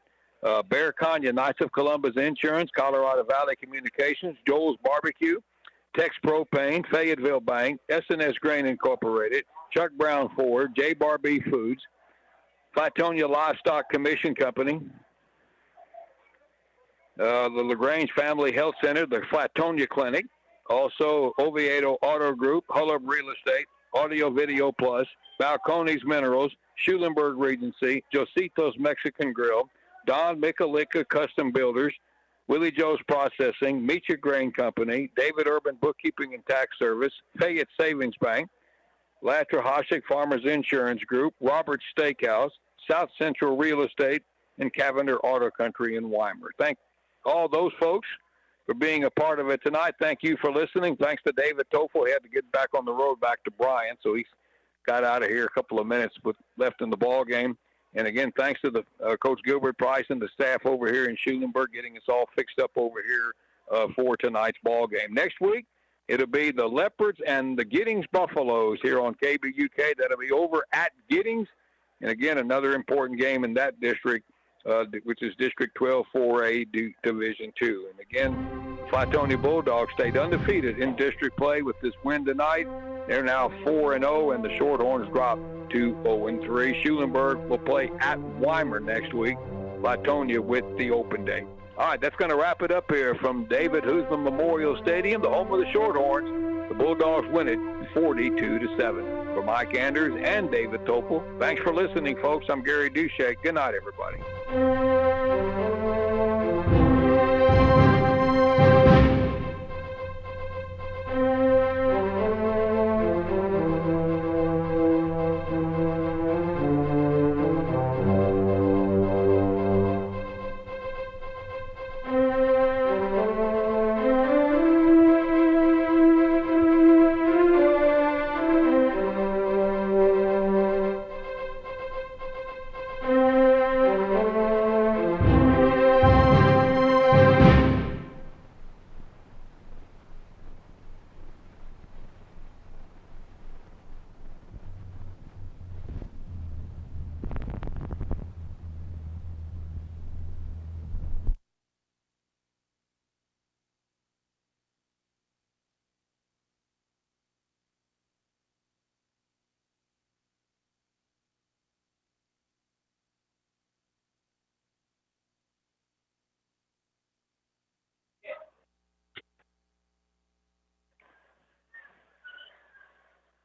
Bear Canya, Knights of Columbus Insurance, Colorado Valley Communications, Joel's Barbecue, Tex Propane, Fayetteville Bank, S&S Grain Incorporated, Chuck Brown Ford, J. Barbie Foods, Flatonia Livestock Commission Company, the LaGrange Family Health Center, the Flatonia Clinic, also Oviedo Auto Group, Hullab Real Estate, Audio Video Plus, Balcones Minerals, Schulenburg Regency, Jositos Mexican Grill, Don Michalika Custom Builders, Willie Joe's Processing, Meacha Grain Company, David Urban Bookkeeping and Tax Service, Fayette Savings Bank, Latra Hoshik Farmers Insurance Group, Roberts Steakhouse, South Central Real Estate, and Cavender Auto Country in Weimar. Thank all those folks for being a part of it tonight. Thank you for listening. Thanks to David Toffel. He had to get back on the road back to Bryan, so he got out of here a couple of minutes left in the ball game. And again, thanks to the Coach Gilbert Price and the staff over here in Schulenburg getting us all fixed up over here for tonight's ball game. Next week, it'll be the Leopards and the Giddings Buffaloes here on KBUK. That'll be over at Giddings. And again, another important game in that district, which is District 12 4A Division 2. And again, Flatonia Bulldogs stayed undefeated in district play with this win tonight. They're now 4-0, and the Shorthorns dropped to 0-3. Schulenburg will play at Weimar next week. Flatonia with the open day. All right, that's going to wrap it up here from David Hoosman Memorial Stadium, the home of the Shorthorns. The Bulldogs win it 42-7. For Mike Anders and David Topel, thanks for listening, folks. I'm Gary Duchek. Good night, everybody.